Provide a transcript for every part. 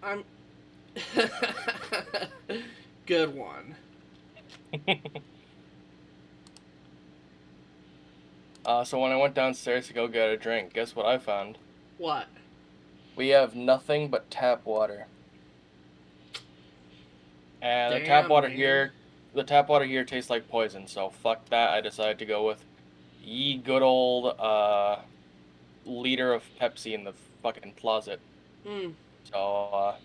I'm. Good one. So when I went downstairs to go get a drink, guess what I found? What? We have nothing but tap water. And Damn, man. the tap water here tastes like poison, so fuck that. I decided to go with ye good old liter of Pepsi in the fucking closet. Hmm. So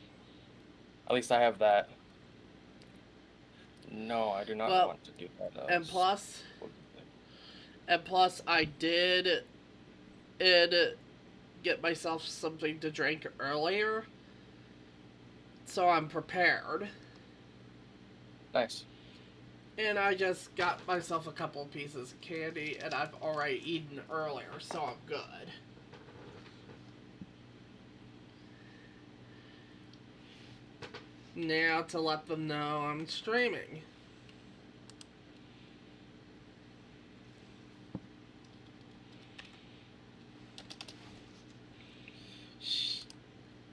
at least I have that. No, I do not Well, want to do that. That and was plus, I did it get myself something to drink earlier, so I'm prepared. nice. And I just got myself a couple pieces of candy, and I've already eaten earlier, so I'm good. Now to let them know I'm streaming.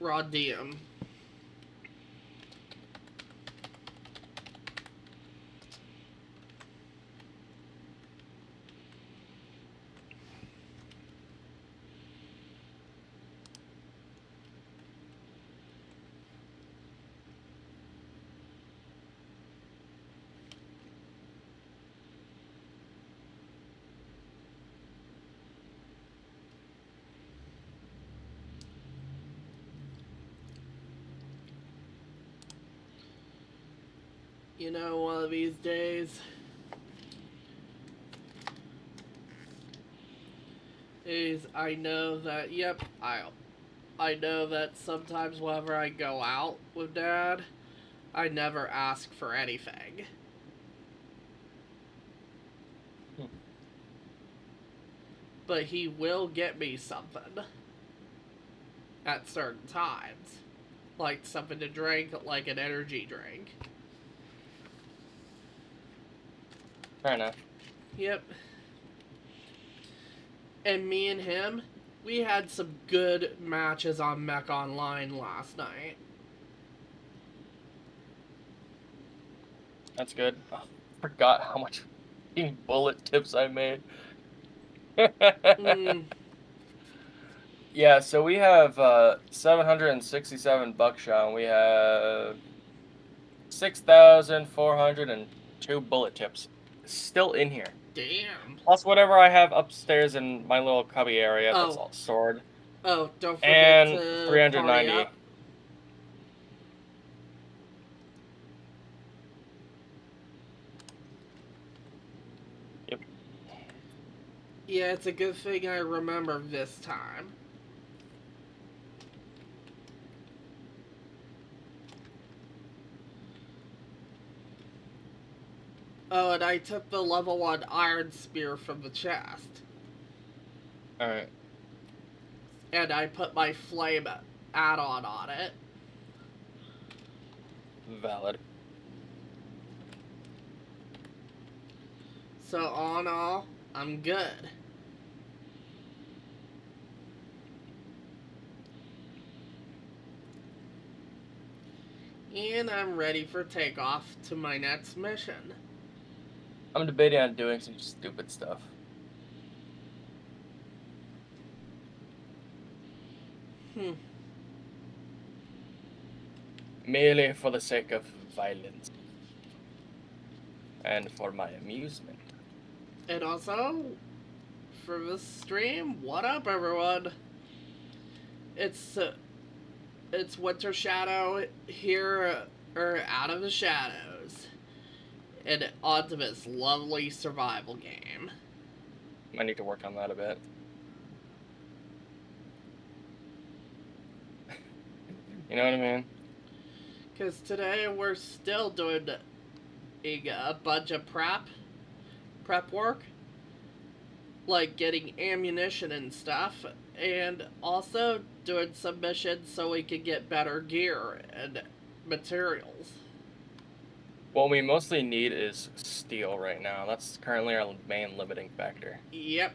Raw DM. You know, one of these days, is I know that, yep, I know that sometimes whenever I go out with Dad, I never ask for anything. Hmm. But he will get me something at certain times. Like something to drink, like an energy drink. Fair enough. Yep. And me and him, we had some good matches on Mech Online last night. That's good. Oh, forgot how much fucking bullet tips I made. Mm, Yeah, so we have 767 buckshot and we have 6,402 bullet tips still in here. damn. Plus whatever I have upstairs in my little cubby area that's Oh, all stored. oh, don't forget And to party 390. up. Yep. Yeah, it's a good thing I remember this time. Oh, and I took the level 1 Iron Spear from the chest. Alright. And I put my flame add on it. Valid. So, all in all, I'm good. And I'm ready for takeoff to my next mission. I'm debating on doing some stupid stuff. Hmm. Merely for the sake of violence. And for my amusement. And also, for this stream, what up, everyone? It's it's Winter Shadow here, or out of the shadows, and onto this lovely survival game. I need to work on that a bit. You know what I mean? Because today we're still doing a bunch of prep work, like getting ammunition and stuff, and also doing some missions so we can get better gear and materials. What we mostly need is steel right now. That's currently our main limiting factor. Yep.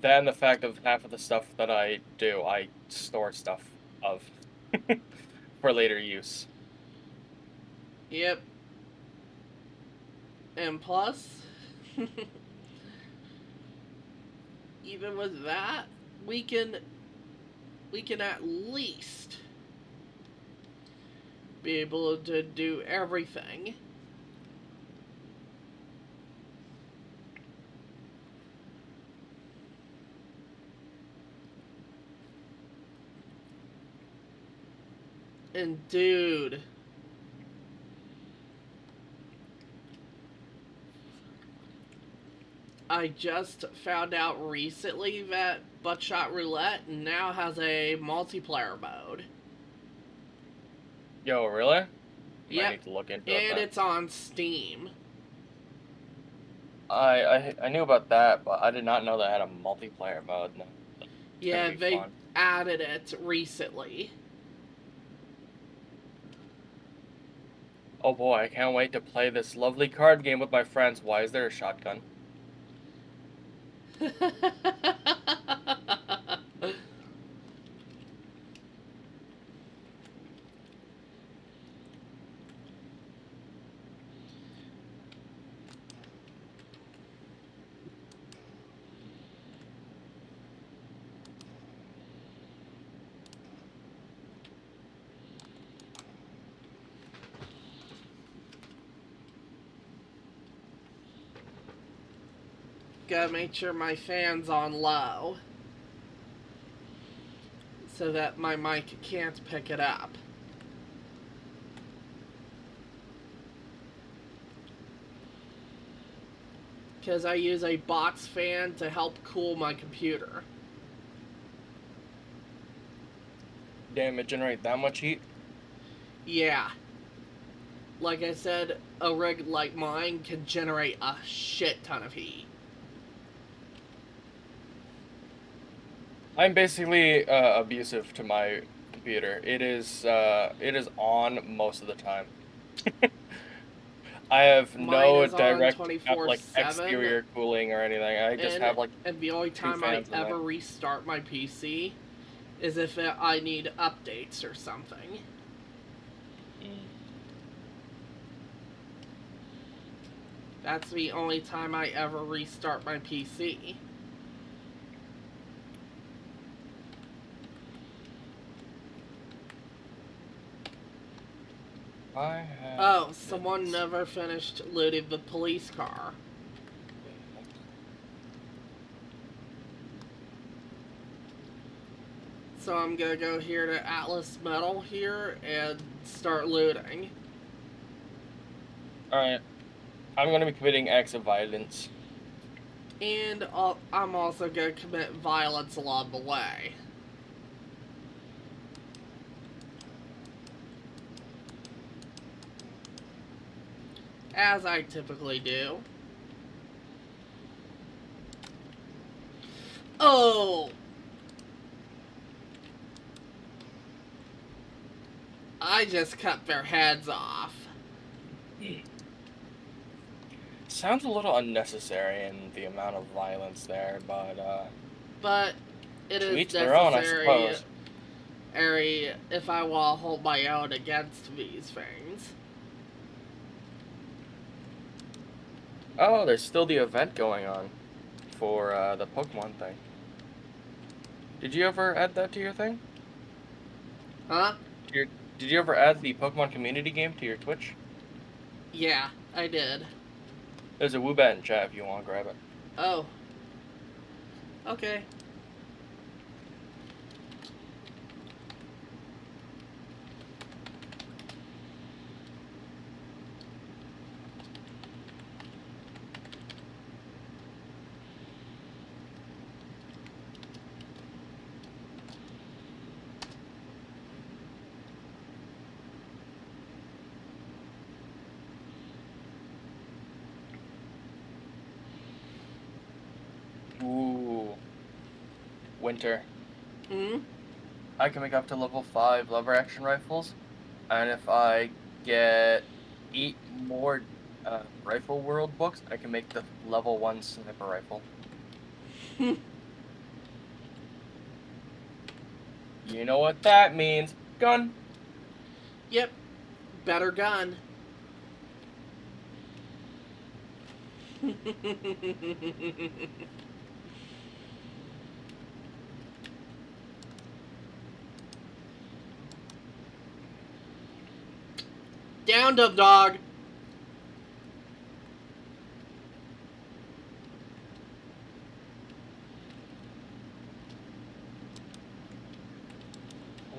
Then the fact of half of the stuff that I do, I store stuff of. for later use. Yep. And plus, even with that, we can at least be able to do everything. And dude, I just found out recently that Buckshot Roulette now has a multiplayer mode. Yo, really? Yep. I need to look into it. And then. it's on Steam. I knew about that, but I did not know that had a multiplayer mode. No, Yeah, they fun. added it recently. Oh boy, I can't wait to play this lovely card game with my friends. Why is there a shotgun? Gotta make sure my fan's on low so that my mic can't pick it up. Because I use a box fan to help cool my computer. Damn, it generate that much heat? Yeah. Like I said, a rig like mine can generate a shit ton of heat. I'm basically abusive to my computer. It is on most of the time. I have Mine no is on direct 24/7, exterior cooling or anything. I just have like and the only two time I fans in ever there. restart my PC is if I need updates or something. That's the only time I ever restart my PC. Oh, someone never finished looting the police car. So I'm gonna go here to Atlas Metal here and start looting. Alright. I'm gonna be committing acts of violence. And I'm also gonna commit violence along the way. As I typically do. Oh! I just cut their heads off. Sounds a little unnecessary in the amount of violence there, but it is each their own, I necessary suppose. if I want to hold my own against these things. Oh, there's still the event going on for the Pokemon thing. Did you ever add that to your thing? Huh? Did you ever add the Pokemon community game to your Twitch? Yeah, I did. There's a Woobat in chat if you want to grab it. Oh. Okay. Ooh. Winter. Hmm? I can make up to level 5 lever action rifles, and if I get 8 more rifle world books, I can make the level 1 sniper rifle. You know what that means. Gun. Yep. Better gun. Down, dumb dog.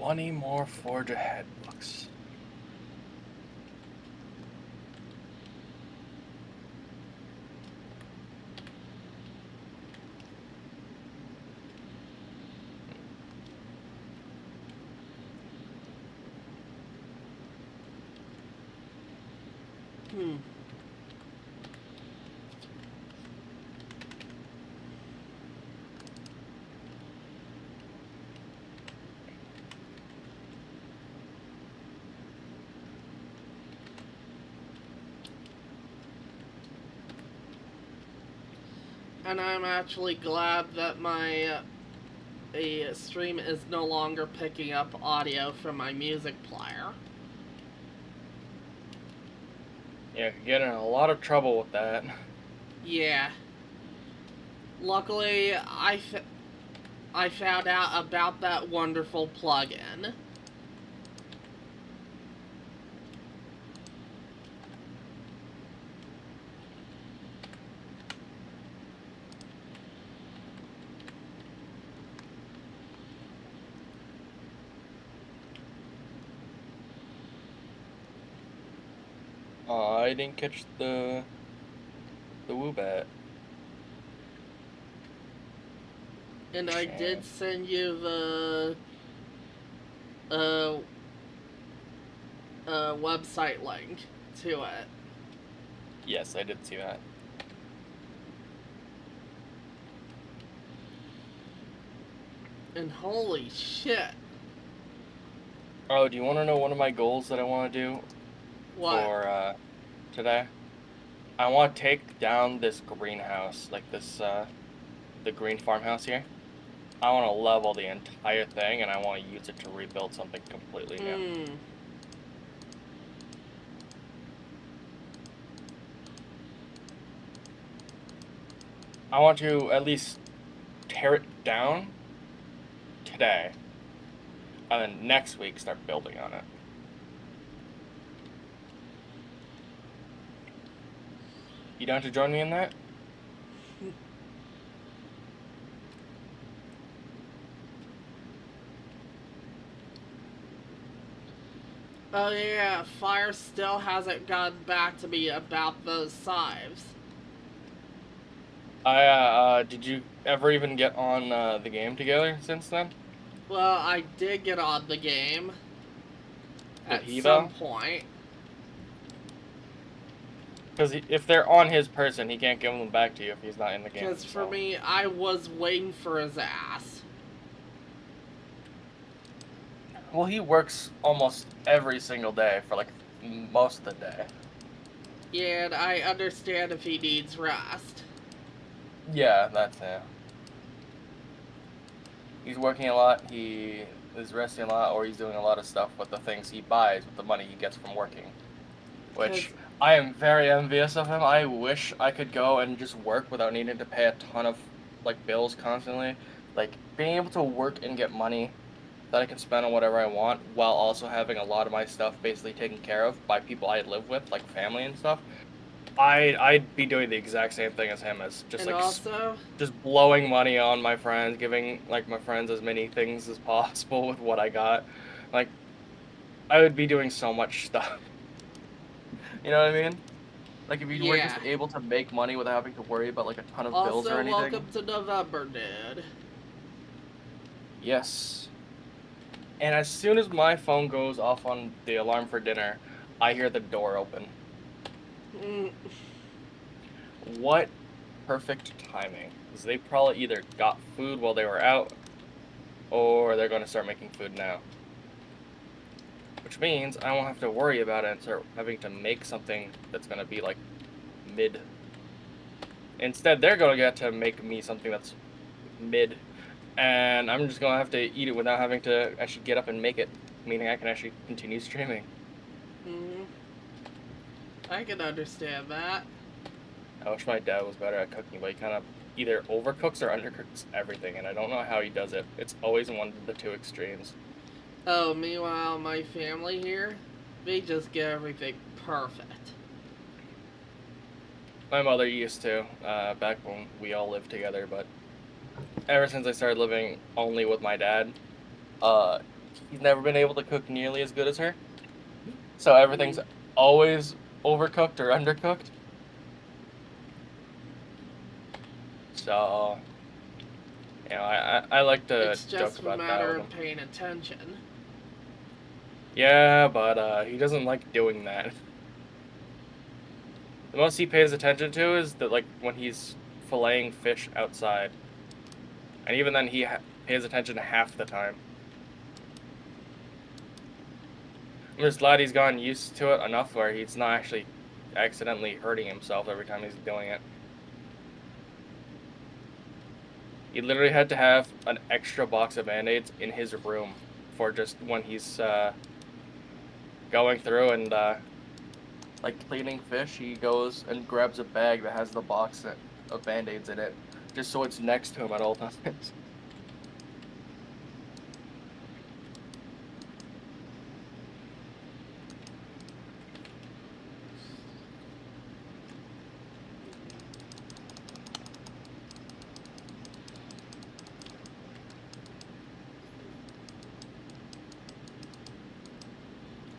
20 more Forge Ahead books. Hmm. And I'm actually glad that my stream is no longer picking up audio from my music player. Yeah, I could get in a lot of trouble with that. Yeah. Luckily, I found out about that wonderful plugin. I didn't catch the Woobat. And I Shame. did send you the uh, website link to it. Yes, I did see that. And holy shit. Oh, do you want to know one of my goals that I want to do What? for today? I want to take down this greenhouse, like this the green farmhouse here. I want to level the entire thing, and I want to use it to rebuild something completely new. Hmm. I want to at least tear it down today, and then next week start building on it. You down to join me in that? Oh yeah, Fire still hasn't gotten back to me about those scythes. Did you ever even get on the game together since then? Well, I did get on the game Did at he some though? point. Because if they're on his person, he can't give them back to you if he's not in the game Because for himself. me, I was waiting for his ass. Well, he works almost every single day for like most of the day. And I understand if he needs rest. Yeah, that's it. He's working a lot, he is resting a lot, or he's doing a lot of stuff with the things he buys with the money he gets from working. Which I am very envious of him. I wish I could go and just work without needing to pay a ton of like bills constantly. Like being able to work and get money that I can spend on whatever I want while also having a lot of my stuff basically taken care of by people I live with, like family and stuff. I'd be doing the exact same thing as him, as just And like also, just blowing money on my friends, giving like my friends as many things as possible with what I got. Like I would be doing so much stuff. You know what I mean? Like if you were just yeah. able to make money without having to worry about like a ton of bills or Also, anything. welcome to November, dude. Yes. And as soon as my phone goes off on the alarm for dinner, I hear the door open. Mm. What perfect timing. Because they probably either got food while they were out, or they're going to start making food now. Which means I won't have to worry about it and start having to make something that's going to be like mid. Instead, they're going to get to make me something that's mid, and I'm just going to have to eat it without having to actually get up and make it. meaning I can actually continue streaming. Hmm. I can understand that. I wish my dad was better at cooking, but he kind of either overcooks or undercooks everything, and I don't know how he does it. It's always one of the two extremes. Oh, meanwhile, my family here, they just get everything perfect. My mother used to, back when we all lived together, but ever since I started living only with my dad, uh, he's never been able to cook nearly as good as her. So everything's always overcooked or undercooked. So, I like to It's joke just a about that matter with of him. paying attention. Yeah, but he doesn't like doing that. The most he pays attention to is that, like, when he's filleting fish outside. And even then, he pays attention half the time. I'm just glad he's gotten used to it enough where he's not actually accidentally hurting himself every time he's doing it. He literally had to have an extra box of band-aids in his room for just when he's going through and like cleaning fish. He goes and grabs a bag that has the box of band-aids in it, just so it's next to him at all times.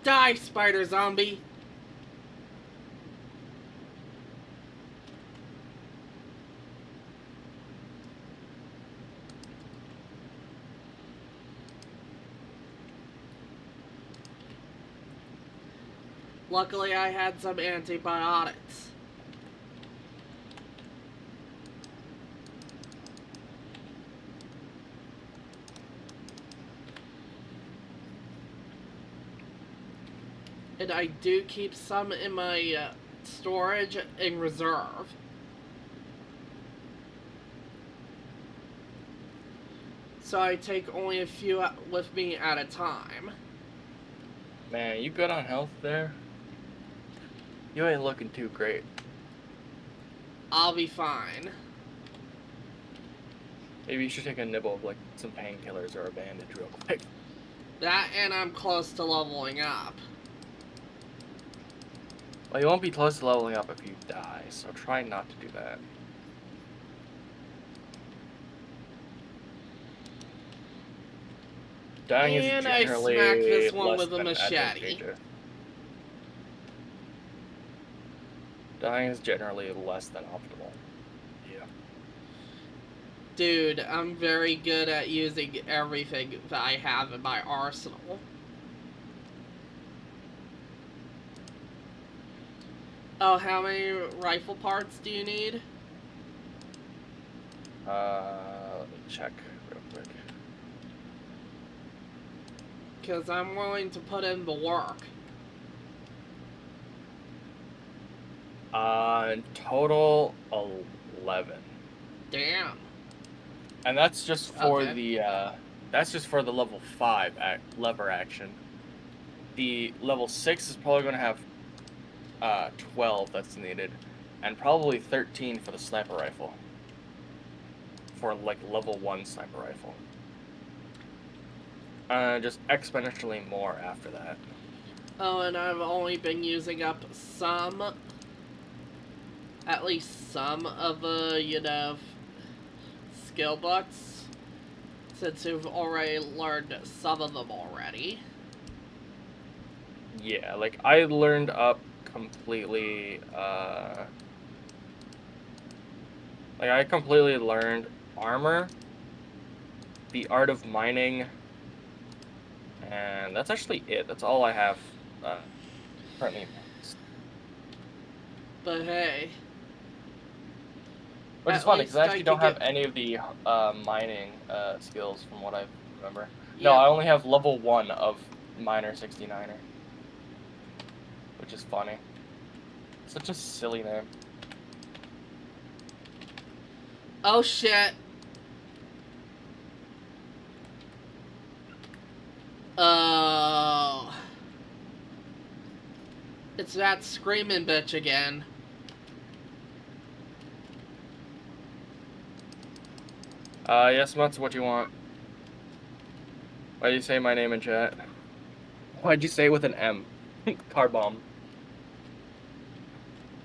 Die, spider zombie! Luckily, I had some antibiotics. And I do keep some in my storage in reserve. So I take only a few with me at a time. Man, you good on health there? You ain't looking too great. I'll be fine. Maybe you should take a nibble of like some painkillers or a bandage real quick. That and I'm close to leveling up. Well, you won't be close to leveling up if you die, so try not to do that. Dying is And I smacked generally this one less with a than machete. advantageous. Dying is generally less than optimal. Yeah. Dude, I'm very good at using everything that I have in my arsenal. Oh, how many rifle parts do you need? Let me check real quick. Because I'm willing to put in the work. In total, 11. Damn. And that's just for Okay. the level 5 lever action. The level 6 is probably going to have 12 that's needed, and probably 13 for the sniper rifle. For like level 1 sniper rifle. Just exponentially more after that. Oh, and I've only been using up some, at least some of the, skill books, since you've already learned some of them already. Yeah, like I learned up completely, like I completely learned armor, the art of mining, and that's actually it. That's all I have currently maxed. But hey, Which is at funny because I least I actually don't could have get... any of the mining skills from what I remember. No, Yep. I only have level 1 of miner 69er, which is funny. Such a silly name. Oh shit. It's that screaming bitch again. Yes, Mutz, what you want? Why did you say my name in chat? Why'd you say it with an M? Car bomb.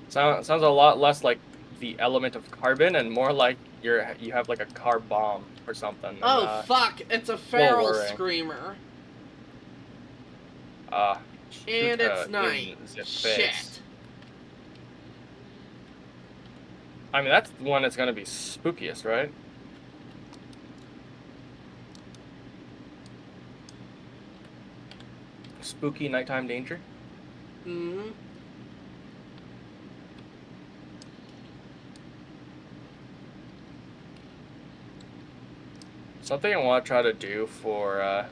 Sounds a lot less like the element of carbon and more like you have like a car bomb or something. And Oh fuck! It's a more feral worrying. screamer. Shoot And it's her night. in the face. Shit. I mean, that's the one that's gonna be spookiest, right? Spooky nighttime danger? Mm-hmm. Something I want to try to do for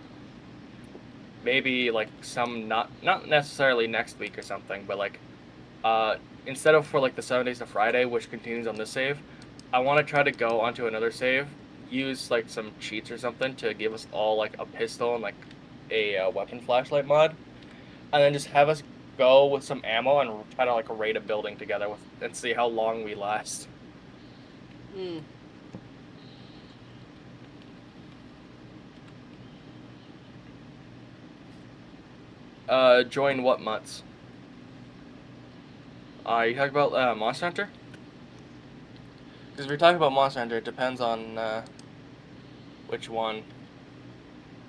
maybe like some not necessarily next week or something, but like instead of for like the 7 days to Friday, which continues on this save, I want to try to go onto another save, use like some cheats or something to give us all like a pistol and like a weapon flashlight mod, and then just have us go with some ammo and try to like raid a building together with and see how long we last. Hmm. Join what mutts? You talking about Monster Hunter? Because if you're talking about Monster Hunter, it depends on which one.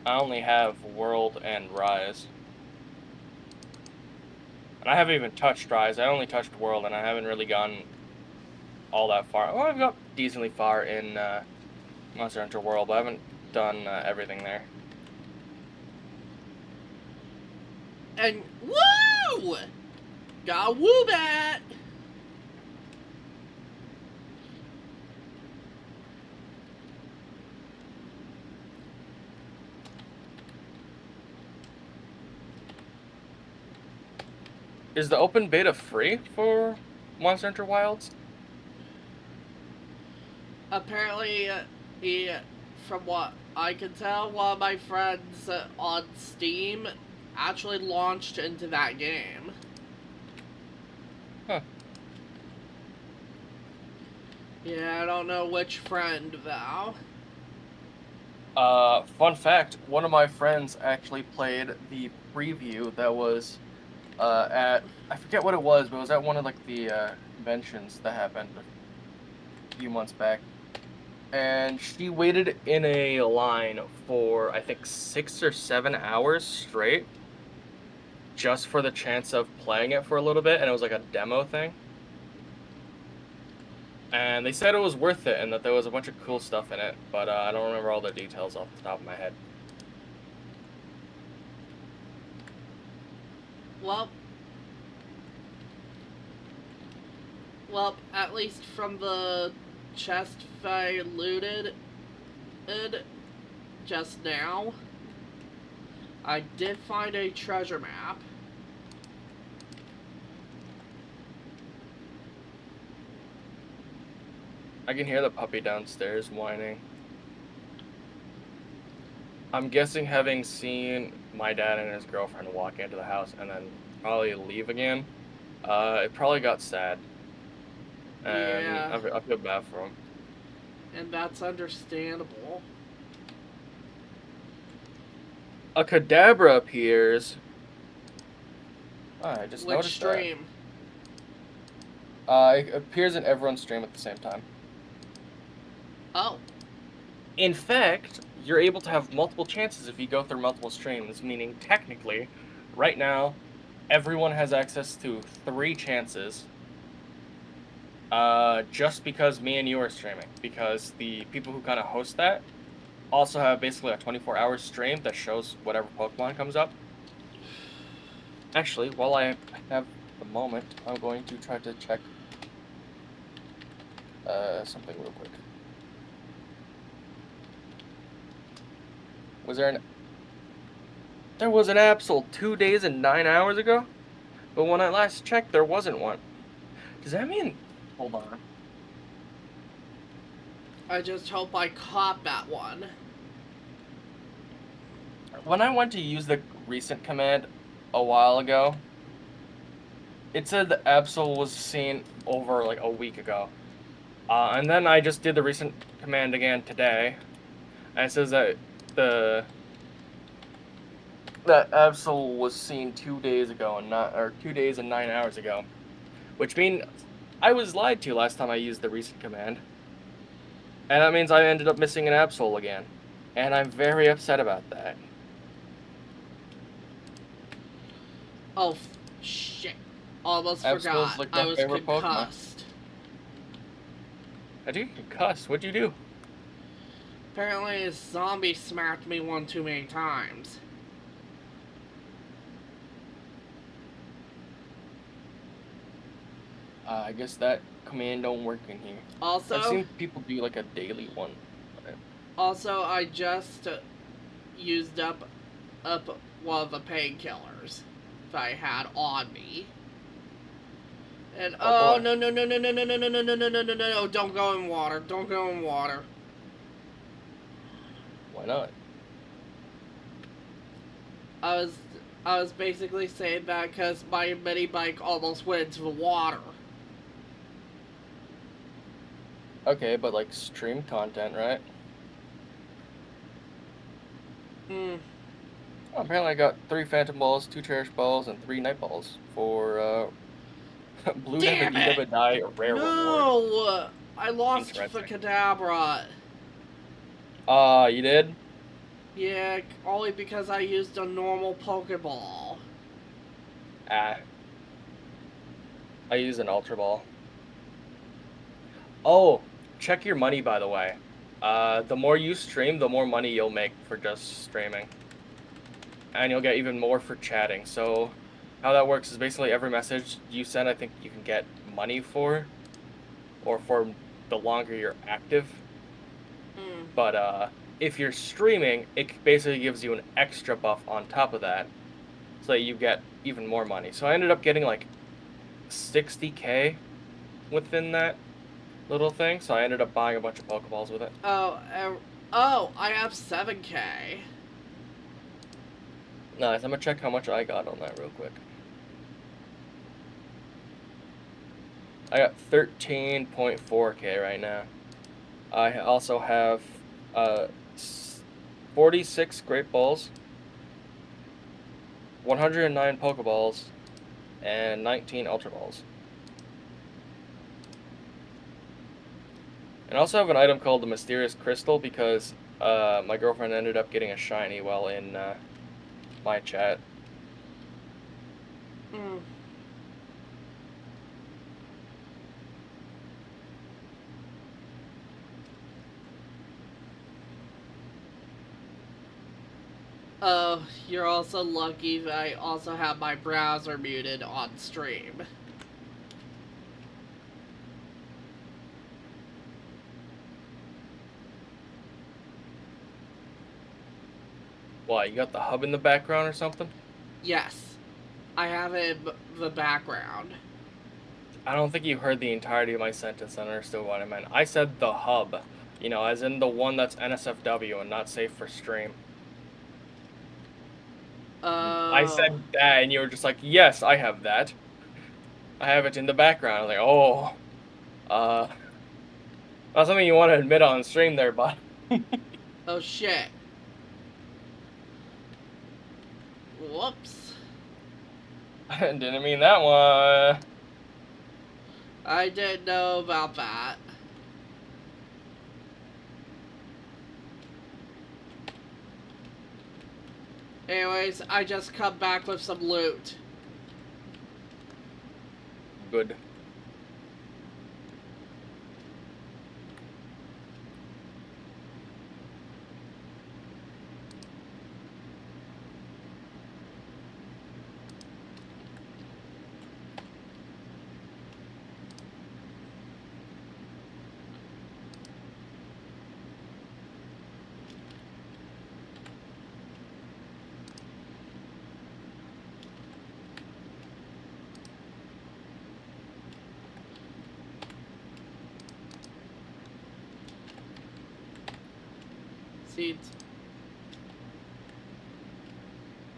I only have World and Rise. And I haven't even touched Rise. I only touched World, and I haven't really gone all that far. Well, I've got decently far in Monster Hunter World, but I haven't done everything there. And woo! Got a Woobat! Is the open beta free for Monster Hunter Wilds? Apparently, from what I can tell, one of my friends on Steam actually launched into that game. Huh. Yeah, I don't know which friend, though. Fun fact, one of my friends actually played the preview that was at, I forget what it was, but it was at one of like the conventions that happened a few months back. And she waited in a line for I think 6 or 7 hours straight just for the chance of playing it for a little bit, and it was like a demo thing. And they said it was worth it and that there was a bunch of cool stuff in it, but I don't remember all the details off the top of my head. Well, at least from the chest I looted just now, I did find a treasure map. I can hear the puppy downstairs whining. I'm guessing having seen my dad and his girlfriend walk into the house and then probably leave again, it probably got sad. And Yeah, I feel bad for him. and that's understandable. A Kadabra appears. Oh, I just Which noticed that. stream? It appears in everyone's stream at the same time. Oh. In fact, you're able to have multiple chances if you go through multiple streams, meaning technically, right now, everyone has access to 3 chances. Just because me and you are streaming, because the people who kind of host that also have basically a 24-hour stream that shows whatever Pokemon comes up. Actually, while I have the moment, I'm going to try to check something real quick. There was an Absol 2 days and 9 hours ago? But when I last checked, there wasn't one. Does that mean... Hold on. I just hope I caught that one. When I went to use the recent command a while ago, It said the Absol was seen over like a week ago. And then I just did the recent command again today, and it says that that Absol was seen 2 days ago and not, or 2 days and 9 hours ago, which means I was lied to last time I used the recent command, and that means I ended up missing an Absol again, and I'm very upset about that. Oh, shit. Almost Absol's forgot. like I my was favorite Pokemon. concussed. I do concuss. What'd you do? Apparently, a zombie smacked me one too many times. I guess that command don't work in here. Also, I've seen people do like a daily one. I just used up one of the painkillers that I had on me. And Oh boy. no, don't go in water. Don't go in water. Why not? I was basically saying that because my mini bike almost went into the water. Okay, but like stream content, right? Hmm. Oh, apparently I got 3 Phantom Balls, 2 Cherish Balls, and 3 Night Balls for Blue Damn it! Die rare reward. No! I lost the Interesting. Kadabra. You did? Yeah, only because I used a normal Pokeball. Ah. I used an Ultra Ball. Oh, check your money, by the way. The more you stream, the more money you'll make for just streaming. And you'll get even more for chatting. So how that works is basically every message you send, I think you can get money for, or for the longer you're active. Mm. But if you're streaming, it basically gives you an extra buff on top of that, so that you get even more money. So I ended up getting like 60K within that little thing, so I ended up buying a bunch of Pokeballs with it. I have 7K. Nice, I'm gonna check how much I got on that real quick. I got 13.4K right now. I also have 46 Great Balls, 109 Pokeballs, and 19 Ultra Balls. And I also have an item called the Mysterious Crystal because my girlfriend ended up getting a shiny while in my chat. Mm. Oh, you're also lucky that I also have my browser muted on stream. Why, you got the hub in the background or something? Yes, I have it in the background. I don't think you heard the entirety of my sentence and understood what I meant. I said the hub, as in the one that's NSFW and not safe for stream. I Oh. said that, and you were just like, yes, I have that. I have it in the background. I was like, oh, not something you want to admit on stream there, bud. Oh shit. Whoops. Didn't mean that one. I didn't know about that. Anyways, I just come back with some loot. Good. Seeds.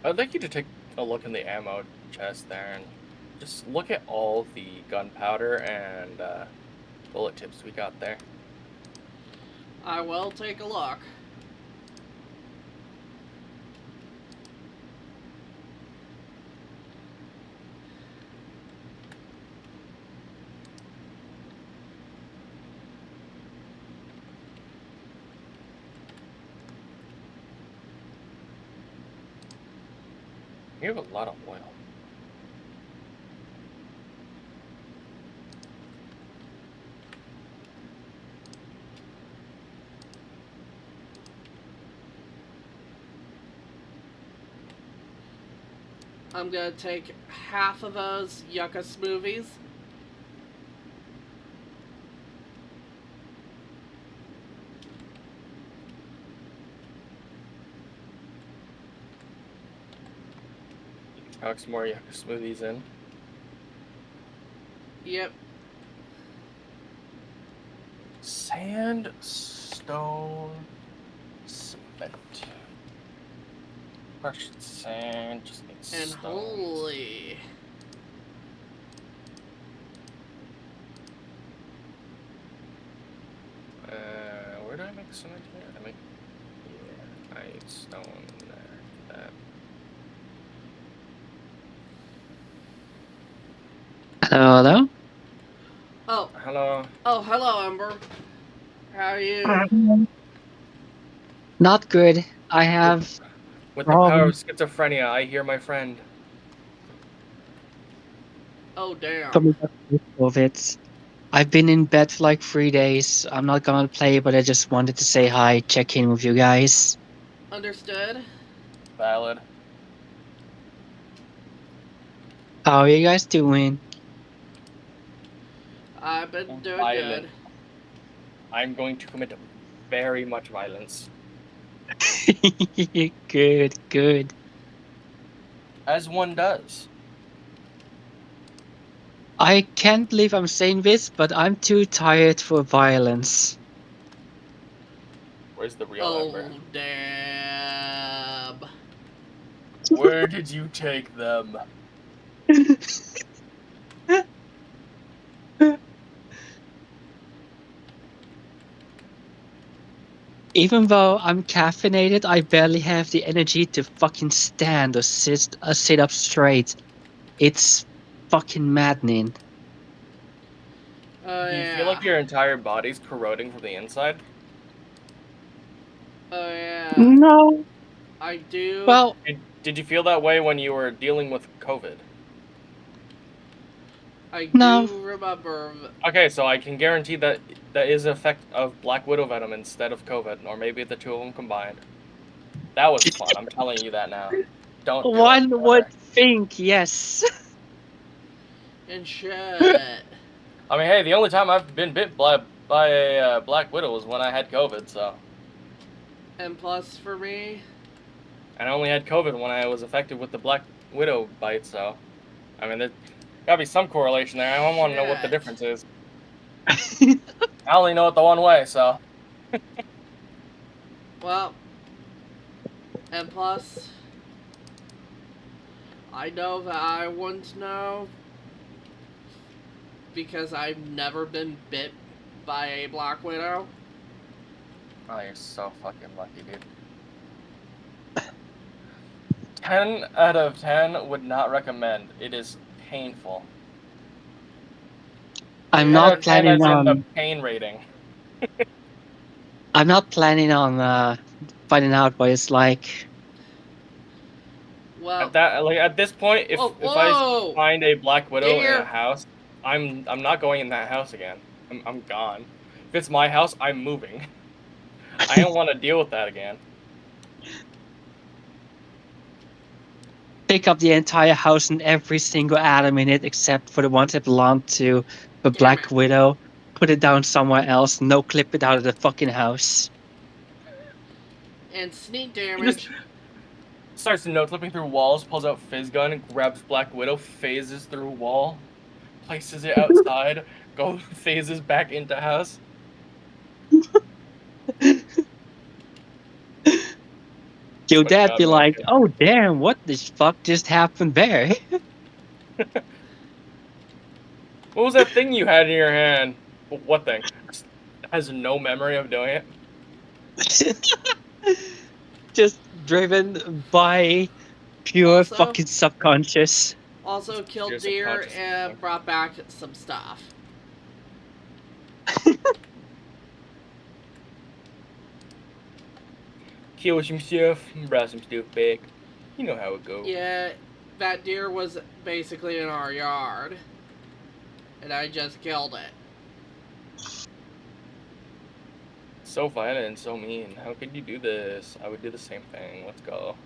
I'd like you to take a look in the ammo chest there and Just look at all the gunpowder and bullet tips we got there. I will take a look. You have a lot of oil. I'm gonna take half of those yucca smoothies. Chuck some more yucca smoothies in. Yep. Sand, stone, cement. Crushed sand, just needs And stones. holy. Where do I make cement here? I need stone there. That. Hello? Oh. Hello. Oh, hello, Ember. How are you? Not good. I have With the power of problems schizophrenia, I hear my friend. Oh, damn. coming up with COVID. I've been in bed for like 3 days. I'm not gonna play, but I just wanted to say hi, check in with you guys. Understood. Valid. How are you guys doing? I've been doing Violent. good. I'm going to commit very much violence. Good, good. As one does. I can't believe I'm saying this, but I'm too tired for violence. Where's the real Oh, Ember? damn. Where did you take them? Even though I'm caffeinated, I barely have the energy to fucking stand or sit up straight. It's fucking maddening. Oh, Do you feel yeah. like your entire body's corroding from the inside? Oh, yeah. No. I do. Well, Did you feel that way when you were dealing with COVID? I no. do remember. Okay, so I can guarantee that that is an effect of Black Widow venom instead of COVID, or maybe the two of them combined. That was fun. I'm telling you that now. Don't do it. One would Ever. think, yes. And shit. I mean, hey, the only time I've been bit by a Black Widow was when I had COVID, so. And plus for me. And I only had COVID when I was affected with the Black Widow bite, so. I mean, there gotta be some correlation there. I want to know what the Shit. difference is. I only know it the one way, so. Well. And plus. I know that I wouldn't know. Because I've never been bit by a Black Widow. Oh, you're so fucking lucky, dude. 10 out of 10 would not recommend. It is painful. I'm 10 out not of 10 planning as in the on. pain rating. I'm not planning on finding out what it's like. Well. At this point, Whoa, if I whoa! find a Black Widow in a Dear. house, I'm not going in that house again. I'm gone. If it's my house, I'm moving. I don't want to deal with that again. Pick up the entire house and every single atom in it, except for the ones that belong to the Damn Black it. Widow. Put it down somewhere else. No clip it out of the fucking house. And sneak He just damage. starts no clipping through walls, pulls out Fizz gun, and grabs Black Widow, phases through wall, places it outside, goes phases back into house. Your But dad God be bless like, you. "Oh damn, what the fuck just happened there?" What was that thing you had in your hand? What thing? Has no memory of doing it. Just driven by pure Also, fucking subconscious. also killed Your deer subconscious and thing. brought back some stuff. Kill some stuff, brought some stuff back. You know how it goes. Yeah, that deer was basically in our yard, and I just killed it. So violent and so mean. How could you do this? I would do the same thing. Let's go.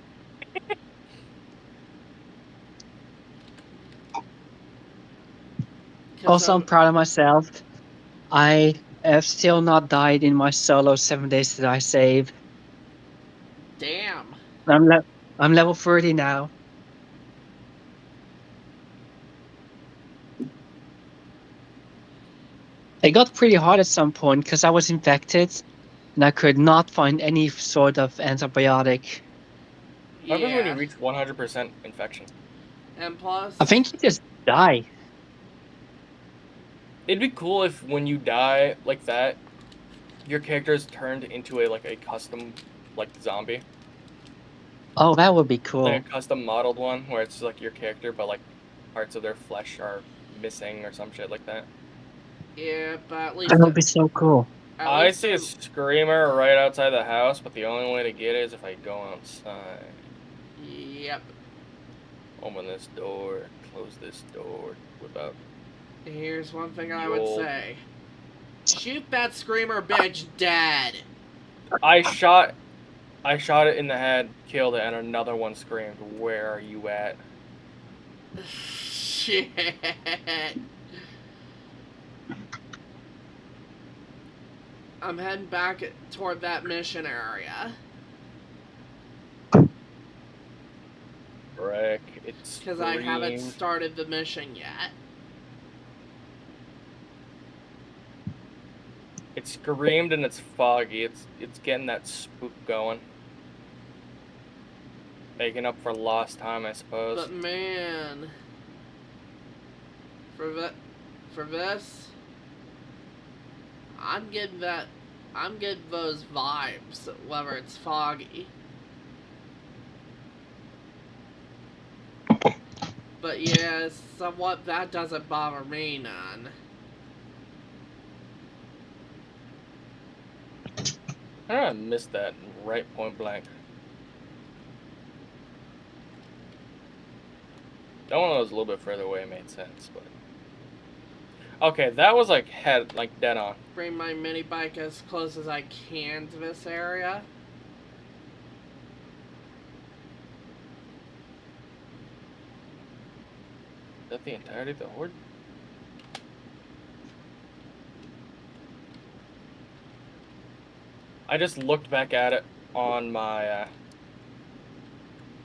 Cause Also, I'm I'm proud of myself. I have still not died in my solo 7 days that I save. damn. I'm le- I'm level 30 now. It got pretty hard at some point because I was infected and I could not find any sort of antibiotic. What happens when you Yeah, reach 100% infection? and I plus, think you just die. It'd be cool if when you die like that, your character is turned into a custom zombie, Oh, that would be like a cool. custom modeled one where it's like your character, but like parts of their flesh are missing or some shit like that. yeah, but That would be so cool. at I least see a I'm. screamer right outside the house, but the only way to get it is if I go outside. Yep. Open this door, close this door, whip out Here's one thing the I would old. say: shoot that screamer bitch dead. I shot it in the head, killed it, and another one screamed, "Where are you at?" Shit. I'm heading back toward that mission area. Frick, it Because I haven't screamed. started the mission yet. It screamed and it's foggy. It's getting that spook going. Making up for lost time, I suppose. But man, for that, for this, I'm getting that. I'm getting those vibes, whether it's foggy. But yeah, somewhat that doesn't bother me none. I missed that right point blank. That one that was a little bit further away made sense, but okay, that was like dead on. Bring my mini bike as close as I can to this area. Is that the entirety of the horde? I just looked back at it on my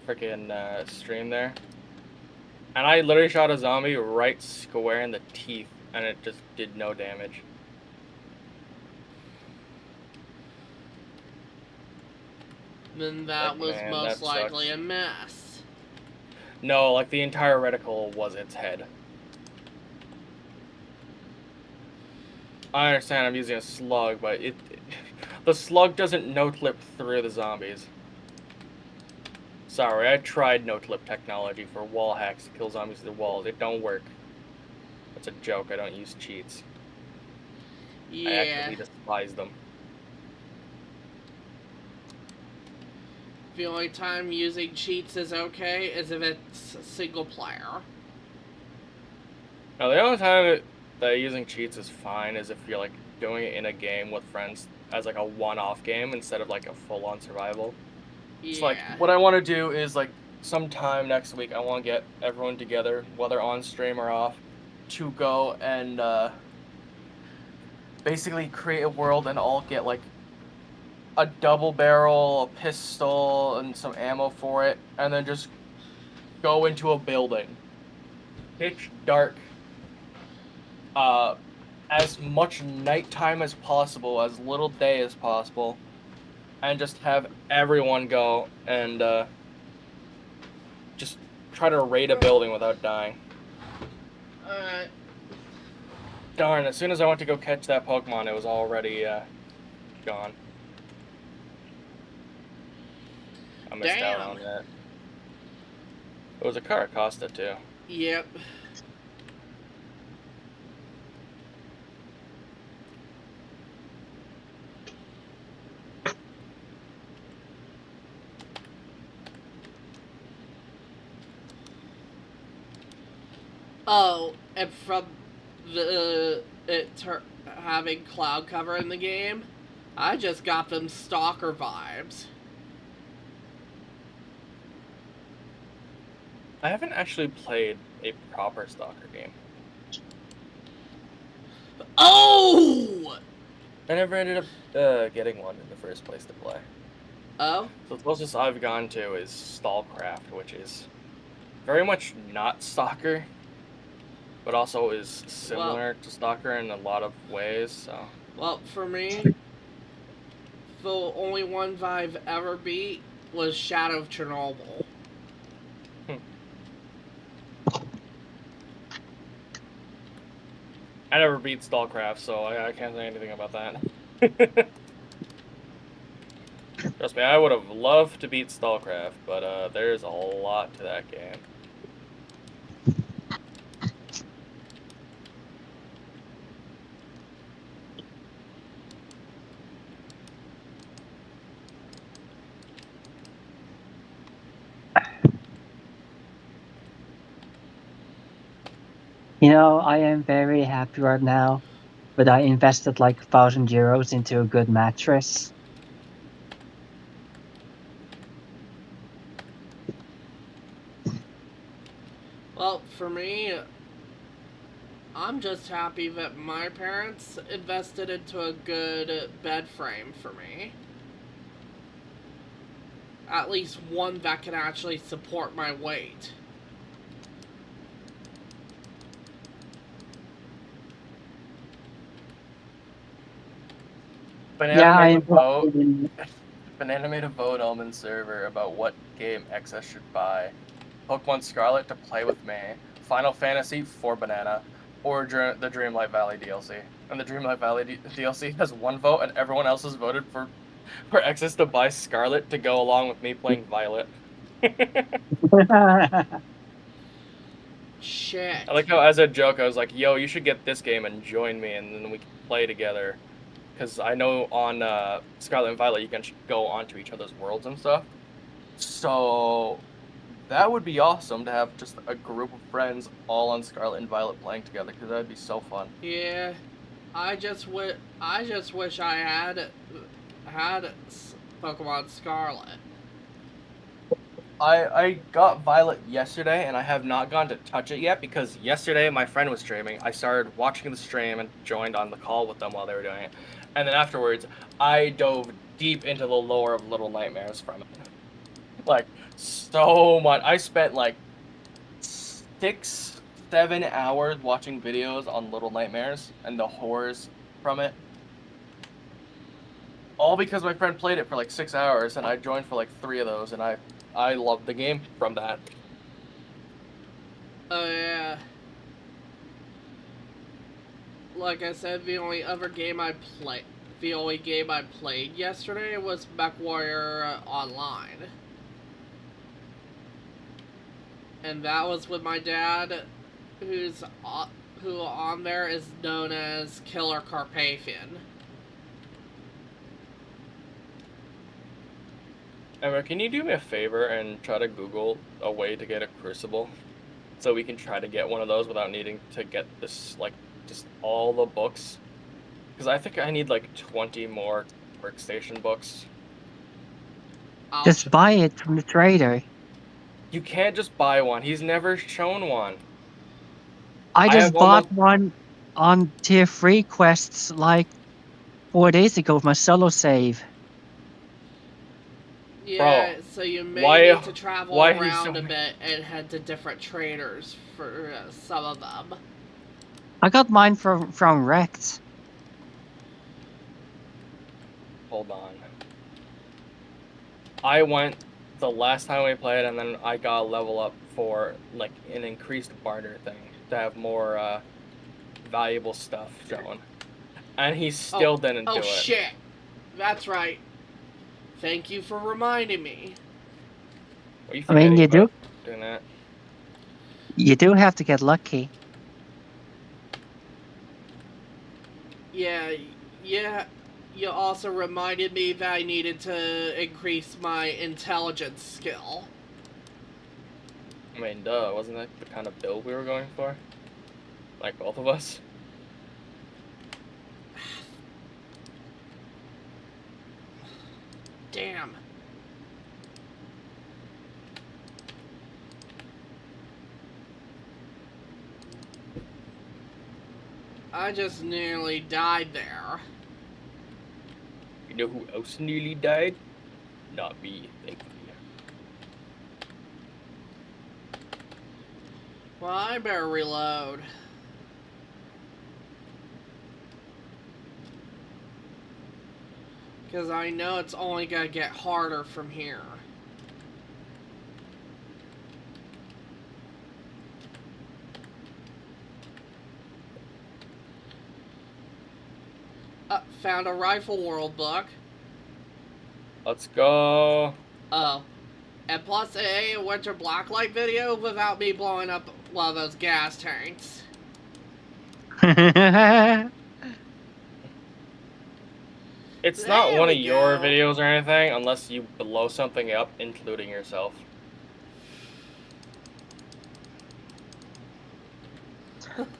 freaking stream there, and I literally shot a zombie right square in the teeth, and it just did no damage. Then that Like, was man, most that likely sucks. a miss. No, like the entire reticle was its head. I understand I'm using a slug, but the slug doesn't no-clip through the zombies. Sorry, I tried no-clip technology for wall hacks to kill zombies through walls. It don't work. That's a joke. I don't use cheats. I Yeah. actively despise them. The only time using cheats is okay is if it's single player. Now, the only time that using cheats is fine is if you're like doing it in a game with friends as like a one-off game instead of like a full-on survival. It's like Yeah. what I want to do is like sometime next week I want to get everyone together, whether on stream or off, to go and basically create a world and all get like a double barrel, a pistol, and some ammo for it, and then just go into a building, pitch dark, as much nighttime as possible, as little day as possible, and just have everyone go and just try to raid a building without dying. Alright. Darn, as soon as I went to go catch that Pokemon, it was already gone. I missed out Damn. on that. It was a Caracosta, too. Yep. Oh, and from having cloud cover in the game, I just got them stalker vibes. I haven't actually played a proper Stalker game. Oh! I never ended up getting one in the first place to play. Oh? So the closest I've gone to is Stallcraft, which is very much not Stalker, but also is Well, similar to Stalker in a lot of ways. So well, for me, the only one I've ever beat was Shadow of Chernobyl. I never beat Stallcraft, so I can't say anything about that. Trust me, I would have loved to beat Stallcraft, but there's a lot to that game. You know, I am very happy right now, but I invested like 1,000 euros into a good mattress. Well, for me, I'm just happy that my parents invested into a good bed frame for me. At least one that can actually support my weight. Banana Yeah, I made a vote. invested in. Banana made a vote on server about what game XS should buy. Pokemon Scarlet to play with me, Final Fantasy for Banana, or the Dreamlight Valley DLC. And the Dreamlight Valley DLC has one vote, and everyone else has voted for XS to buy Scarlet to go along with me playing Violet. Shit. I like how, as a joke, I was like, "Yo, you should get this game and join me, and then we can play together." Because I know on Scarlet and Violet you can go onto each other's worlds and stuff. So that would be awesome to have just a group of friends all on Scarlet and Violet playing together, because that'd be so fun. Yeah, I just wish I had Pokemon Scarlet. I got Violet yesterday, and I have not gone to touch it yet, because yesterday my friend was streaming. I started watching the stream and joined on the call with them while they were doing it. And then afterwards, I dove deep into the lore of Little Nightmares from it. Like, so much. I spent like 6, 7 hours watching videos on Little Nightmares and the horrors from it. All because my friend played it for like 6 hours, and I joined for like 3 of those, and I loved the game from that. Oh yeah. Like I said, the only game I played yesterday was MechWarrior Online. And that was with my dad, who on there is known as Killer Carpathian. Emma, can you do me a favor and try to Google a way to get a Crucible, so we can try to get one of those without needing to get this, like, just all the books? Because I think I need like 20 more workstation books. Just buy it from the trader. You can't just buy one. He's never shown one. I I have just bought almost. one on tier 3 quests like 4 days ago with my solo save. Yeah, Bro, so you may why need to travel why he's so around a bit and head to different traders for some of them. I got mine from Rect. Hold on. I went the last time we played, and then I got a level up for like an increased barter thing to have more valuable stuff shown. And he still didn't do it. Oh shit. That's right. Thank you for reminding me. What are you I mean, forgetting you about do doing that? you do have to get lucky. Yeah, you also reminded me that I needed to increase my intelligence skill. I mean, duh, wasn't that the kind of build we were going for? Like, both of us? Damn. I just nearly died there. You know who else nearly died? Not me, thankfully. Well, I better reload. Because I know it's only gonna get harder from here. Found a Rifle World book. Let's go. Oh. And plus a Winter Blacklight video without me blowing up one of those gas tanks. It's There not one of we your go. videos or anything unless you blow something up, including yourself.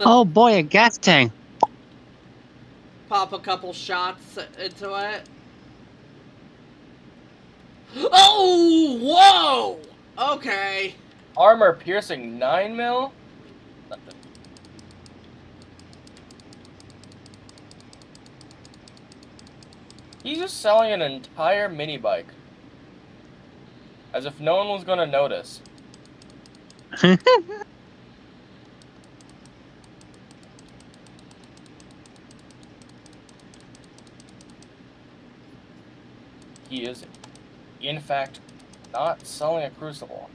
Oh boy, a gas tank. Pop a couple shots into it. Oh! Whoa! Okay. Armor piercing 9 mil? Nothing. He's just selling an entire mini bike. As if no one was gonna notice. He is, in fact, not selling a crucible.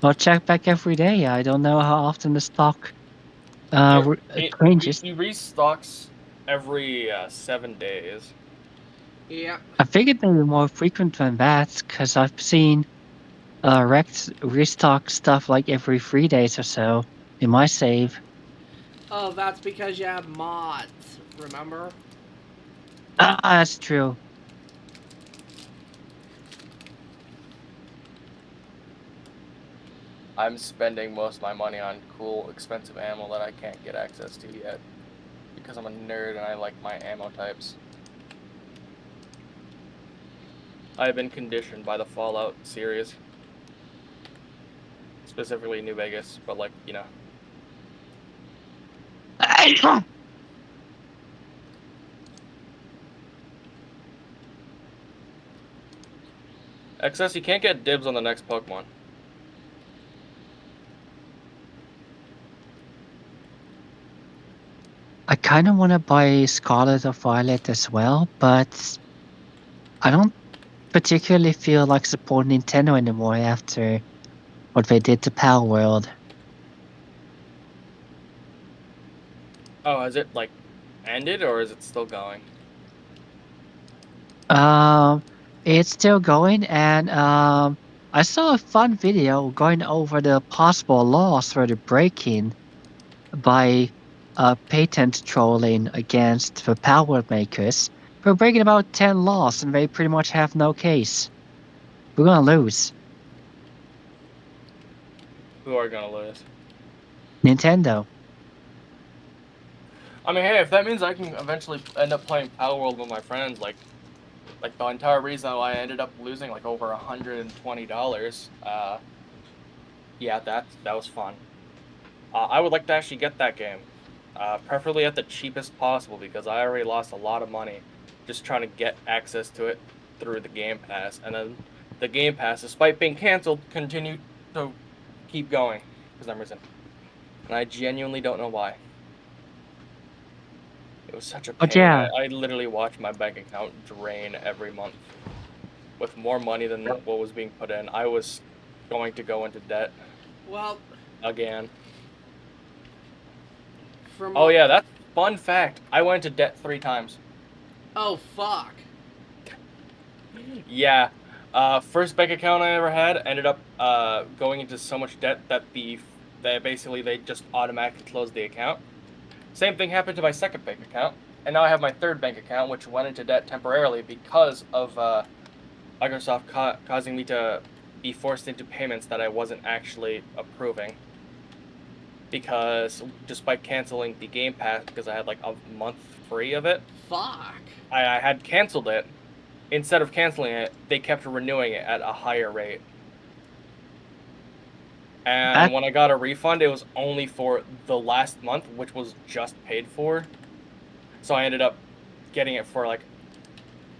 I'll check back every day. I don't know how often the stock He changes. restocks every 7 days. Yeah. I figured they were more frequent than that because I've seen Rex restock stuff like every 3 days or so in my save. Oh, that's because you have mods, remember? Ah, that's true. I'm spending most of my money on cool, expensive ammo that I can't get access to yet. Because I'm a nerd and I like my ammo types. I've been conditioned by the Fallout series. Specifically New Vegas, but like, you know. XS, you can't get dibs on the next Pokemon. I kind of want to buy Scarlet or Violet as well, but I don't particularly feel like supporting Nintendo anymore after what they did to Power World. Oh, has it like ended or is it still going? Um, it's still going, and I saw a fun video going over the possible laws for the break-in by patent trolling against the power makers. We're breaking about 10 laws, and they pretty much have no case. We're gonna lose. Who are gonna lose? Nintendo. I mean, hey, if that means I can eventually end up playing Power World with my friends, like the entire reason why I ended up losing like over $120, yeah, that was fun. I would like to actually get that game, preferably at the cheapest possible because I already lost a lot of money just trying to get access to it through the Game Pass, and then the Game Pass, despite being canceled, continued to keep going for some reason, and I genuinely don't know why. It was such a But pain. yeah, I literally watched my bank account drain every month with more money than what was being put in. I was going to go into debt Well, again. From Oh yeah, that's fun fact. I went into debt 3 times. Oh fuck. Yeah. First bank account I ever had ended up going into so much debt that they just automatically closed the account. Same thing happened to my second bank account, and now I have my third bank account, which went into debt temporarily because of Microsoft causing me to be forced into payments that I wasn't actually approving. Because despite canceling the Game Pass because I had like a month free of it, Fuck. I had canceled it. Instead of canceling it, they kept renewing it at a higher rate. And That when I got a refund, it was only for the last month, which was just paid for. So I ended up getting it for like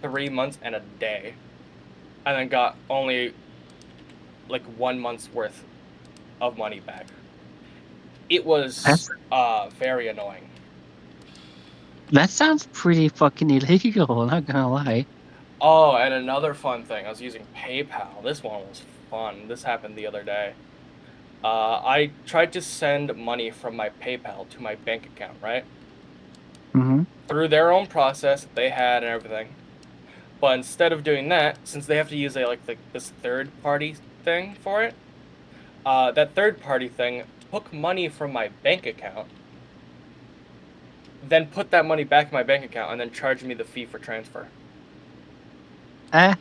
3 months and a day. And then got only like 1 month's worth of money back. It was that's very annoying. that sounds pretty fucking illegal. Not gonna lie. Oh, and another fun thing, I was using PayPal. This one was fun. This happened the other day. I tried to send money from my PayPal to my bank account, right? Hmm. Through their own process they had and everything. But instead of doing that, since they have to use this third party thing for it, that third party thing took money from my bank account, then put that money back in my bank account, and then charged me the fee for transfer, Eh,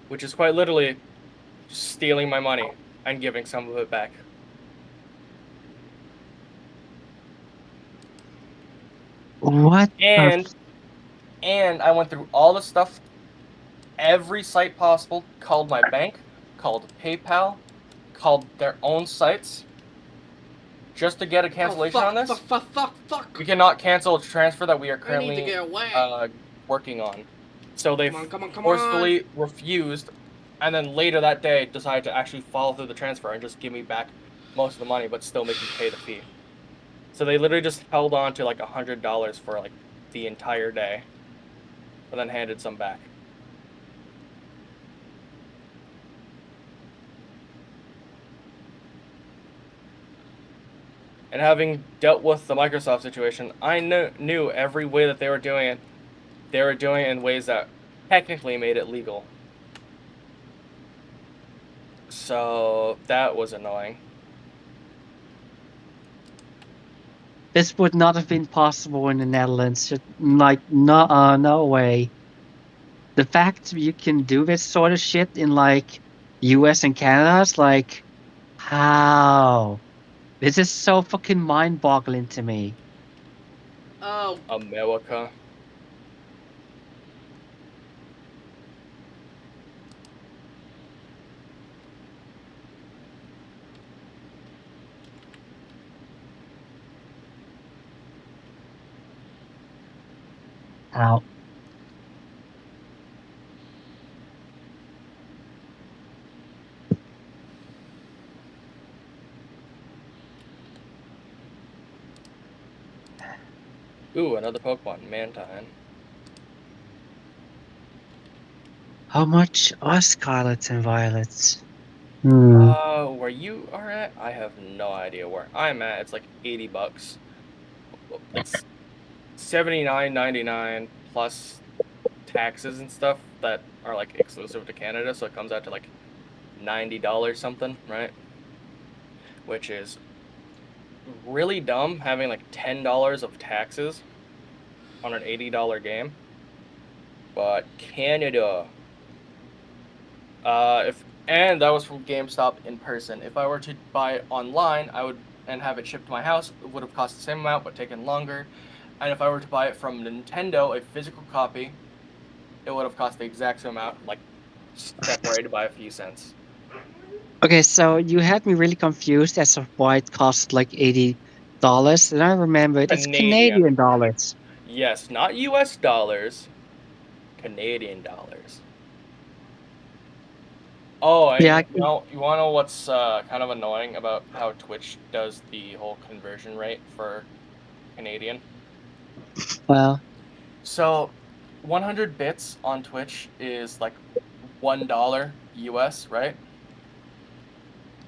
which is quite literally stealing my money and giving some of it back. what the And I went through all the stuff, every site possible, called my bank, called PayPal, called their own sites, just to get a Oh cancellation fuck, on this. fuck, fuck, fuck, fuck. We cannot cancel a transfer that we are I need to currently get away. working on. So they Come on, come on, come on. forcefully refused, and then later that day decided to actually follow through the transfer and just give me back most of the money, but still make me pay the fee. So they literally just held on to like $100 for like the entire day, but then handed some back. And having dealt with the Microsoft situation, I knew every way that they were doing it. They were doing it in ways that technically made it legal. So that was annoying. this would not have been possible in the Netherlands. Like no, no way. The fact you can do this sort of shit in like US and Canada is like how? This is so fucking mind-boggling to me. Oh, America. How? Ooh, another Pokemon, Mantine. How much are Scarlets and Violets? Where you are at, I have no idea where I'm at. It's like $80. It's 79.99 plus taxes and stuff that are like exclusive to Canada, so it comes out to like $90 something, right? Which is really dumb having like $10 of taxes on an $80 game. But Canada, if and that was from GameStop in person. If I were to buy it online, I would and have it shipped to my house, it would have cost the same amount but taken longer. And if I were to buy it from Nintendo, a physical copy, it would have cost the exact same amount, like separated by a few cents. Okay, so you had me really confused as to why it cost like $80. And I remembered it's Canadian. Canadian dollars. Yes, not US dollars, Canadian dollars. Oh, and Yeah, you wanna know what's kind of annoying about how Twitch does the whole conversion rate for Canadian? well, So, 100 bits on Twitch is like $1 US, right?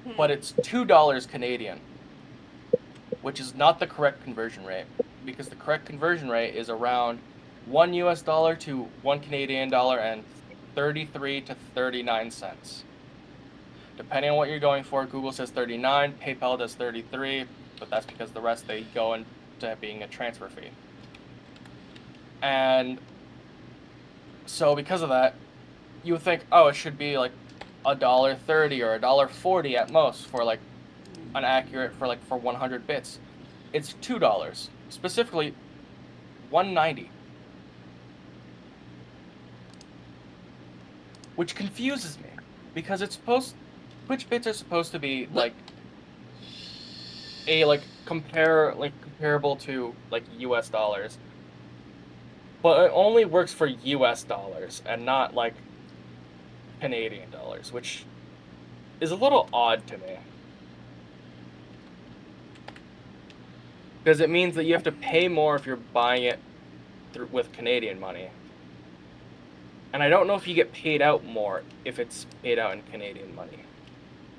hmm. But it's $2 Canadian. which is not the correct conversion rate, because the correct conversion rate is around $1 to $1 and 33 to 39 cents. Depending on what you're going for, Google says 39, PayPal does 33, but that's because the rest they go into being a transfer fee. And so because of that, you would think, oh, it should be like $1.30 or $1.40 at most for like an accurate for 100 bits. It's $2, specifically $1.90, which confuses me because Twitch bits are supposed to be like comparable to like US dollars, but it only works for US dollars and not like Canadian dollars, which is a little odd to me. Because it means that you have to pay more if you're buying it with Canadian money. And I don't know if you get paid out more if it's paid out in Canadian money.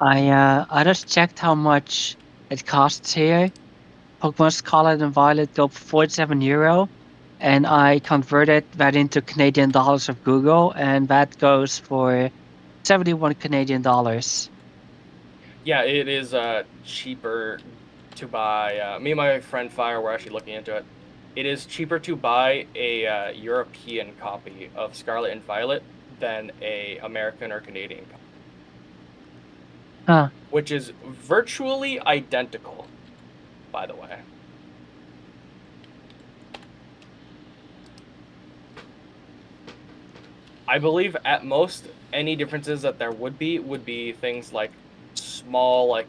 I just checked how much it costs here. Pokemon Scarlet and Violet go for €47, and I converted that into Canadian dollars of Google, and that goes for 71 Canadian dollars. Yeah, it is cheaper to buy. Me and my friend Fire were actually looking into it. It is cheaper to buy a European copy of Scarlet and Violet than a American or Canadian copy. Huh. Which is virtually identical, by the way. I believe at most any differences that there would be things like small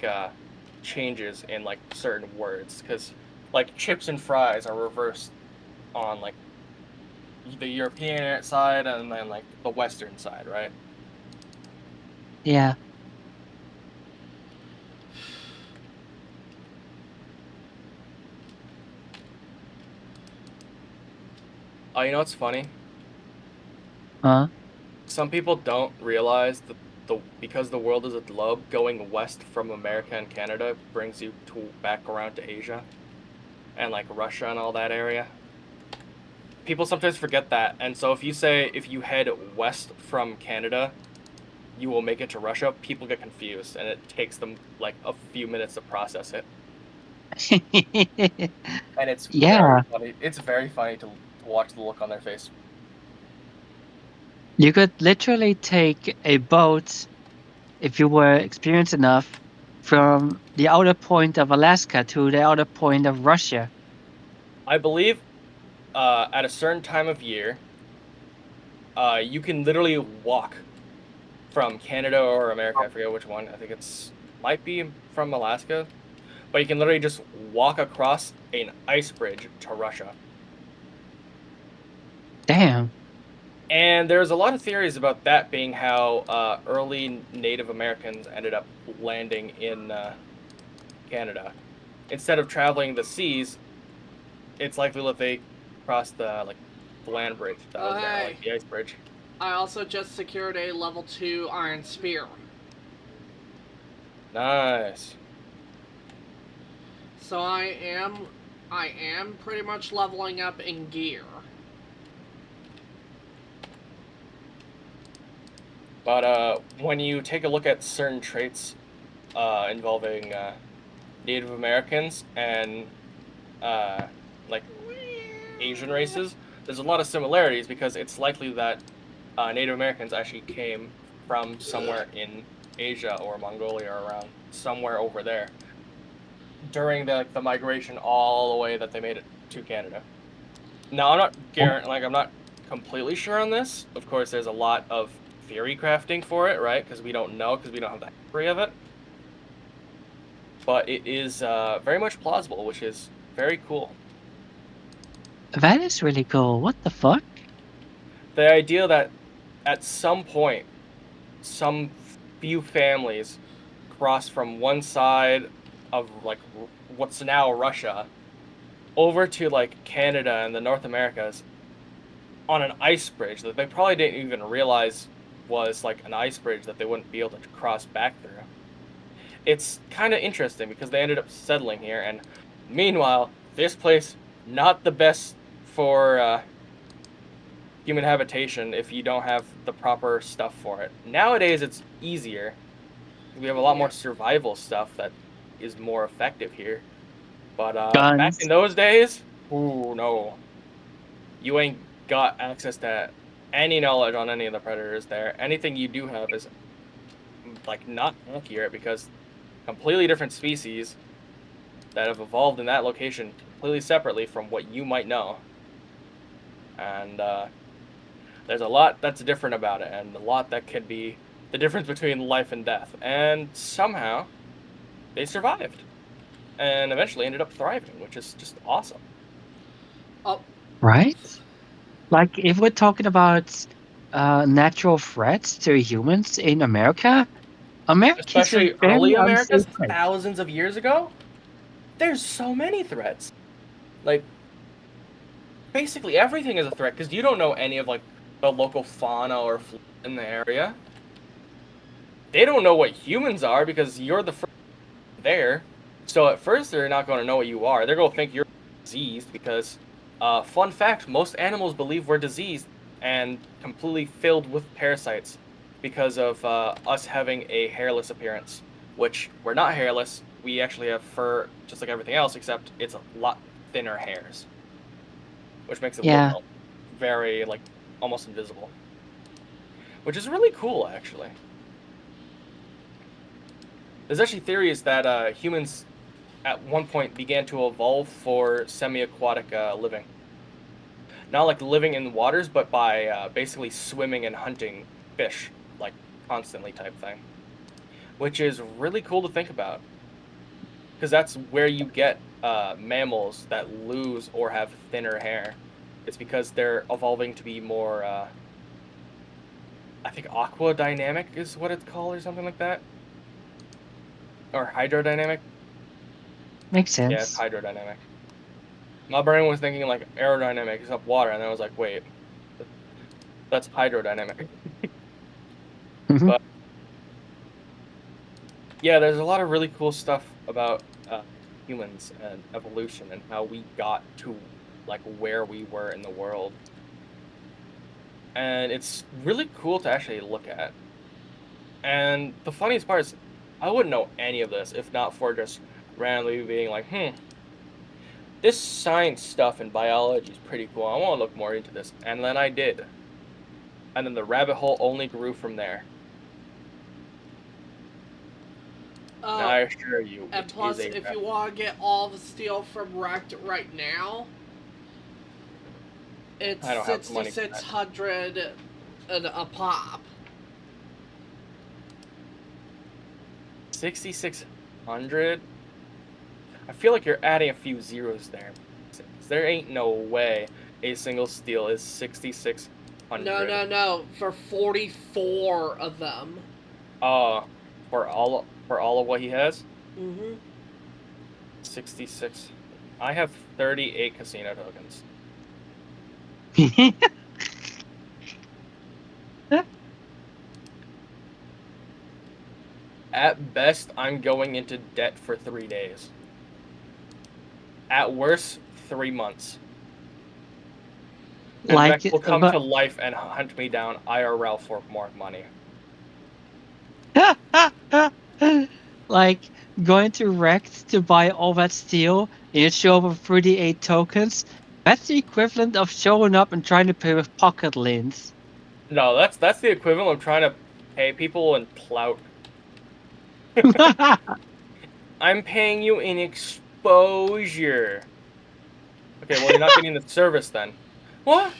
changes in like certain words, because like chips and fries are reversed on like the European side and then like the Western side, right? Yeah. Oh, you know what's funny? Huh? Some people don't realize that because the world is a globe, going west from America and Canada brings you back around to Asia and like Russia and all that area. People sometimes forget that, and so if you head west from Canada, you will make it to Russia, people get confused, and it takes them like a few minutes to process it. And it's Yeah. very funny. It's very funny to watch the look on their face. You could literally take a boat, if you were experienced enough, from the outer point of Alaska to the outer point of Russia. I believe at a certain time of year, you can literally walk from Canada or America. I forget which one. I think might be from Alaska, but you can literally just walk across an ice bridge to Russia. Damn. And there's a lot of theories about that being how early Native Americans ended up landing in Canada. Instead of traveling the seas, it's likely that they crossed the land bridge that was there, like the ice bridge. I also just secured a level 2 Iron Spear. Nice. So I am pretty much leveling up in gear. But when you take a look at certain traits involving Native Americans and like Asian races, there's a lot of similarities because it's likely that Native Americans actually came from somewhere in Asia or Mongolia or around somewhere over there during the migration all the way that they made it to Canada. Now I'm not completely sure on this. Of course, there's a lot of theory crafting for it, right? Because we don't know, because we don't have the history of it. But it is very much plausible, which is very cool. That is really cool. What the fuck? The idea that at some point, some few families cross from one side of like what's now Russia over to like Canada and the North Americas on an ice bridge that they probably didn't even realize was like an ice bridge that they wouldn't be able to cross back through. It's kind of interesting because they ended up settling here, and Meanwhile, this place not the best for human habitation if you don't have the proper stuff for it. Nowadays, it's easier. We have a lot more survival stuff that is more effective here. But back in Guns. those days, ooh no, you ain't got access to any knowledge on any of the predators there. Anything you do have is like not accurate because completely different species that have evolved in that location completely separately from what you might know. And there's a lot that's different about it, and a lot that could be the difference between life and death. And somehow they survived and eventually ended up thriving, which is just awesome. Oh, Right? Like, if we're talking about natural threats to humans in America, America's a Especially very early unsafe Americas, place. thousands of years ago, there's so many threats. Like, basically everything is a threat because you don't know any of like the local fauna or flora in the area. They don't know what humans are because you're the first there. So at first they're not going to know what you are. They're going to think you're diseased because, fun fact, most animals believe we're diseased and completely filled with parasites because of us having a hairless appearance, which we're not hairless. We actually have fur just like everything else, except it's a lot thinner hairs, which makes it look Yeah. very like almost invisible, which is really cool actually. There's actually theories that humans at one point began to evolve for semi-aquatic living. Not like living in waters, but by basically swimming and hunting fish, like constantly type thing. Which is really cool to think about. Because that's where you get mammals that lose or have thinner hair. It's because they're evolving to be more, I think aqua dynamic is what it's called or something like that. Or hydrodynamic. Makes Yeah, it's sense. hydrodynamic. My brain was thinking like aerodynamic is up water, and then I was like, wait, that's hydrodynamic. Mhm. But yeah, there's a lot of really cool stuff about humans and evolution and how we got to like where we were in the world. And it's really cool to actually look at. And the funniest part is I wouldn't know any of this if not for just randomly being like, this science stuff in biology is pretty cool. I want to look more into this. And then I did. And then the rabbit hole only grew from there. And oh, I assure you, and it is plus, a if rabbit you want to get all the steel from Wrecked right now, it's I don't have the money for that. 6,600 a pop. 6,600? I feel like you're adding a few zeros there. There ain't no way a single steel is 6,600. No. For 44 of them. Uh, for all of what he has, Mm-hmm. 66. I have 38 casino tokens. At best, I'm going into debt for 3 days. At worst, 3 months. And Like, Vex will come but to life and hunt me down IRL for more money. like going to Rex to buy all that steel and you show up with 38 tokens. That's the equivalent of showing up and trying to pay with pocket lens. No, that's the equivalent of trying to pay people in clout. I'm paying you in exposure. Okay, well, you're not getting the service then. What?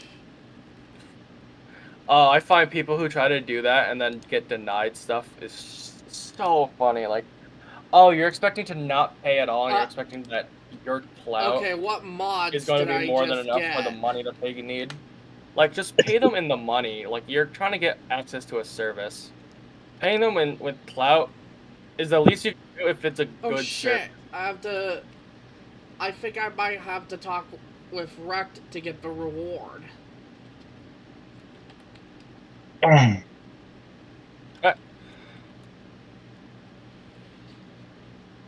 Oh, I find people who try to do that and then get denied stuff is so funny. Like, oh, you're expecting to not pay at all, and you're Uh, expecting that your clout okay, what is mods going to did be I more than just enough for the get? money that they need. Like, just pay them in the money. Like, you're trying to get access to a service. Paying them in with clout is the least you can do if it's a Oh good service. shit, I have to. I think I might have to talk with Wrecked to get the reward.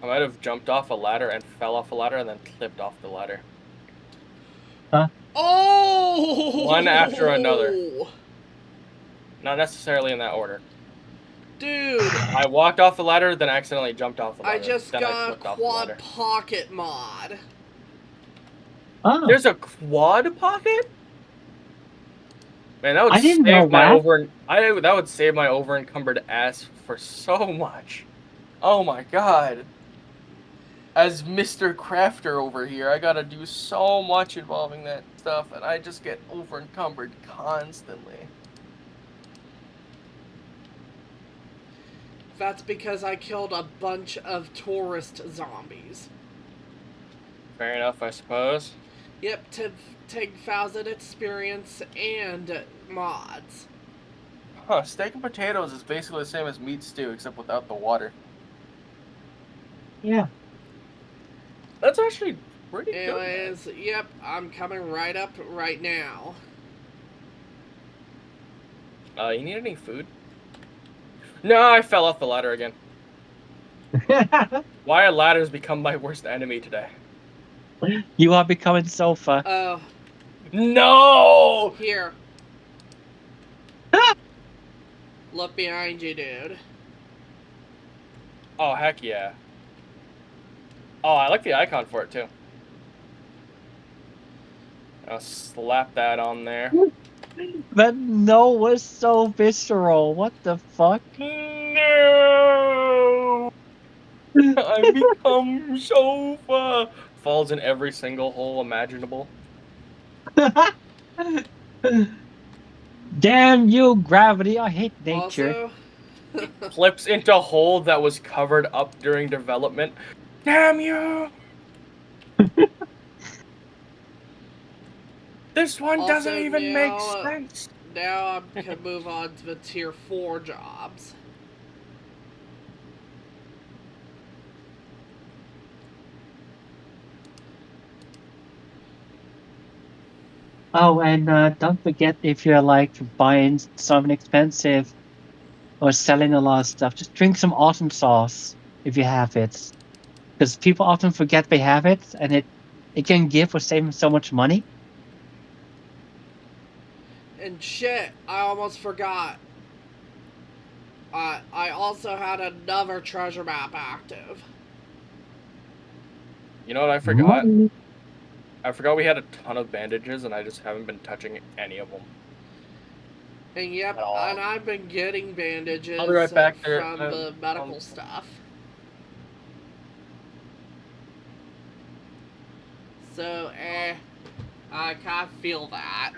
I might have jumped off a ladder and fell off a ladder and then clipped off the ladder. Oh! One after another. Not necessarily in that order. Dude, I walked off the ladder, then accidentally jumped off the I ladder. just then I got a flipped off the quad ladder. pocket mod. Oh, There's a quad pocket? Man, that would I didn't know save my that. that would save my over encumbered ass for so much. Oh my god. As Mr. Crafter over here, I gotta do so much involving that stuff, and I just get over encumbered constantly. That's because I killed a bunch of tourist zombies. Fair enough, I suppose. Yep, to take 1,000 experience and mods. Huh, steak and potatoes is basically the same as meat stew, except without the water. Yeah. That's actually pretty good. Anyways, yep, I'm coming right up right now. You need any food? No, I fell off the ladder again. Why are ladders become my worst enemy today? You are becoming sofa. Oh, No! here. Look behind you, dude. Oh, heck yeah. Oh, I like the icon for it, too. I'll slap that on there. That no was so visceral. What the fuck? No! I become sofa! Falls in every single hole imaginable. Damn you, gravity. I hate nature. Also, Flips into a hole that was covered up during development. Damn you! This one doesn't even make sense. now I can move on to the tier 4 jobs. Oh, and don't forget if you're like buying something expensive or selling a lot of stuff, just drink some awesome sauce if you have it. Because people often forget they have it, and it can give for saving so much money. And shit, I almost forgot. I also had another treasure map active. You know what I forgot? Money. I forgot we had a ton of bandages and I just haven't been touching any of them. And yep, At all. and I've been getting bandages I'll be right back there. from the medical stuff. So, I kind of feel that.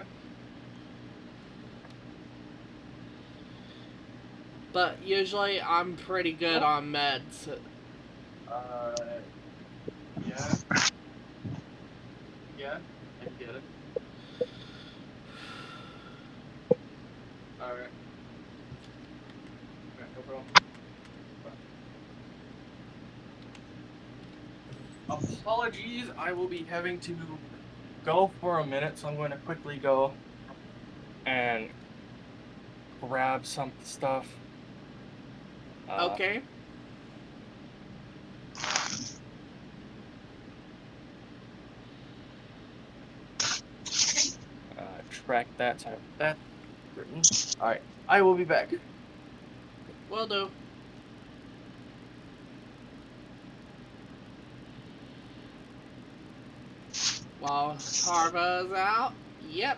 But usually I'm pretty good on meds. Yeah. Yeah, I get it. Alright. Alright, no problem. Apologies, I will be having to go for a minute, so I'm going to quickly go and grab some stuff. Okay. Track that, so that written. Alright, I will be back. Will do. While Carva's out, yep.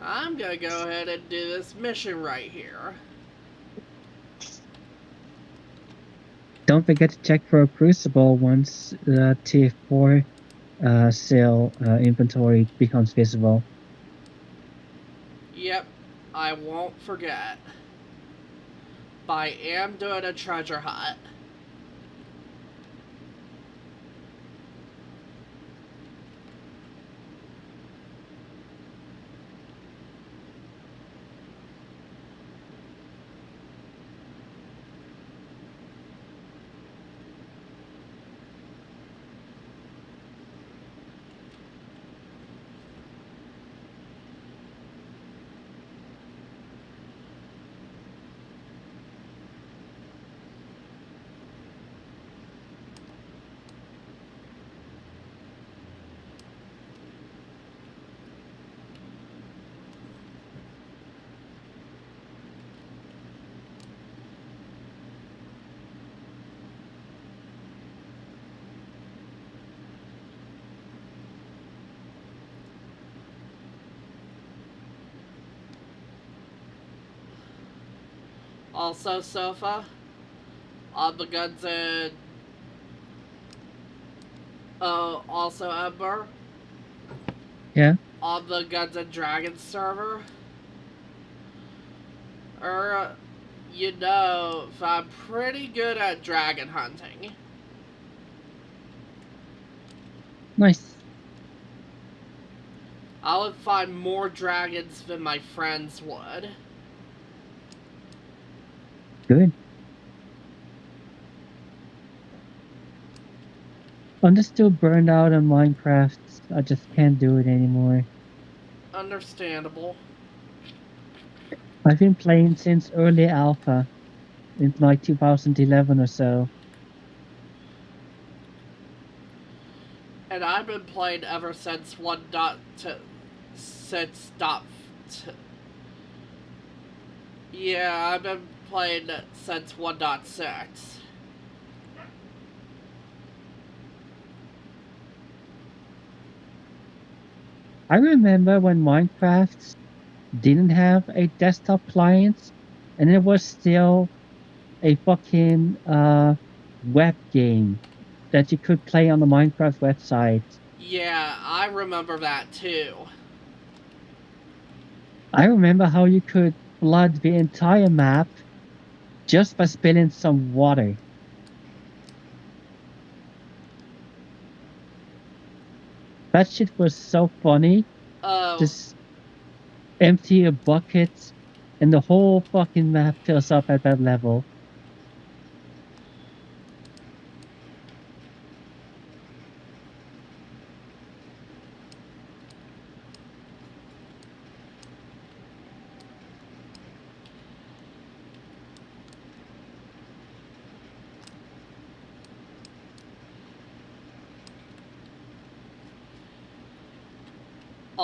I'm gonna go ahead and do this mission right here. Don't forget to check for a crucible once the tier 4 sale inventory becomes visible. Yep, I won't forget. But I am doing a treasure hunt. Also sofa. On the Guns and... Oh, also Ember. Yeah. On the Guns and Dragons server. You know, I'm pretty good at dragon hunting. Nice. I would find more dragons than my friends would. Good. I'm just still burned out on Minecraft. I just can't do it anymore. Understandable. I've been playing since early alpha, in like 2011 or so. And I've been playing ever since 1.6. Yeah, I've been playing since 1.6. I remember when Minecraft didn't have a desktop client, and it was still a fucking web game that you could play on the Minecraft website. Yeah, I remember that too. I remember how you could flood the entire map just by spilling some water. That shit was so funny. Oh, Just empty a bucket and the whole fucking map fills up at that level.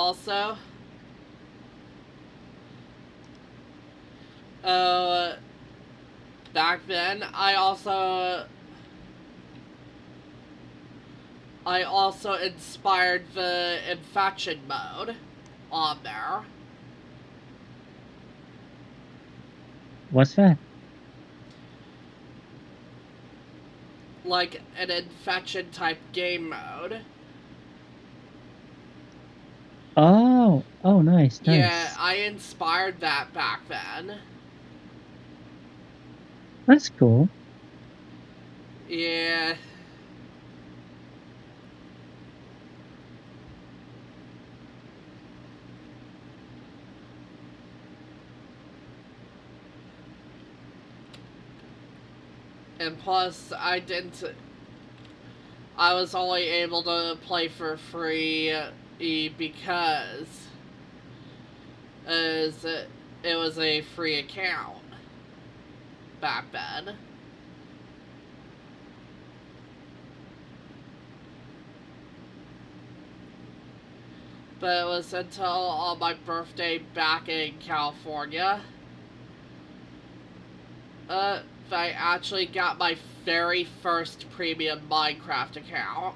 also, uh, back then, I also inspired the infection mode on there. What's that? Like an infection type game mode. Oh, nice, Yeah, nice. I inspired that back then. That's cool. Yeah. And plus, I was only able to play for free because as it was a free account back then. But it was until on my birthday back in California that I actually got my very first premium Minecraft account.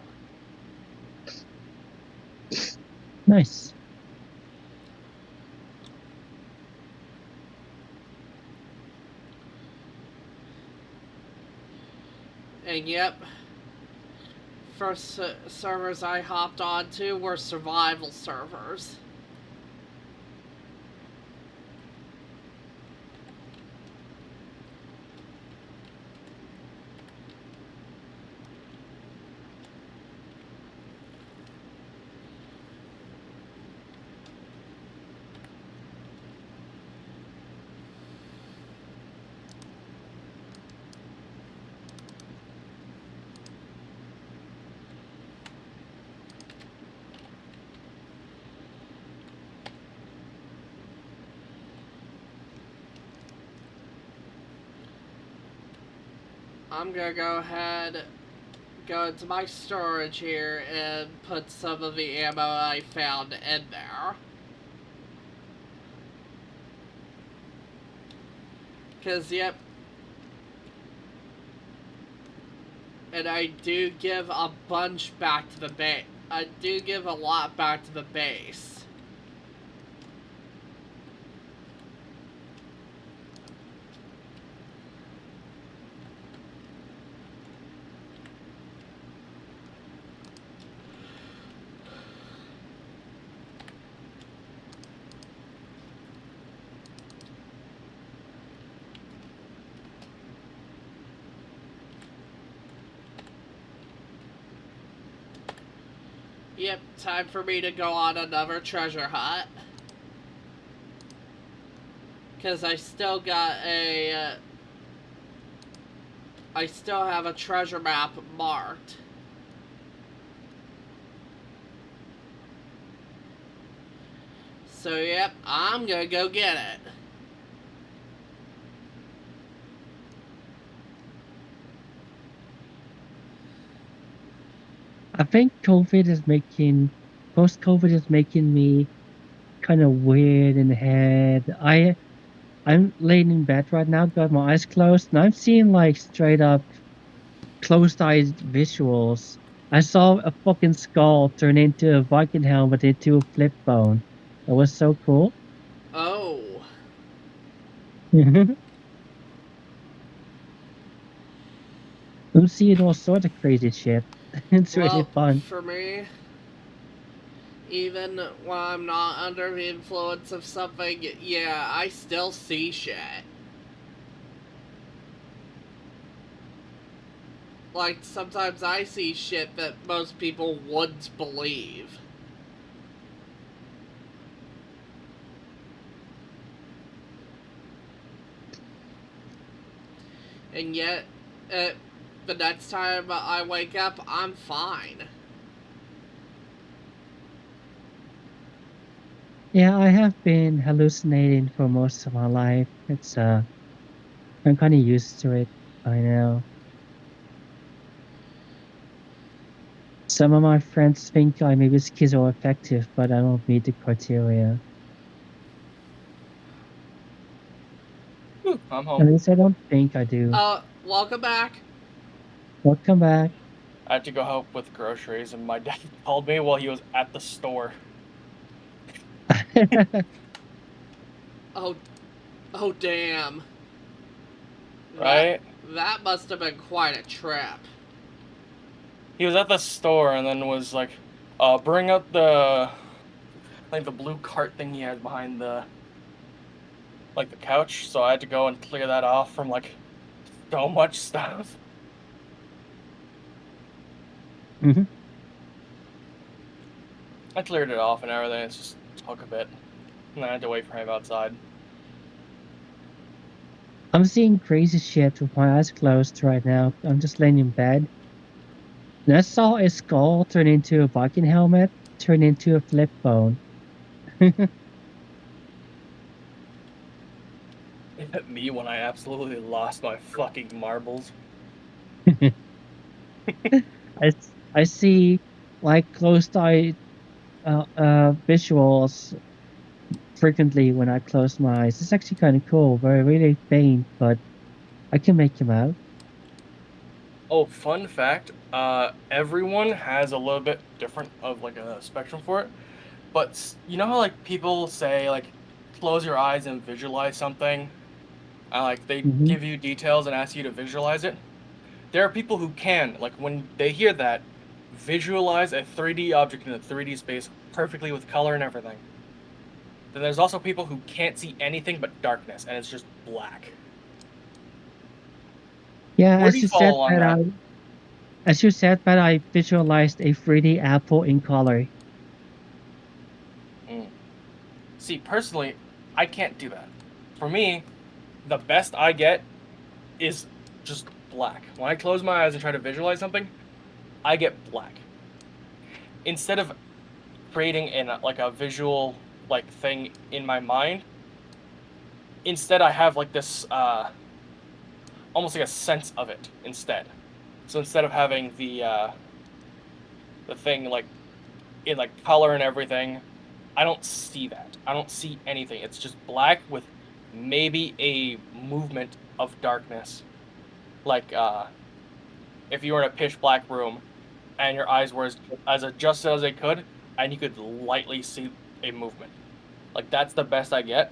Nice. And yep, first servers I hopped onto were survival servers. I'm gonna go ahead, go into my storage here and put some of the ammo I found in there. Cause yep, and I do give a bunch back to the base. I do give a lot back to the base. Yep, time for me to go on another treasure hunt. Because I still got I still have a treasure map marked. So, yep, I'm gonna go get it. I think post-COVID is making me kind of weird in the head. I'm laying in bed right now, got my eyes closed, and I'm seeing like straight up closed-eyed visuals. I saw a fucking skull turn into a Viking helmet into a flip phone. That was so cool. Oh. I'm seeing all sorts of crazy shit. It's really Well, fun. for me, even when I'm not under the influence of something, yeah, I still see shit. Like, sometimes I see shit that most people wouldn't believe. And yet, the next time I wake up, I'm fine. Yeah, I have been hallucinating for most of my life. I'm kind of used to it by now. Some of my friends think I may be schizoaffective, but I don't meet the criteria. I'm At home. least I don't think I do. Welcome back. Welcome back. I had to go help with groceries, and my dad called me while he was at the store. Oh, oh damn. That, Right? that must have been quite a trip. He was at the store and then was like, bring up like the blue cart thing he has behind the couch." So I had to go and clear that off from like so much stuff. Mhm. I cleared it off and everything. It's just took a bit, and I had to wait for him outside. I'm seeing crazy shit with my eyes closed right now. I'm just laying in bed. And I saw a skull turn into a Viking helmet, turn into a flip phone. It hit me when I absolutely lost my fucking marbles. I, I see like closed-eye visuals frequently when I close my eyes. It's actually kind of cool. Very really faint, but I can make them out. Oh, fun fact, everyone has a little bit different of like a spectrum for it. But you know how like people say like close your eyes and visualize something, and like they Hmm. give you details and ask you to visualize it? There are people who can, like when they hear that, visualize a 3D object in a 3D space perfectly with color and everything. Then there's also people who can't see anything but darkness and it's just black. Yeah, Where do you fall along that? as you said that, I visualized a 3D apple in color. Mm. See, personally, I can't do that. For me, the best I get is just black. When I close my eyes and try to visualize something, I get black. Instead of creating like a visual like thing in my mind, instead I have like this almost like a sense of it instead. So instead of having the thing like in like color and everything, I don't see that. I don't see anything. It's just black with maybe a movement of darkness. Like if you were in a pitch black room and your eyes were as adjusted as they could, and you could lightly see a movement. Like that's the best I get,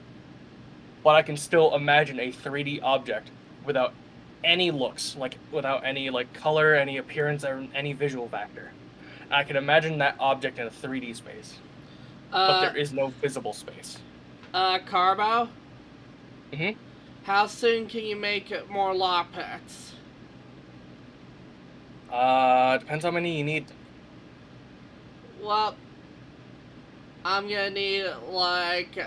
but I can still imagine a 3D object without any looks, like without any like color, any appearance, or any visual factor. I can imagine that object in a 3D space, but Uh, there is no visible space. Carbo, Hmm. how soon can you make more lockpicks? Depends how many you need. Well, I'm gonna need like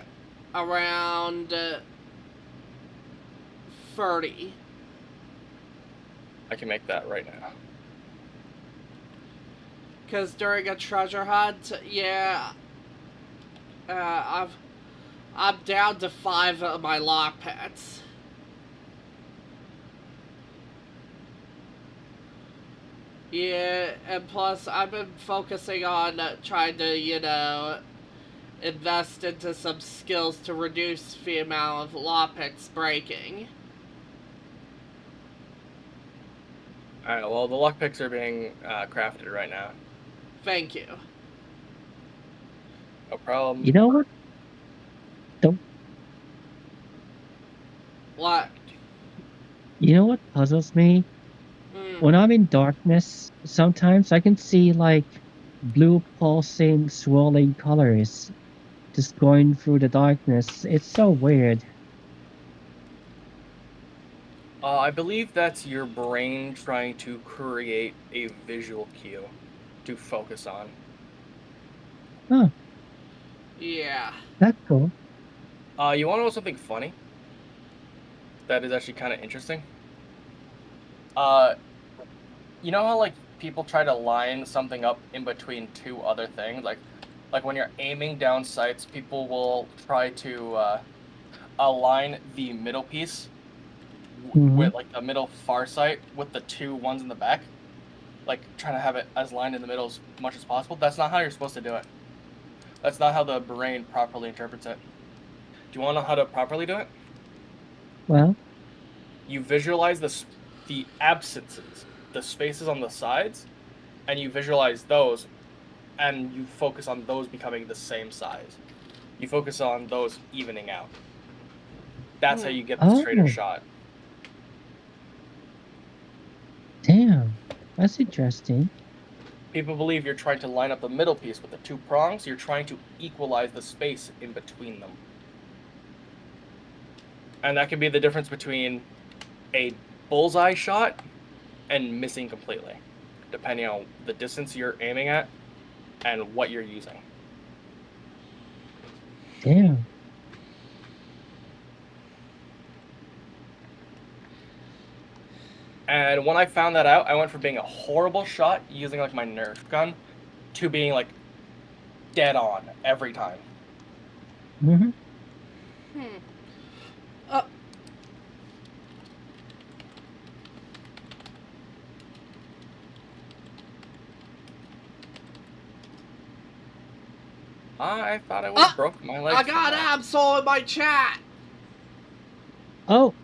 around 30. I can make that right now. Because during a treasure hunt, yeah, I'm down to 5 of my lock pets. Yeah, and plus I've been focusing on trying to, invest into some skills to reduce the amount of lockpicks breaking. Alright, well, the lockpicks are being crafted right now. Thank you. No problem. You know what? Don't, What? you know what puzzles me? Mm. When I'm in darkness, sometimes I can see like blue pulsing, swirling colors just going through the darkness. It's so weird. I believe that's your brain trying to create a visual cue to focus on. Huh, Yeah. that's cool. You want to know something funny? That is actually kind of interesting. Uh, you know how like people try to line something up in between two other things, like when you're aiming down sights, people will try to align the middle piece Hmm. with like the middle far sight with the two ones in the back, like trying to have it as lined in the middle as much as possible. That's not how you're supposed to do it. That's not how the brain properly interprets it. Do you want to know how to properly do it? Well, You visualize the absences, the spaces on the sides, and you visualize those, and you focus on those becoming the same size. You focus on those evening out. That's how Hmm. you get the straighter oh, shot. damn. That's interesting. People believe you're trying to line up the middle piece with the two prongs. You're trying to equalize the space in between them. And that can be the difference between a bullseye shot and missing completely, depending on the distance you're aiming at and what you're using. Damn. And when I found that out, I went from being a horrible shot using like my Nerf gun to being like dead on every time. Hmm. Hmm. Uh, I thought I would have broken my I legs from got that. Absol in my chat. Oh,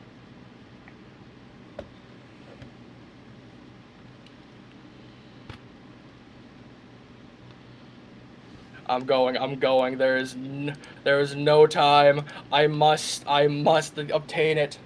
I'm going. I'm going. There is no time. I must obtain it.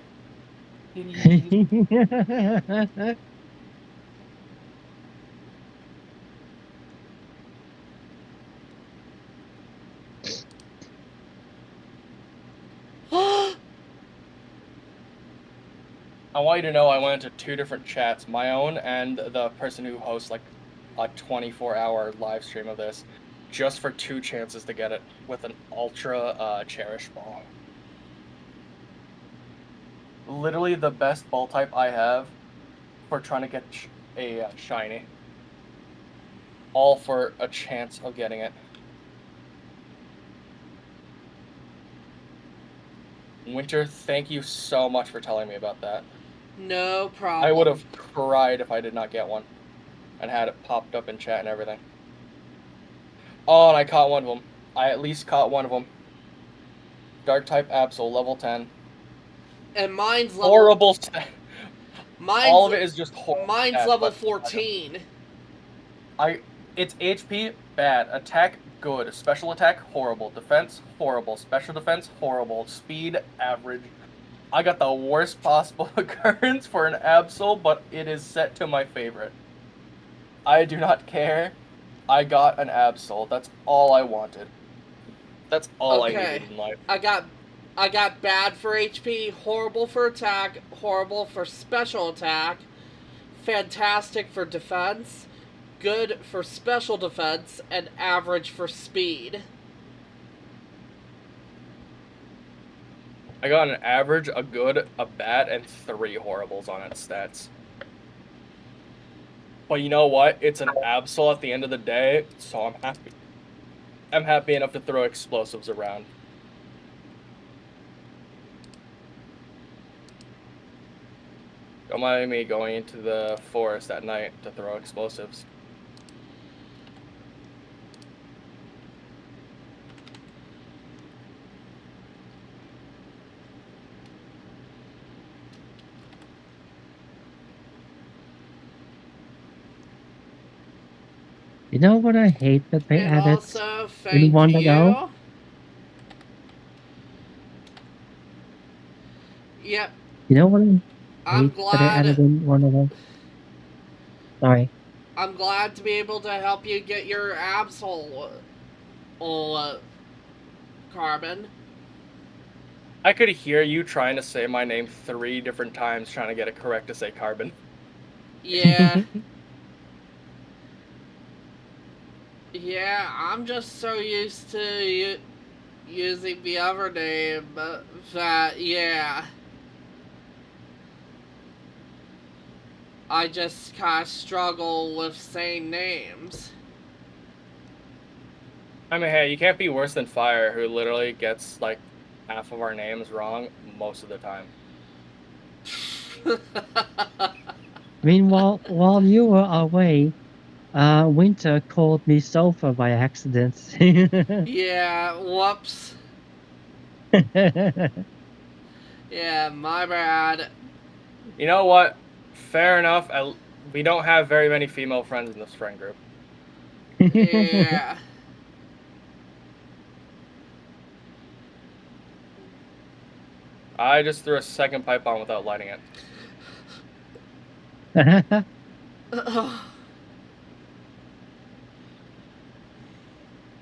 I want you to know I went into two different chats, my own and the person who hosts like a 24-hour live stream of this, just for two chances to get it with an ultra cherish ball. Literally the best ball type I have for trying to get a shiny. All for a chance of getting it. Winter, thank you so much for telling me about that. No I would problem. have cried if I did not get one and had it popped up in chat and everything. Oh, and I caught one of them. I at least caught one of them. Dark type Absol, level 10. And mine's level. Horrible. Mine's. All of it is just horrible Mine's stats, level but 14. it's HP bad, attack good, special attack horrible, defense horrible, special defense horrible, speed average. I got the worst possible occurrence for an Absol, but it is set to my favorite. I do not care. I got an Absol. That's all I wanted. That's all I Okay. needed in life. I got bad for HP, horrible for attack, horrible for special attack, fantastic for defense, good for special defense, and average for speed. I got an average, a good, a bad, and 3 horribles on its stats. But you know what? It's an absol at the end of the day, so I'm happy. I'm happy enough to throw explosives around. Don't mind me going into the forest at night to throw explosives. You know what I hate that they And added also, in thank 1.0? you. Yep, You know what I I'm hate that they added glad. in 1.0? Sorry. I'm glad to be able to help you get your absol, Carbon. I could hear you trying to say my name 3 different times, trying to get it correct to say carbon. Yeah. Yeah, I'm just so used to using the other name that, yeah. I just kind of struggle with saying names. I mean, hey, you can't be worse than Fire, who literally gets, like, half of our names wrong most of the time. I mean, while you were away, Winter called me Sofa by accident. Yeah, whoops. Yeah, my bad. You know what? Fair enough. We don't have very many female friends in this friend group. Yeah. I just threw a second pipe bomb without lighting it.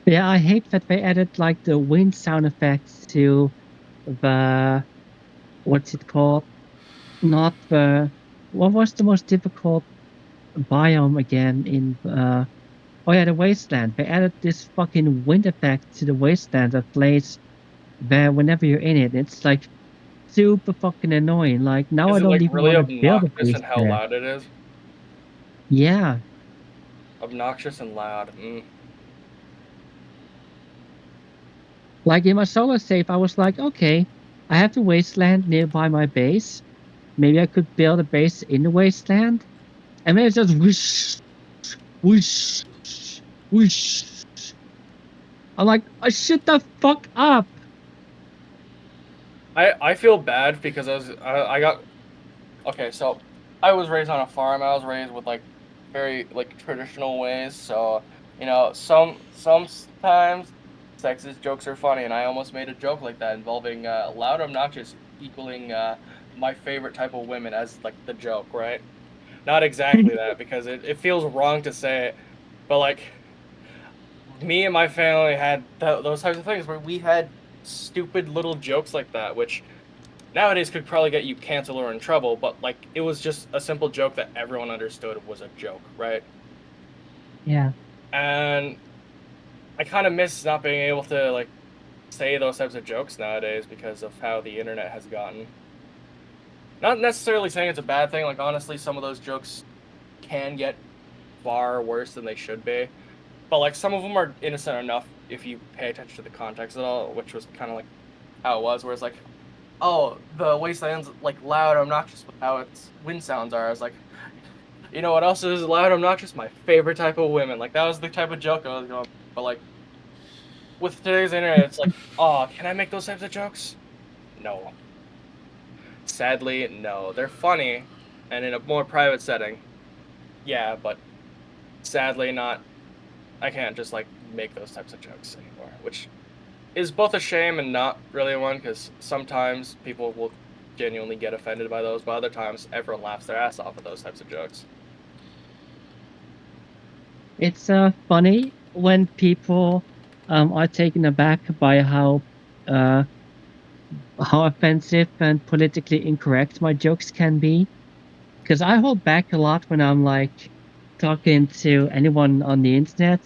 Yeah, I hate that they added like the wind sound effects to the what's it called? Not the what was the most difficult biome again in oh yeah, the wasteland. They added this fucking wind effect to the wasteland that plays there whenever you're in it. It's like super fucking annoying. Like now Is I it, don't like, even really want to build a obnoxious base in how there. loud it is? Yeah. Obnoxious and loud. Like in my solo save, I was like, okay, I have the wasteland nearby my base. Maybe I could build a base in the wasteland. And then it's just whoosh, whoosh, whoosh. I'm like, shut the fuck up. I feel bad because I got okay, so I was raised on a farm. I was raised with, like, very, like, traditional ways. So, sometimes sexist jokes are funny, and I almost made a joke like that involving loud, obnoxious equaling my favorite type of women as, like, the joke, right? Not exactly that, because it feels wrong to say it, but, like, me and my family had those types of things where we had stupid little jokes like that, which nowadays could probably get you canceled or in trouble, but, like, it was just a simple joke that everyone understood was a joke, right? Yeah. And I kind of miss not being able to, like, say those types of jokes nowadays because of how the internet has gotten. Not necessarily saying it's a bad thing, like, honestly, some of those jokes can get far worse than they should be. But, like, some of them are innocent enough if you pay attention to the context at all, which was kind of like how it was, where it's like, oh, the wasteland's, like, loud, obnoxious with how its wind sounds are. I was like, you know what else is loud, obnoxious? My favorite type of women. Like, that was the type of joke I was going. But, like, with today's internet, it's like, oh, can I make those types of jokes? No. Sadly, no. They're funny, and in a more private setting, yeah, but sadly not. I can't just, like, make those types of jokes anymore, which is both a shame and not really one, because sometimes people will genuinely get offended by those, but other times everyone laughs their ass off at those types of jokes. It's funny when people are taken aback by uh how offensive and politically incorrect my jokes can be. Because I hold back a lot when I'm like talking to anyone on the internet,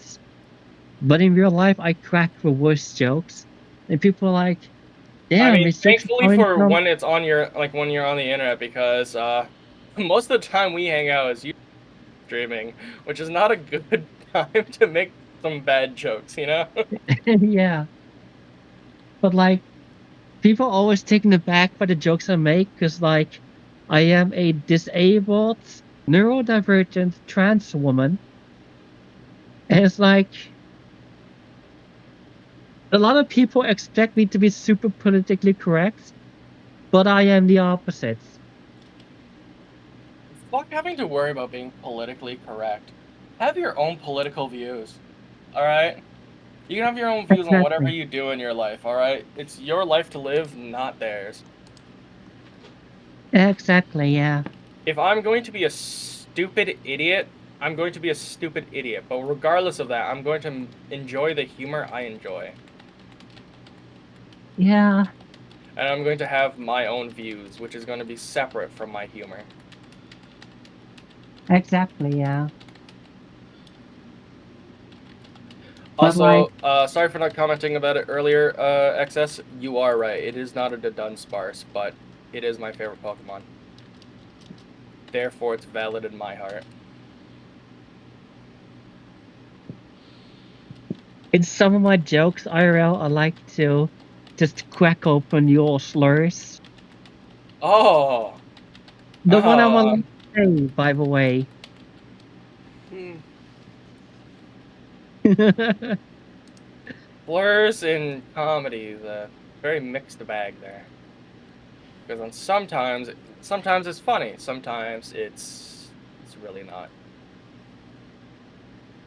but in real life, I crack the worst jokes, and people are like, I "Damn, mean, his jokes are thankfully coming for from." when it's on your when you're on the internet, because most of the time we hang out is you streaming, which is not a good time to make some bad jokes, you know? Yeah, but like people always taken aback by the jokes I make because like I am a disabled, neurodivergent trans woman, and it's like a lot of people expect me to be super politically correct, but I am the opposite. Fuck having to worry about being politically correct. Have your own political views, alright? You can have your own views on whatever Exactly. you do in your life, alright? It's your life to live, not theirs. Exactly, yeah. If I'm going to be a stupid idiot, I'm going to be a stupid idiot. But regardless of that, I'm going to enjoy the humor I enjoy. Yeah, And I'm going to have my own views, which is going to be separate from my humor. exactly, yeah. But like, Also, sorry for not commenting about it earlier, XS. You are right. It is not a Dunsparce, but it is my favorite Pokemon. Therefore, it's valid in my heart. in some of my jokes, IRL, I like to just crack open your slurs. Oh! The one I'm Ah, allowed to say, by the way. Hmm. blurs in comedy is a very mixed bag there. Because on sometimes it's funny, sometimes it's really not.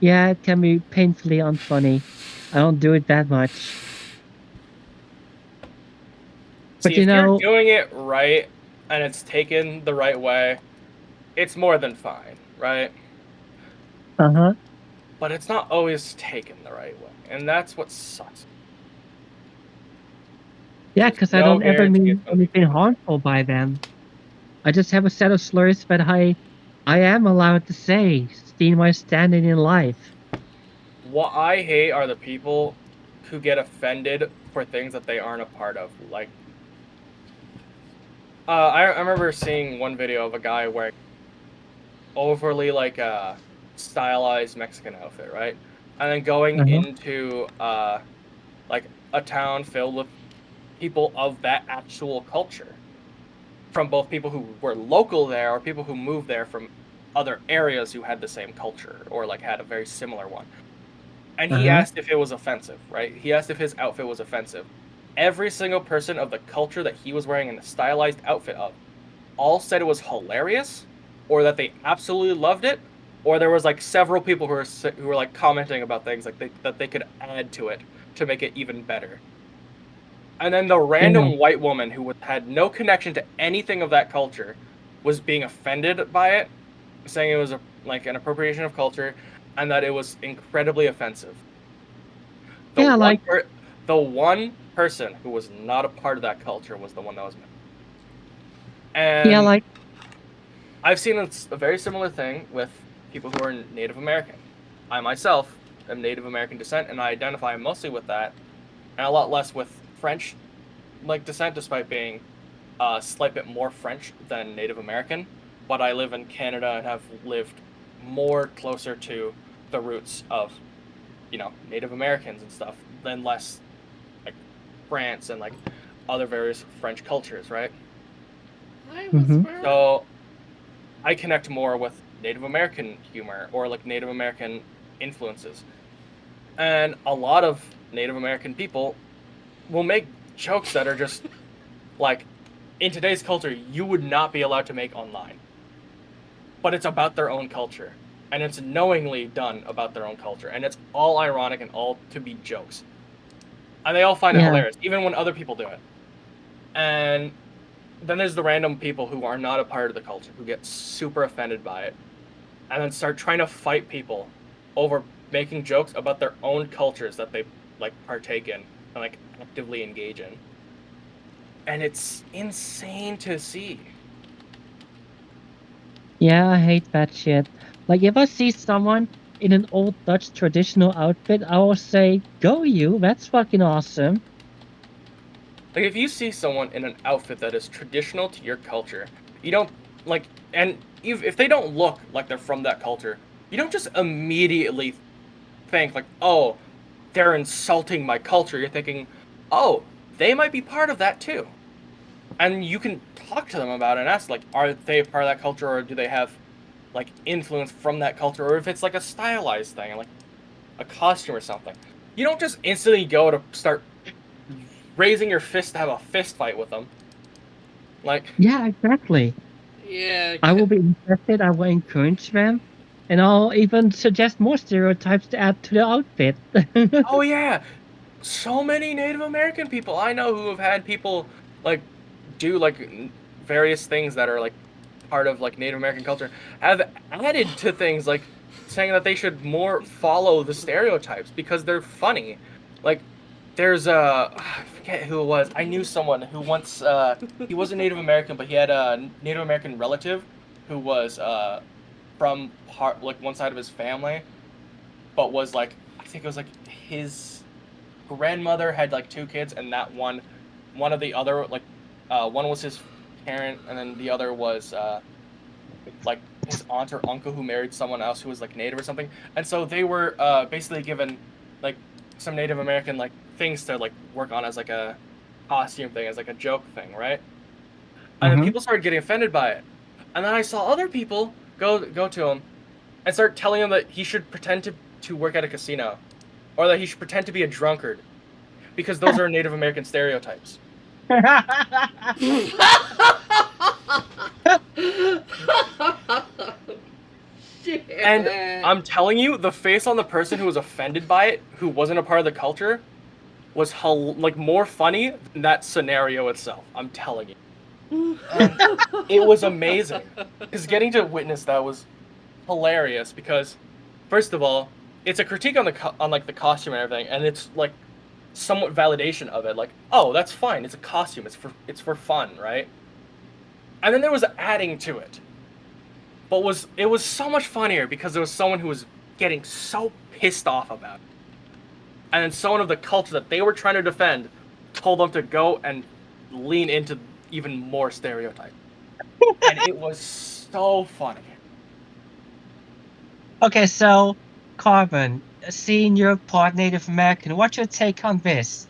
Yeah, it can be painfully unfunny. I don't do it that much. But See, you if you're know, doing it right and it's taken the right way, it's more than fine, right? uh-huh. But it's not always taken the right way, and that's what sucks. Yeah, There's because I no don't ever guarantee it's mean going to be anything taken right. harmful by them. I just have a set of slurs that I am allowed to say, seeing my standing in life. What I hate are the people who get offended for things that they aren't a part of. Like, I remember seeing one video of a guy wearing overly like stylized Mexican outfit, right? And then going Uh-huh. into like a town filled with people of that actual culture, from both people who were local there or people who moved there from other areas who had the same culture or like had a very similar one. And he Uh-huh. asked if it was offensive, right? He asked if his outfit was offensive. Every single person of the culture that he was wearing a stylized outfit of all said it was hilarious, or that they absolutely loved it, or there was like several people who were like commenting about things like that they could add to it to make it even better. And then the Yeah. random white woman who had no connection to anything of that culture was being offended by it, saying it was like an appropriation of culture, and that it was incredibly offensive. The Yeah, one like per- the one person who was not a part of that culture was the one that was mad. yeah, And like I've seen a very similar thing with people who are Native American. I myself am Native American descent, and I identify mostly with that, and a lot less with French like descent, despite being a slight bit more French than Native American. But I live in Canada and have lived more closer to the roots of Native Americans and stuff than less like France and like other various French cultures, right? Hi, mhm. Whisper. So I connect more with Native American humor or like Native American influences. And a lot of Native American people will make jokes that are just like in today's culture you would not be allowed to make online. But it's about their own culture. And it's knowingly done about their own culture. And it's all ironic and all to be jokes. And they all find it Yeah. hilarious, even when other people do it. And then there's the random people who are not a part of the culture who get super offended by it and then start trying to fight people over making jokes about their own cultures that they like partake in and like actively engage in. And it's insane to see. Yeah, I hate that shit. Like if I see someone in an old Dutch traditional outfit, I will say, "Go you! That's fucking awesome." Like if you see someone in an outfit that is traditional to your culture, you don't like, and if they don't look like they're from that culture, you don't just immediately think like, oh, they're insulting my culture. You're thinking, oh, they might be part of that too, and you can talk to them about it and ask like, are they part of that culture, or do they have like influence from that culture, or if it's like a stylized thing, like a costume or something. You don't just instantly go to start raising your fist to have a fist fight with them. Like, Yeah, exactly. Yeah, I will be interested. I will encourage them, and I'll even suggest more stereotypes to add to the outfit. oh yeah, so many Native American people I know who have had people like do like various things that are like part of like Native American culture have added to things like saying that they should more follow the stereotypes because they're funny. Like there's I forget who it was. I knew someone who once he was a Native American, but he had a Native American relative who was from part like one side of his family, but was like I think it was like his grandmother had like two kids, and that one of the other like one was his parent, and then the other was like his aunt or uncle who married someone else who was like Native or something, and so they were basically given like some Native American like things to like work on as like a costume thing, as like a joke thing, right? And then Hmm. people started getting offended by it, and then I saw other people go to him and start telling him that he should pretend to work at a casino, or that he should pretend to be a drunkard, because those are Native American stereotypes. And shit. I'm telling you, the face on the person who was offended by it, who wasn't a part of the culture, was like more funny than that scenario itself. I'm telling you, and it was amazing because getting to witness that was hilarious. Because first of all, it's a critique on on like the costume and everything, and it's like somewhat validation of it. Like, oh, that's fine. It's a costume. It's for fun, right? And then there was adding to it, but it was so much funnier because there was someone who was getting so pissed off about it, and then someone of the culture that they were trying to defend told them to go and lean into even more stereotypes, and it was so funny. Okay, so Carbon, seeing you're part Native American, what's your take on this?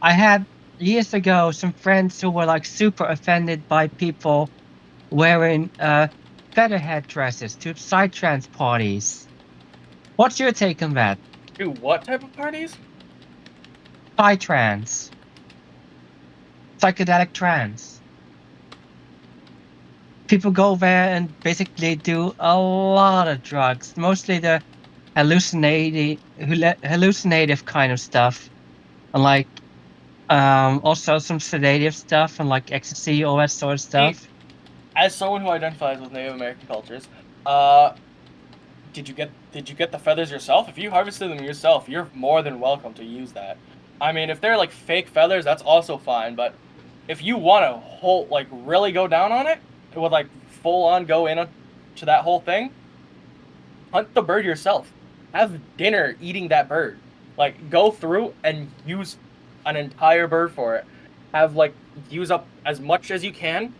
I had years ago some friends who were like super offended by people wearing feather headdresses to psytrance parties. What's your take on that? Dude, what type of parties? Psytrance, psychedelic trance. People go there and basically do a lot of drugs, mostly the hallucinative kind of stuff, and like also some sedative stuff and like ecstasy, all that sort of See, stuff. as someone who identifies with Native American cultures, uh, did you get the feathers yourself? If you harvested them yourself, you're more than welcome to use that. I mean, if they're like fake feathers, that's also fine. But if you want to whole like really go down on it, with like full on go in to that whole thing, hunt the bird yourself. Have dinner eating that bird. Like go through and use an entire bird for it. Have like use up as much as you can,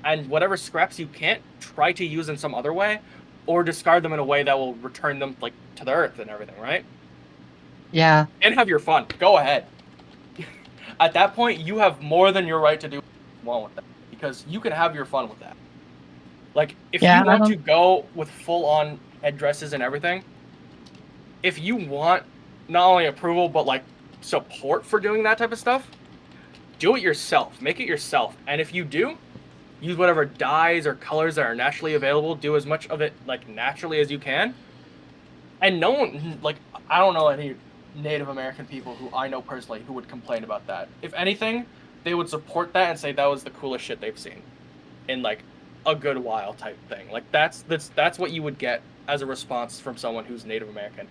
and whatever scraps you can't, try to use in some other way, or discard them in a way that will return them like to the earth and everything, right? Yeah, And have your fun. Go ahead. At that point, you have more than your right to do what you want with that, because you can have your fun with that. Like if you yeah, I want to don't. go with full on headdresses and everything, if you want not only approval but like support for doing that type of stuff, do it yourself. Make it yourself. And if you do, use whatever dyes or colors that are naturally available. Do as much of it like naturally as you can. And no one like I don't know any Native American people who I know personally who would complain about that. If anything, they would support that and say that was the coolest shit they've seen in like a good while type thing. Like that's what you would get as a response from someone who's Native American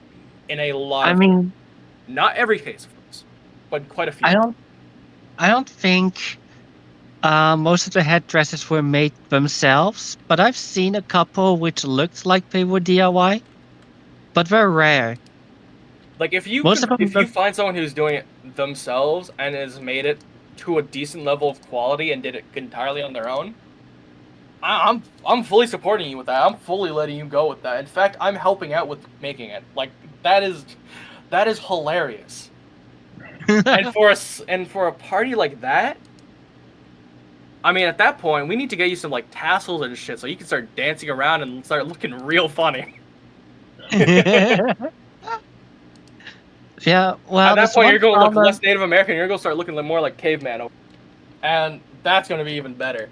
in a lot I of cases. mean, Not every case, of course, but quite a I few. don't. I don't think. Most of the headdresses were made themselves, but I've seen a couple which looked like they were DIY, but they're rare. Like if Most of them you look. find someone who's doing it themselves and has made it to a decent level of quality and did it entirely on their own, I'm fully supporting you with that. I'm fully letting you go with that. In fact, I'm helping out with making it. Like that is hilarious. And for a party like that, I mean, at that point, we need to get you some like tassels and shit so you can start dancing around and start looking real funny. Yeah, At well, that there's point, one you're going to look problem. less Native American. You're going to start looking more like caveman, and that's going to be even better.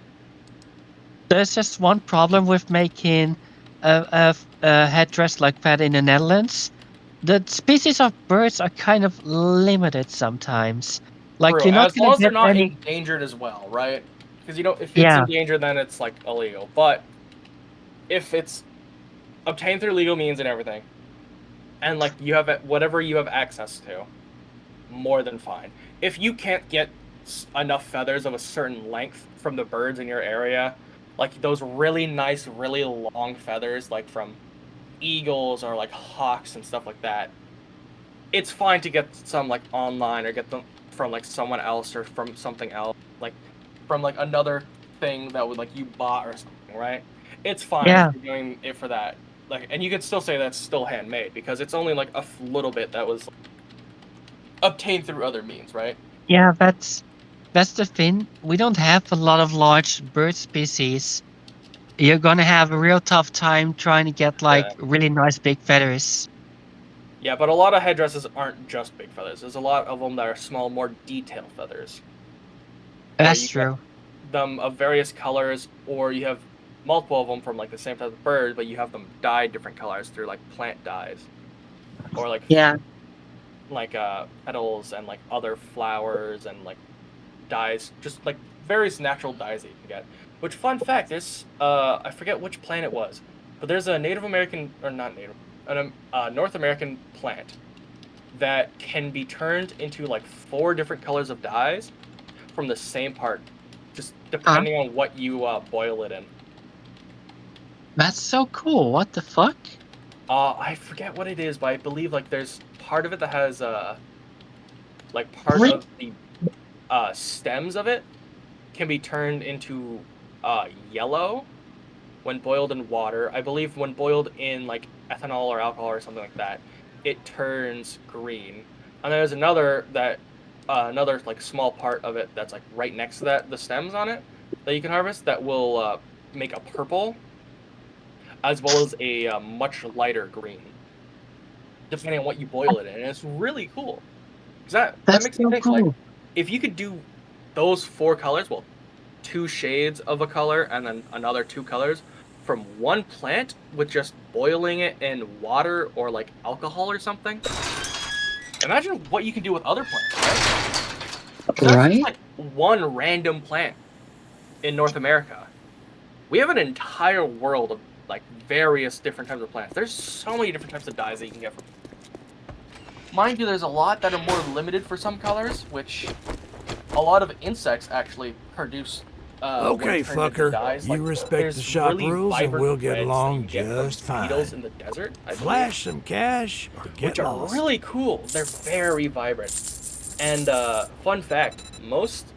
There's just one problem with making a headdress like that in the Netherlands. The species of birds are kind of limited sometimes. Like True, you're not as gonna long as they're get not any. endangered as well, right? Because you know, if it's Yeah, endangered, then it's like illegal. But if it's obtained through legal means and everything, and like you have whatever you have access to, more than fine. If you can't get enough feathers of a certain length from the birds in your area, like those really nice, really long feathers, like from eagles or like hawks and stuff like that, it's fine to get some like online or get them from like someone else or from something else, like from like another thing that would like you bought or something, right? It's fine if yeah, you're doing it for that. Like, and you could still say that's still handmade because it's only like a little bit that was obtained through other means, right? yeah. That's the thing. We don't have a lot of large bird species. You're gonna have a real tough time trying to get like Yeah. really nice big feathers. Yeah, but a lot of headdresses aren't just big feathers. There's a lot of them that are small, more detailed feathers, where That's you get true. them of various colors, or you have multiple of them from like the same type of bird, but you have them dyed different colors through like plant dyes, or Yeah, like petals and like other flowers and like dyes, just like various natural dyes that you can get. Which fun fact, there's I forget which plant it was, but there's a Native American or not Native, North American plant that can be turned into like 4 different colors of dyes from the same part, just huh? depending on what you boil it in. That's so cool. What the fuck? I forget what it is, but I believe like there's part of it that has like part Green. of the stems of it can be turned into yellow when boiled in water. I believe when boiled in like ethanol or alcohol or something like that, it turns green. And there's another like small part of it that's like right next to that, the stems on it that you can harvest that will make a purple as well as a much lighter green, depending on what you boil it in. And it's really cool because that That's makes me so think like cool. if you could do those 4 colors, well, 2 shades of a color and then another 2 colors from one plant with just boiling it in water or like alcohol or something. Imagine what you can do with other plants, right? Because that's just Right? like one random plant in North America. We have an entire world of like various different types of plants. There's so many different types of dyes that you can get from. Mind you, there's a lot that are more limited for some colors, which a lot of insects actually produce when Okay, turned into fucker. dyes. Like You respect the there's shop really rules and vibrant we'll get reds that you along get from just beetles fine. in the desert, I believe, Flash some cash or which get are lost. really cool. They're very vibrant. And fun fact, most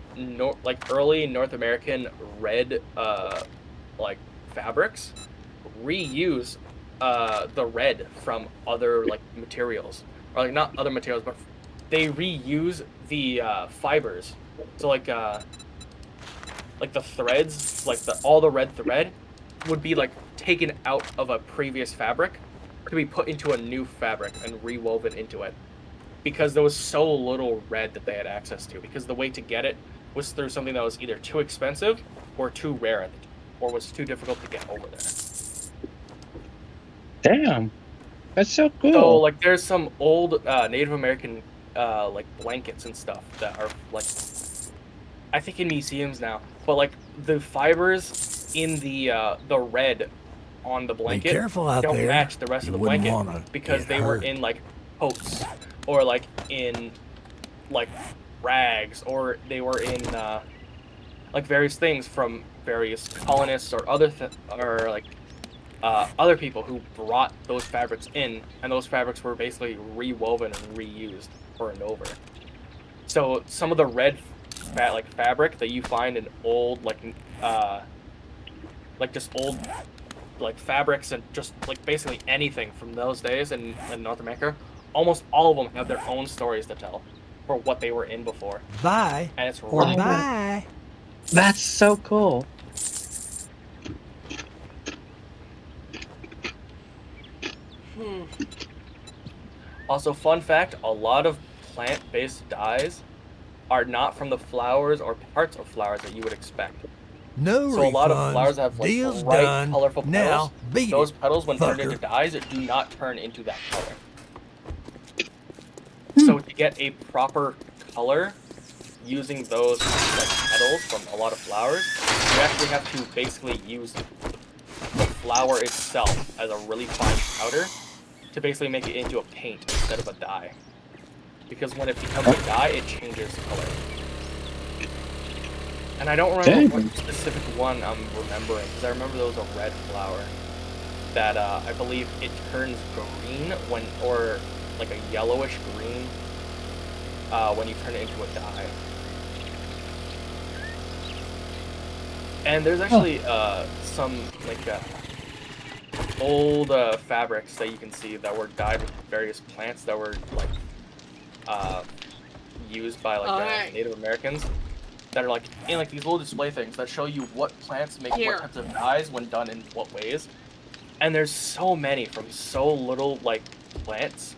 like early North American red like fabrics reuse the red from other like materials, or like not other materials, but they reuse the fibers. So like the threads, like the all the red thread would be like taken out of a previous fabric to be put into a new fabric and rewoven into it because there was so little red that they had access to, because the way to get it was through something that was either too expensive or too rare at the time, or was too difficult to get over there. Damn, that's so So cool. like there's some old Native American like blankets and stuff that are like I think in museums now, but like the fibers in the red on the Be blanket careful out don't there. match the rest of You the wouldn't blanket want to because get they were hurt. in like coats or like in like rags, or they were in like various things from various colonists or other other people who brought those fabrics in, and those fabrics were basically rewoven and reused over and over. So some of the red fabric that you find in old just old fabrics and just basically anything from those days in North America, almost all of them have their own stories to tell for what they were in before. Bye. And it's Or really bye. That's so cool. Also, fun fact, a lot of plant-based dyes are not from the flowers or parts of flowers that you would expect. No So a lot of refunds. flowers have Deal's bright, done. colorful petals. Now beat Those it, petals, when turned fucker. into dyes, do not turn into that color. So to get a proper color using those petals from a lot of flowers, you actually have to basically use the flower itself as a really fine powder to basically make it into a paint instead of a dye. Because when it becomes a dye, it changes color. And I don't remember what specific one I'm remembering, because I remember there was a red flower that I believe it turns green or like a yellowish green when you turn it into a dye. And there's actually some old fabrics that you can see that were dyed with various plants that were used by Native Americans that are in these little display things that show you what plants make what types of dyes when done in what ways. And there's so many from so little plants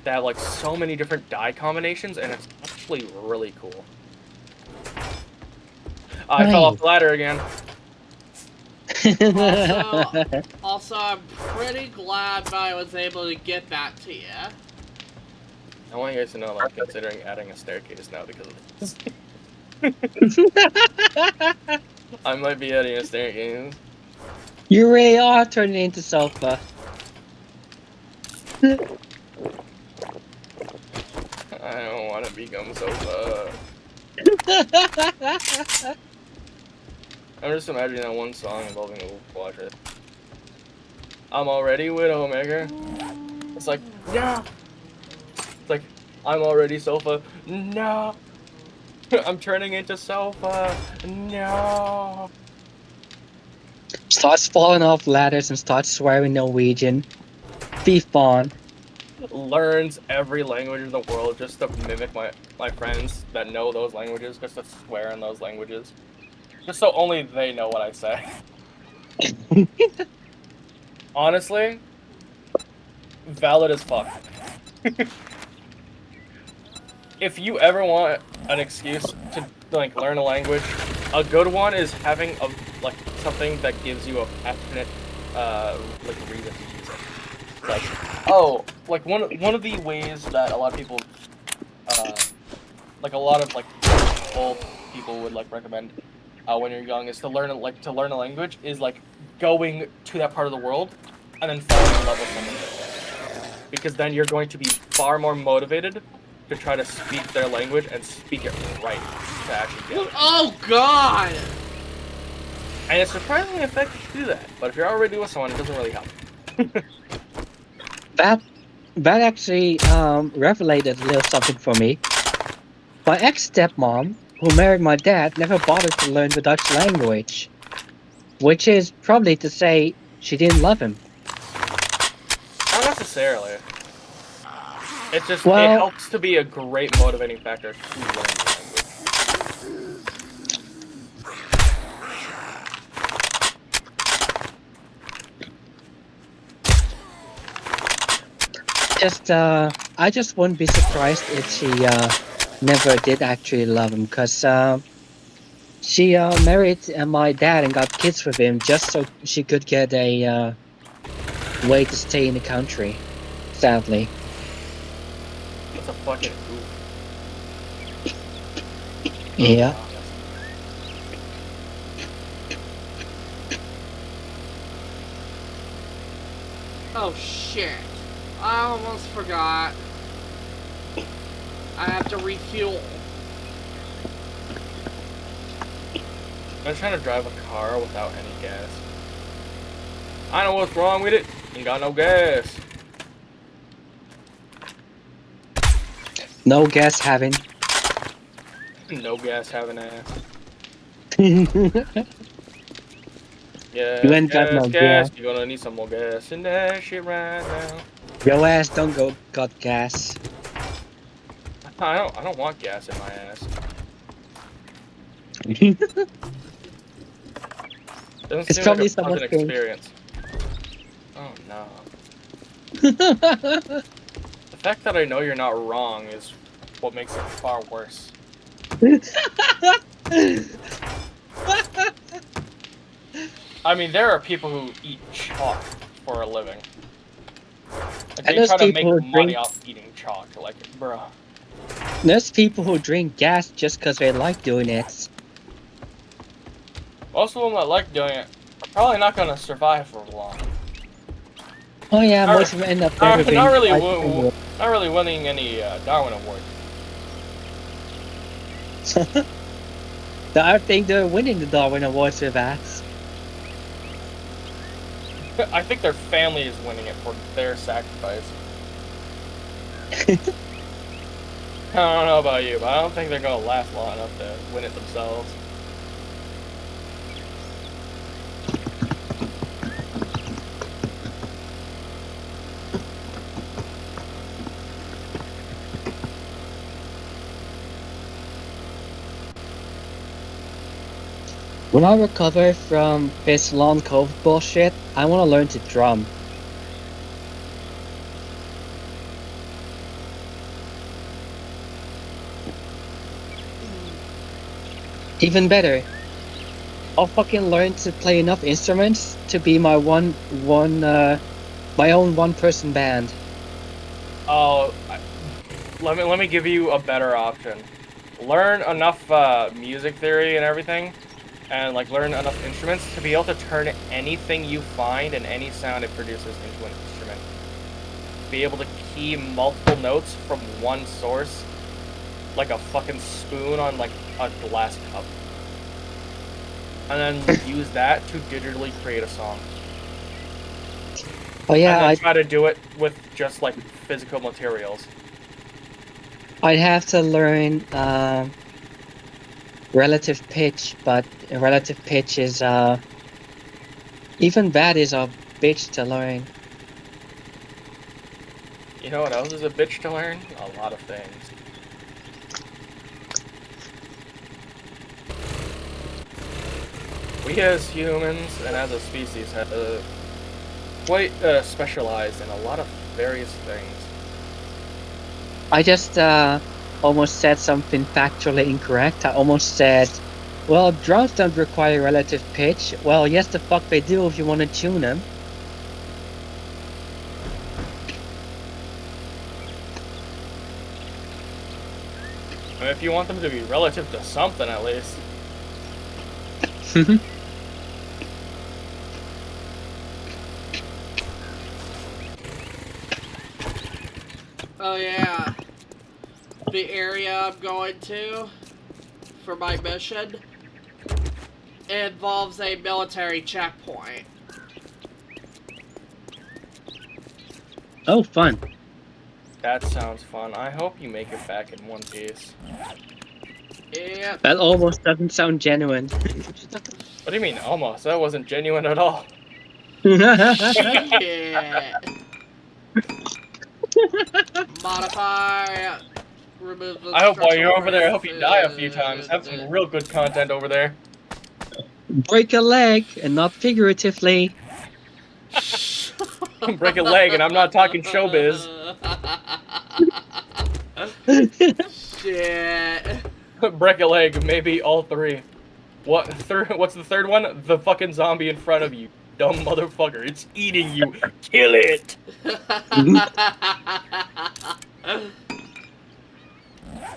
that have so many different dye combinations, and it's actually really cool. I fell off the ladder again. Also, I'm pretty glad that I was able to get that to you. I want you guys to know I'm considering adding a staircase now because of this. I might be adding a staircase. You really are turning into sofa. I don't want to become sofa. I'm just imagining that one song involving a watch it. I'm already Widowmaker. It's like, no! It's like, I'm already sofa. No! I'm turning into sofa. No! Starts falling off ladders and starts swearing Norwegian. Be fun. Learns every language in the world just to mimic my friends that know those languages, just to swear in those languages. Just so only they know what I say. Honestly, valid as fuck. If you ever want an excuse to learn a language, a good one is having something that gives you a passionate reason to use it. One of the ways that a lot of people a lot of old people would recommend when you're young is to learn a language is going to that part of the world and then falling in love with someone, because then you're going to be far more motivated to try to speak their language and speak it right to actually get it. Oh god! And it's surprisingly effective to do that, but if you're already with someone, it doesn't really help. That actually revelated a little something for me. My ex-stepmom, who married my dad, never bothered to learn the Dutch language, which is probably to say she didn't love him. Not necessarily. It just Well, it helps to be a great motivating factor to learn the language. I just wouldn't be surprised if she never did actually love him, because she married my dad and got kids with him just so she could get a way to stay in the country, sadly. That's a fucking goof. Yeah. Oh shit. I almost forgot. I have to refuel. I'm trying to drive a car without any gas. I know what's wrong with it. Ain't got no gas. No gas having. No gas having ass. You Yes, ain't got gas, no gas. gas. You're gonna need some more gas in that shit right now. Your ass don't got gas. I don't want gas in my ass. Doesn't It's seem like a probably someone pleasant pink. experience. Oh no. The fact that I know you're not wrong is what makes it far worse. I mean, there are people who eat chalk for a living. Like, And they those try to people make who money drink, off eating chalk. Like, bruh. there's people who drink gas just because they like doing it. Most of them that like doing it are probably not gonna survive for long. Oh yeah, Not, most of them end up never not being really, fighting. not really winning any Darwin Award. I think they're winning the Darwin Awards with that. I think their family is winning it for their sacrifice. I don't know about you, but I don't think they're gonna last long enough to win it themselves. When I recover from this long COVID bullshit, I want to learn to drum. Even better, I'll fucking learn to play enough instruments to be my my own one-person band. Oh, let me give you a better option. Learn enough music theory and everything, and like learn enough instruments to be able to turn anything you find and any sound it produces into an instrument. Be able to key multiple notes from one source, like a fucking spoon on like a glass cup, and then use that to digitally create a song. Oh yeah, And then try to do it with just like physical materials. I'd have to learn relative pitch, but relative pitch is even that is a bitch to learn. You know what else is a bitch to learn? A lot of things. We as humans and as a species have quite specialized in a lot of various things. I just almost said something factually incorrect. I almost said, well, drums don't require relative pitch. Well, yes, the fuck they do if you want to tune them. I mean, if you want them to be relative to something, at least. Oh yeah. The area I'm going to for my mission involves a military checkpoint. Oh, fun. That sounds fun. I hope you make it back in one piece. Yep. That almost doesn't sound genuine. What do you mean, almost? That wasn't genuine at all. Yeah. Modify. Remove the I hope while structural you're over there, I hope you die a proof. few times. Have some real good content over there. Break a leg, and not figuratively. Break a leg, and I'm not talking showbiz. Shit. Break a leg, maybe all three. What's the third one? The fucking zombie in front of you. Dumb motherfucker. It's eating you. Kill it!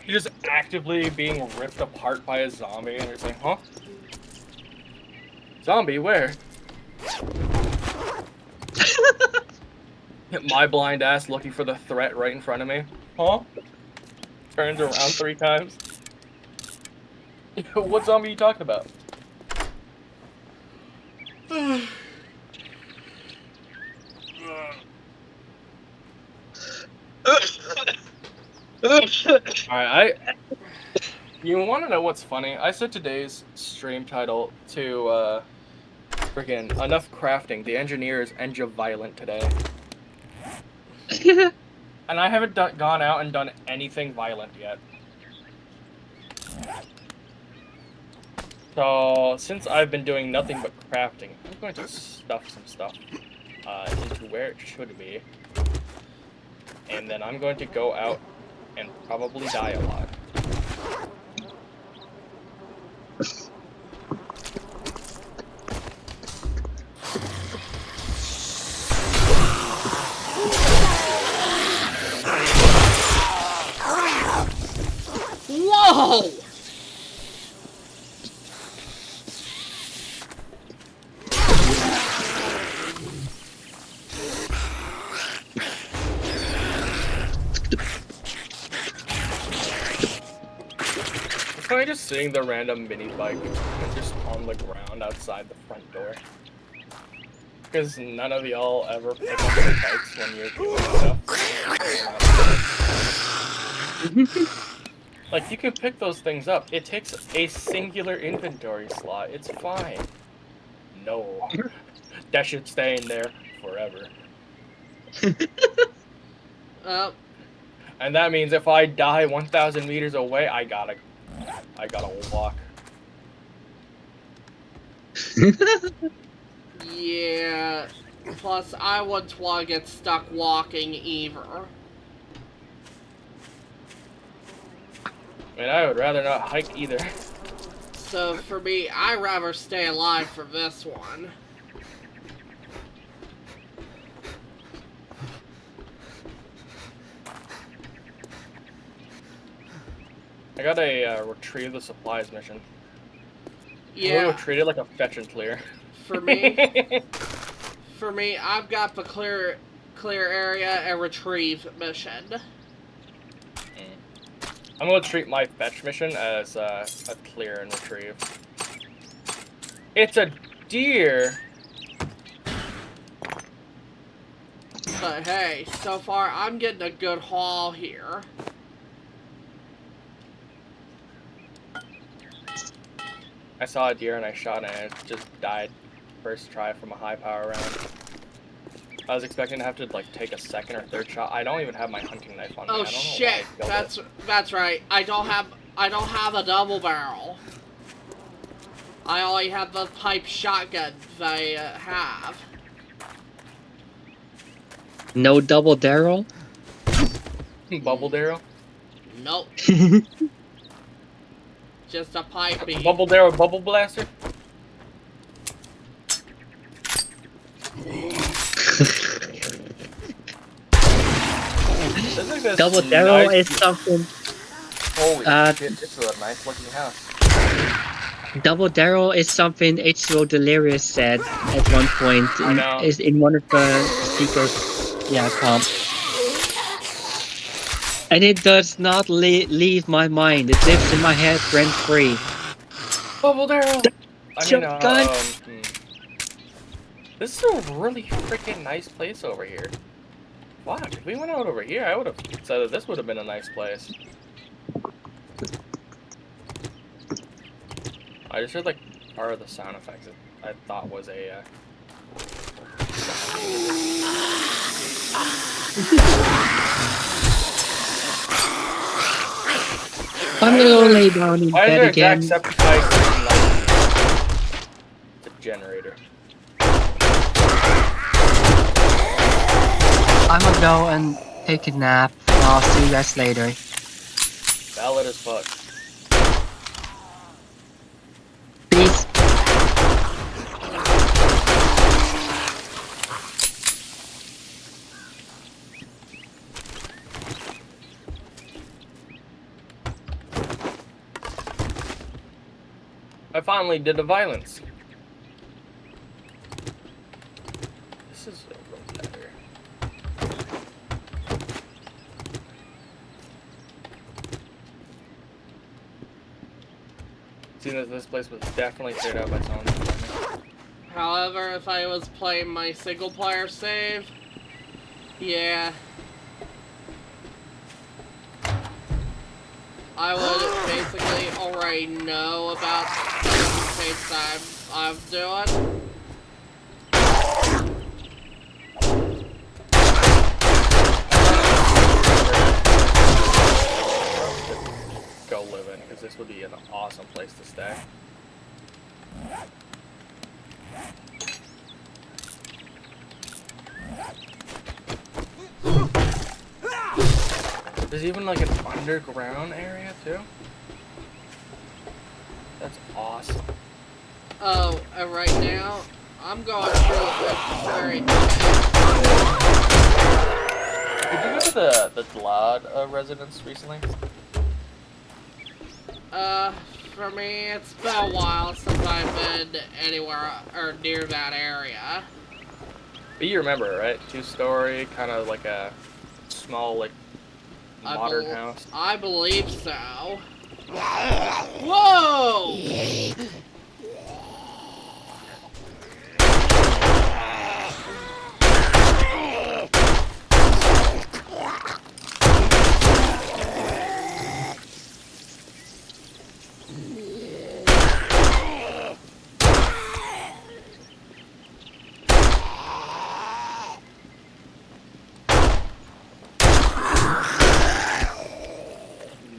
You're just actively being ripped apart by a zombie, and you're like, huh? Zombie, where? My blind ass looking for the threat right in front of me. Huh? Turns around 3 times. What zombie are you talking about? Alright, you want to know what's funny? I set today's stream title to, freaking enough crafting. The engineer is violent today. And I haven't gone out and done anything violent yet. So, since I've been doing nothing but crafting, I'm going to stuff some stuff into where it should be. And then I'm going to go out and probably die a lot. Whoa! It's funny just seeing the random mini bike just on the ground outside the front door. Because none of y'all ever pick up the bikes when you're doing stuff. Like, you can pick those things up. It takes a singular inventory slot. It's fine. No. That should stay in there forever. And that means if I die 1,000 meters away, I gotta walk. Yeah. Plus, I wouldn't want to get stuck walking either. I mean, I would rather not hike either. So for me, I'd rather stay alive for this one. I got a retrieve the supplies mission. Yeah. We'll treat it like a fetch and clear. For me, I've got the clear area and retrieve mission. I'm gonna treat my fetch mission as a clear and retrieve. It's a deer. But hey, so far I'm getting a good haul here. I saw a deer and I shot it and it just died first try from a high power round. I was expecting to have to like take a second or third shot. I don't even have my hunting knife on me. Oh I don't know shit! why I killed That's right. I don't have a double barrel. I only have the pipe shotgun they have. No double barrel? it. Bubble Darrow? Nope. Just a pipe beam. Bubble Darrow Bubble Blaster? Double barrel is something. Holy shit, this is a nice looking house. Double Darrow is something H2O Delirious said at one point in one of the secret comp. And it does not leave my mind. It lives in my head rent free. Bubble Darrow! Shotgun! This is a really freaking nice place over here. Fuck, if we went out over here, I would have said that this would have been a nice place. I just heard like part of the sound effects that I thought was a I'm gonna lay down in bed again. Why is there Jacksepticeye the generator? I'm gonna go and take a nap. I'll see you guys later. Valid as fuck. Peace. I finally did the violence. This is a little better. Seeing that this place was definitely cleared out by someone. However, if I was playing my single player save, yeah, I would basically already know about the mistakes I'm doing. Go live in, because this would be an awesome place to stay. There's even like an underground area too. That's awesome. Oh, and right now, I'm going through a very... Did you go to the Dlad residence recently? For me, it's been a while since I've been anywhere or near that area. But you remember, right? 2-story, kind of like a small, like, modern house. I believe so. Whoa!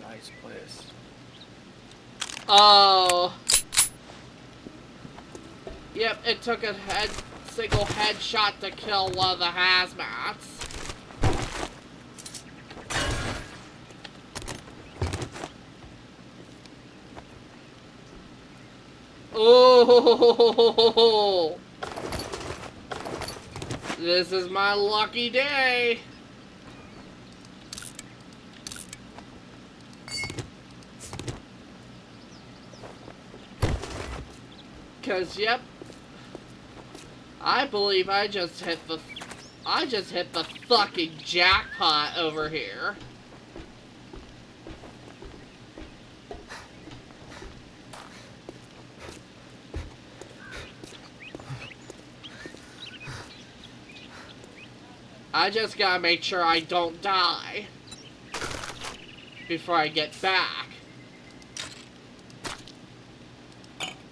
Nice place. Oh. Yep, it took a single headshot to kill one of the hazmats. Oh. This is my lucky day. Cause yep, I believe I just hit the fucking jackpot over here. I just gotta make sure I don't die before I get back.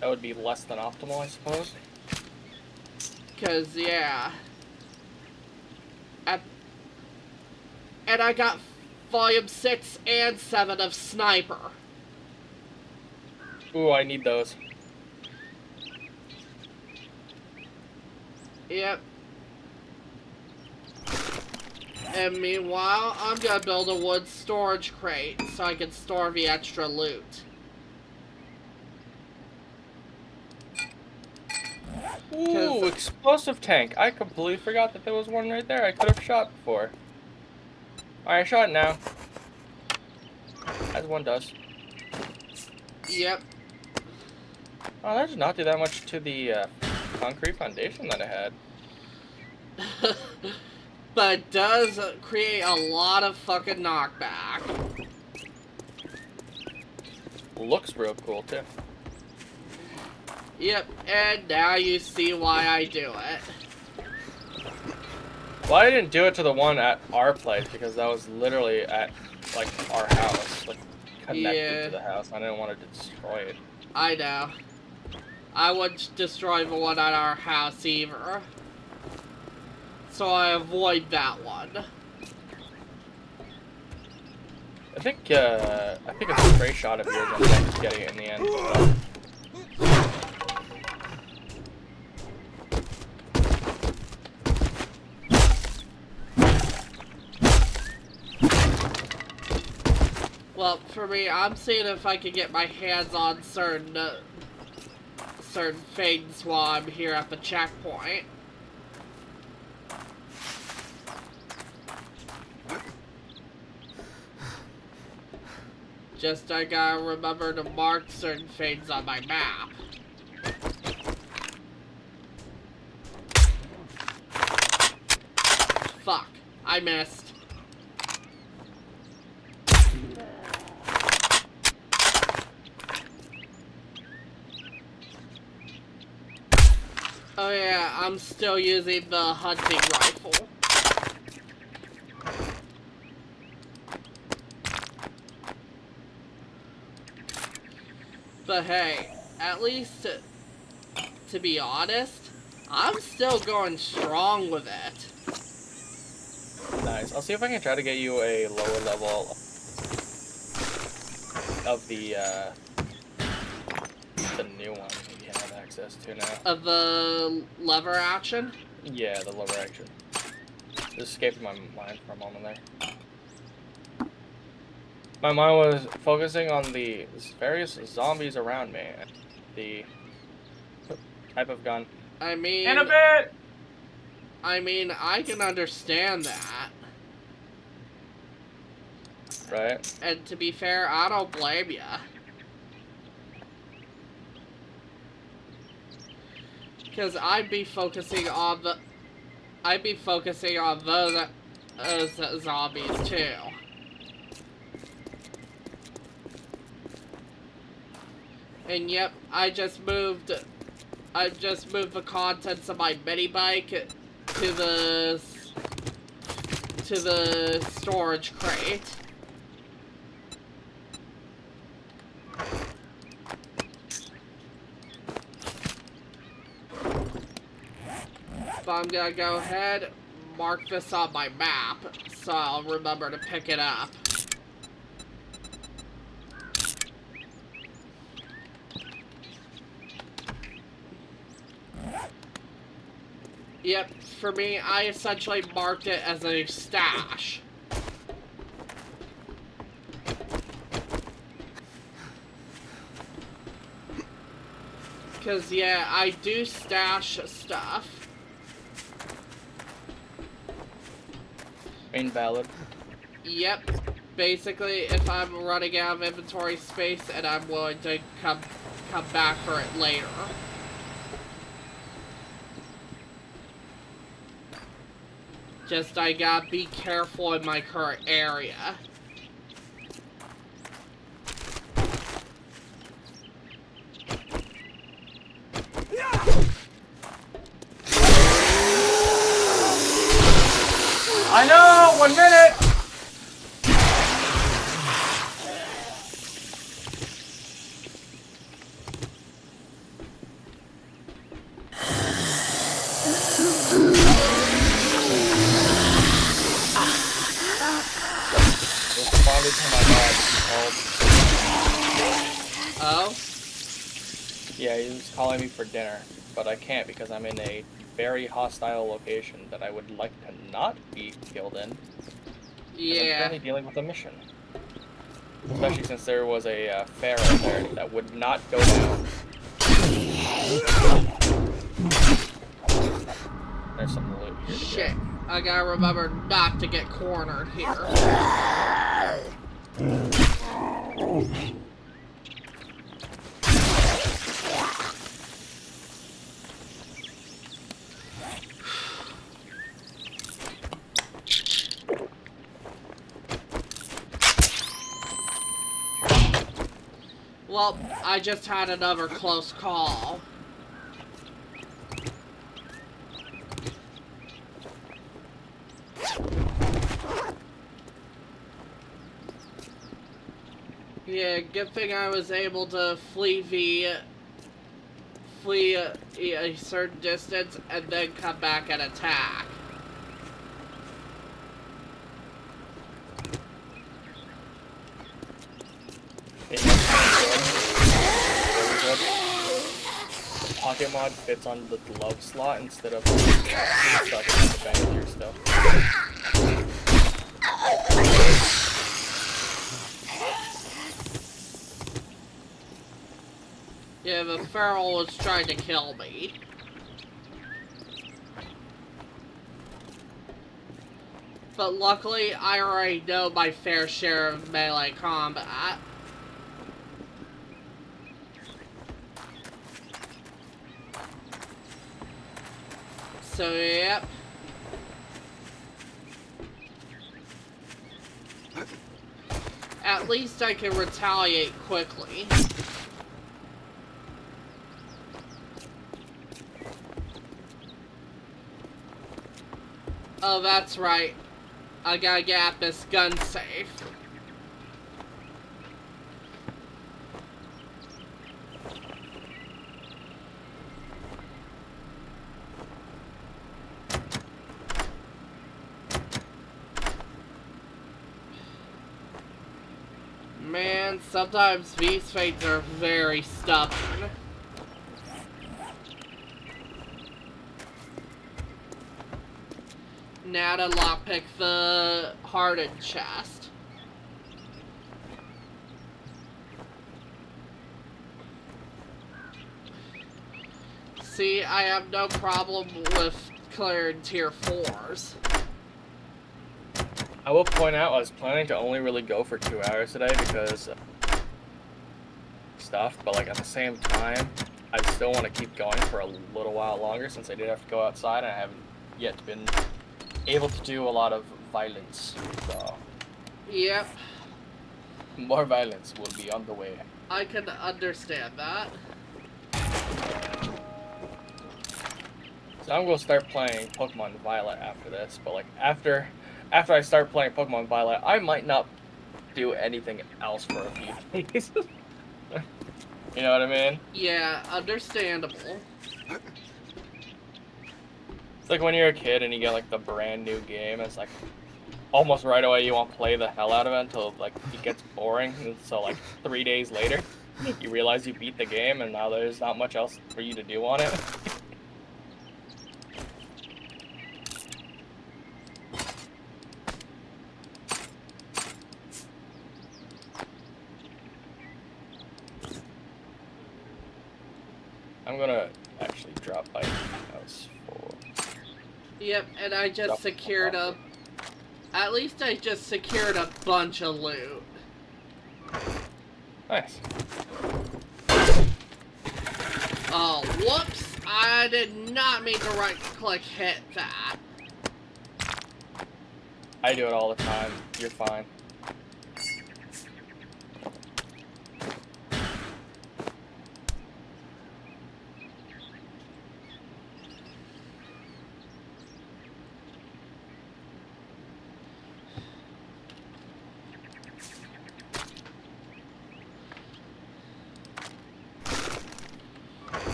That would be less than optimal, I suppose. Cause yeah. And I got volume 6 and 7 of Sniper. Ooh, I need those. Yep. And meanwhile, I'm gonna build a wood storage crate so I can store the extra loot. Ooh, explosive tank. I completely forgot that there was one right there I could have shot before. Alright, shot it now. As one does. Yep. Oh, that does not do that much to the concrete foundation that I had. But it does create a lot of fucking knockback. Looks real cool, too. Yep, and now you see why I do it. Well, I didn't do it to the one at our place because that was literally at, like, our house. Like, connected to the house. I didn't want to destroy it. I know. I wouldn't destroy the one at our house either. So I avoid that one. I think a stray shot of yours ended up getting it in the end. So. Well, for me, I'm seeing if I can get my hands on certain things while I'm here at the checkpoint. Just I gotta remember to mark certain things on my map. Fuck, I missed. Oh yeah, I'm still using the hunting rifle. But hey, at least, to be honest, I'm still going strong with it. Nice. I'll see if I can try to get you a lower level of the new one that you have access to now. Of the lever action? Yeah, the lever action. Just escaped my mind for a moment there. My mind was focusing on the various zombies around me and the type of gun. I mean... In a bit! I can understand that. Right? And to be fair, I don't blame ya. Because I'd be focusing on those zombies too. And yep, I just moved the contents of my mini bike to the storage crate. But I'm gonna go ahead, mark this on my map, so I'll remember to pick it up. Yep, for me, I essentially marked it as a stash. Because, yeah, I do stash stuff. Invalid. Yep. Basically, if I'm running out of inventory space and I'm willing to come back for it later. Just, I gotta be careful in my current area. I know! 1 minute! Responded to my dad. Oh? Yeah, he was calling me for dinner, but I can't because I'm in a very hostile location that I would like to not be killed in. Because I'm Yeah. currently dealing with a mission. Especially since there was a fair out there that would not go down. There's some loot here to Shit. get. I gotta remember not to get cornered here. Well, I just had another close call. Yeah, good thing I was able to flee a certain distance and then come back and attack. The pocket mod fits on the glove slot instead of stuck in the back of your stuff. Yeah, the feral was trying to kill me. But luckily, I already know my fair share of melee combat. So, yep. At least I can retaliate quickly. Oh, that's right. I gotta get this gun safe. Man, sometimes these things are very stubborn. Now to lockpick the hardened chest. See, I have no problem with clearing tier 4s. I will point out I was planning to only really go for 2 hours today because stuff, but like at the same time, I still want to keep going for a little while longer since I did have to go outside and I haven't yet been able to do a lot of violence. So Yep, more violence will be on the way. I can understand that. So I'm gonna start playing Pokemon Violet after this, but like after I start playing Pokemon Violet, I might not do anything else for a few days. You know what I mean? Yeah, understandable. It's like when you're a kid and you get like the brand new game, it's like almost right away you want to play the hell out of it until like it gets boring. And so like 3 days later, you realize you beat the game and now there's not much else for you to do on it. I'm gonna actually drop by house for. Yep, and I just secured a... At least I just secured a bunch of loot. Nice. Oh, whoops! I did not mean to right-click hit that. I do it all the time. You're fine.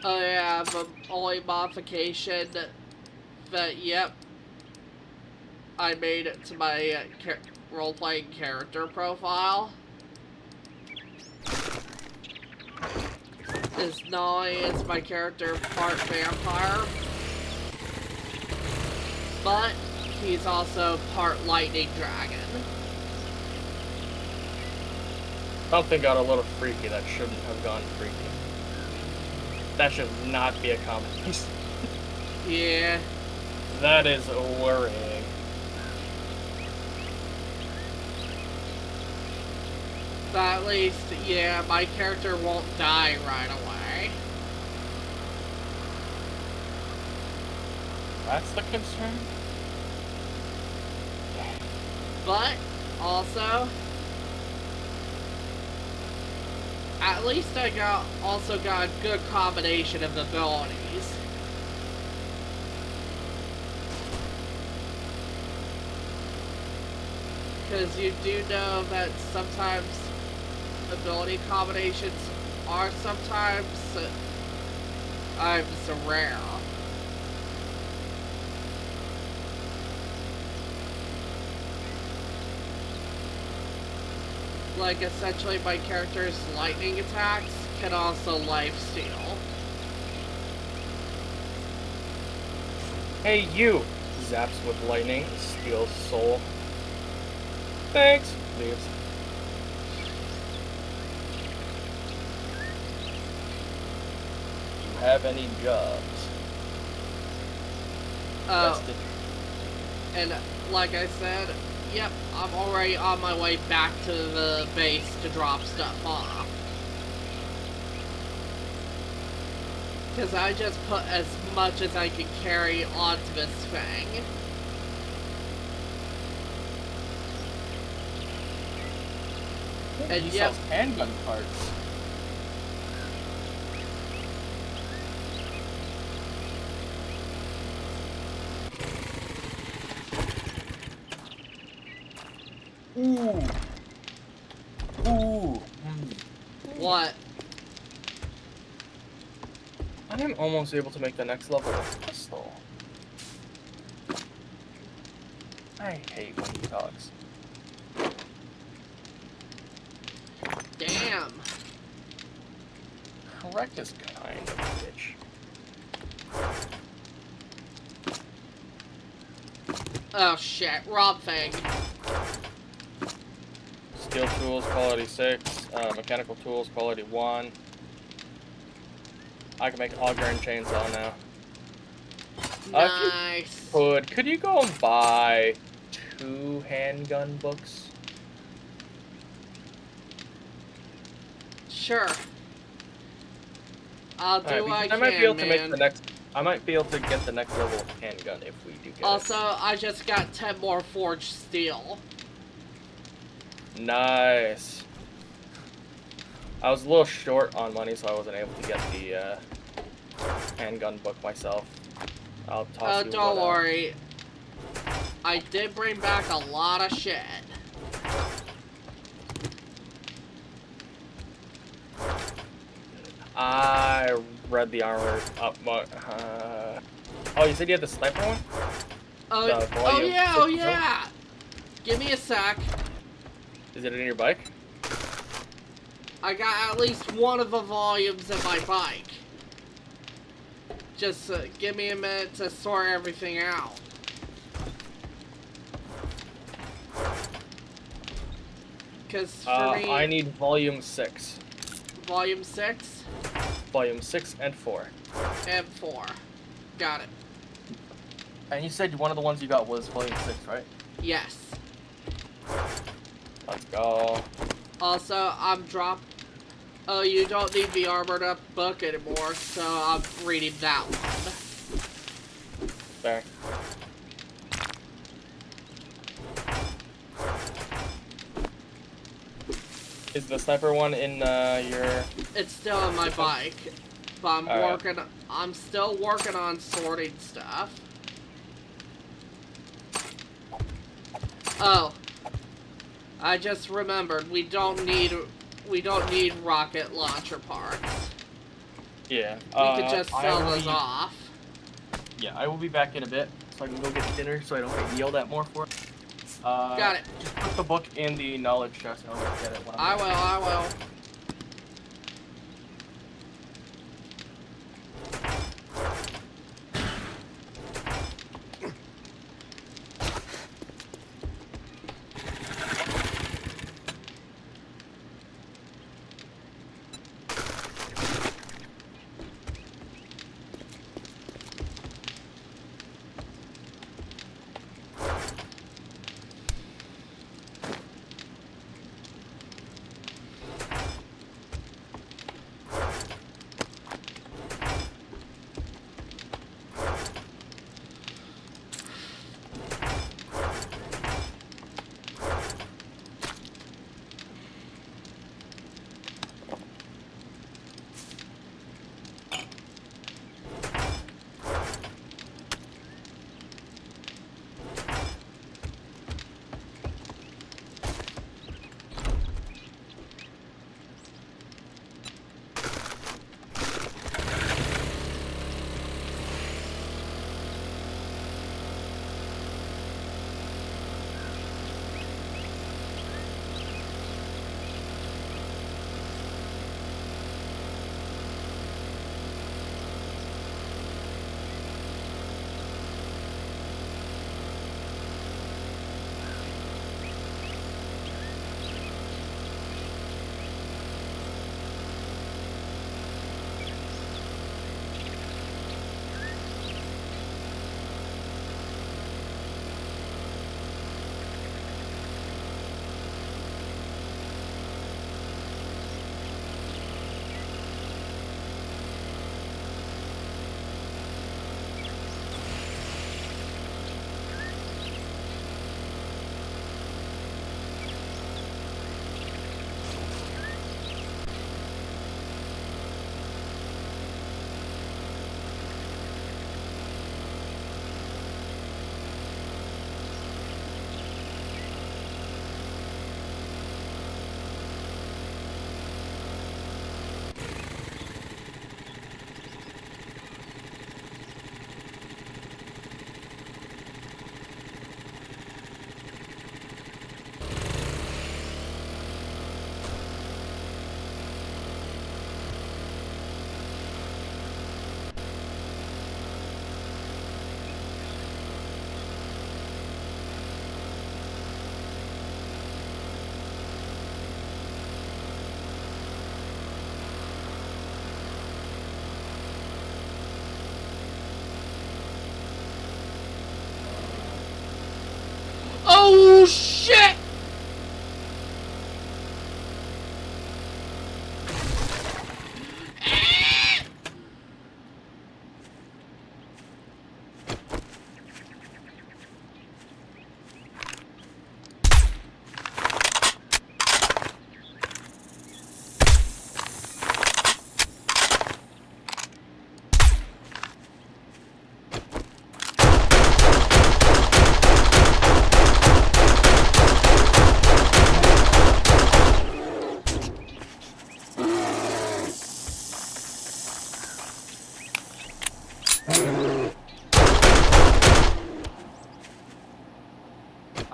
Oh yeah, the only modification that, yep, I made it to my role-playing character profile is not only is my character part vampire, but he's also part lightning dragon. Something got a little freaky that shouldn't have gone freaky. That should not be a combination. Yeah. That is worrying. But at least, yeah, my character won't die right away. That's the concern? But, also, at least I also got a good combination of abilities. Because you do know that sometimes ability combinations are sometimes rare. Like, essentially, my character's lightning attacks can also lifesteal. Hey, you! Zaps with lightning, steals soul. Thanks! Leaves. You have any jobs? Oh, and like I said, yep, I'm already on my way back to the base to drop stuff off. Because I just put as much as I can carry onto this thing. And he yep, sells handgun parts. Ooh. Ooh. What? I am almost able to make the next level of pistol. I hate when he talks. Damn. Correct is kind of a bitch. Oh shit, Rob Fang. Steel tools, quality 6. Mechanical tools, quality 1. I can make auger and chainsaw now. Nice. Could you go and buy 2 handgun books? Sure. I'll do what I I might be able can, to make man. the next. I might be able to get the next level of handgun if we do get Also, I just got 10 more forged steel. it. Nice. I was a little short on money, so I wasn't able to get the handgun book myself. I'll toss you. Don't worry. I did bring back a lot of shit. I read the armor up. Oh, you said you had the sniper one? Oh volume yeah, 6 oh yeah! Give me a sec. Is it in your bike? I got at least one of the volumes in my bike. Just give me a minute to sort everything out. Because for me... I need volume 6. Volume 6? Volume 6 and 4. And 4. Got it. And you said one of the ones you got was volume 6, right? Yes. Let's go. Also, I'm Oh, you don't need the armored up book anymore, so I'm reading that one. There. Is the sniper one in your... It's still on my bike, but Alright. I'm still working on sorting stuff. Oh. I just remembered, we don't need rocket launcher parts. Yeah. We could just sell those off. Yeah, I will be back in a bit, so I can go get dinner so I don't get yelled at more for it. Got it. Just put the book in the knowledge chest and I'll get it when I'm I will.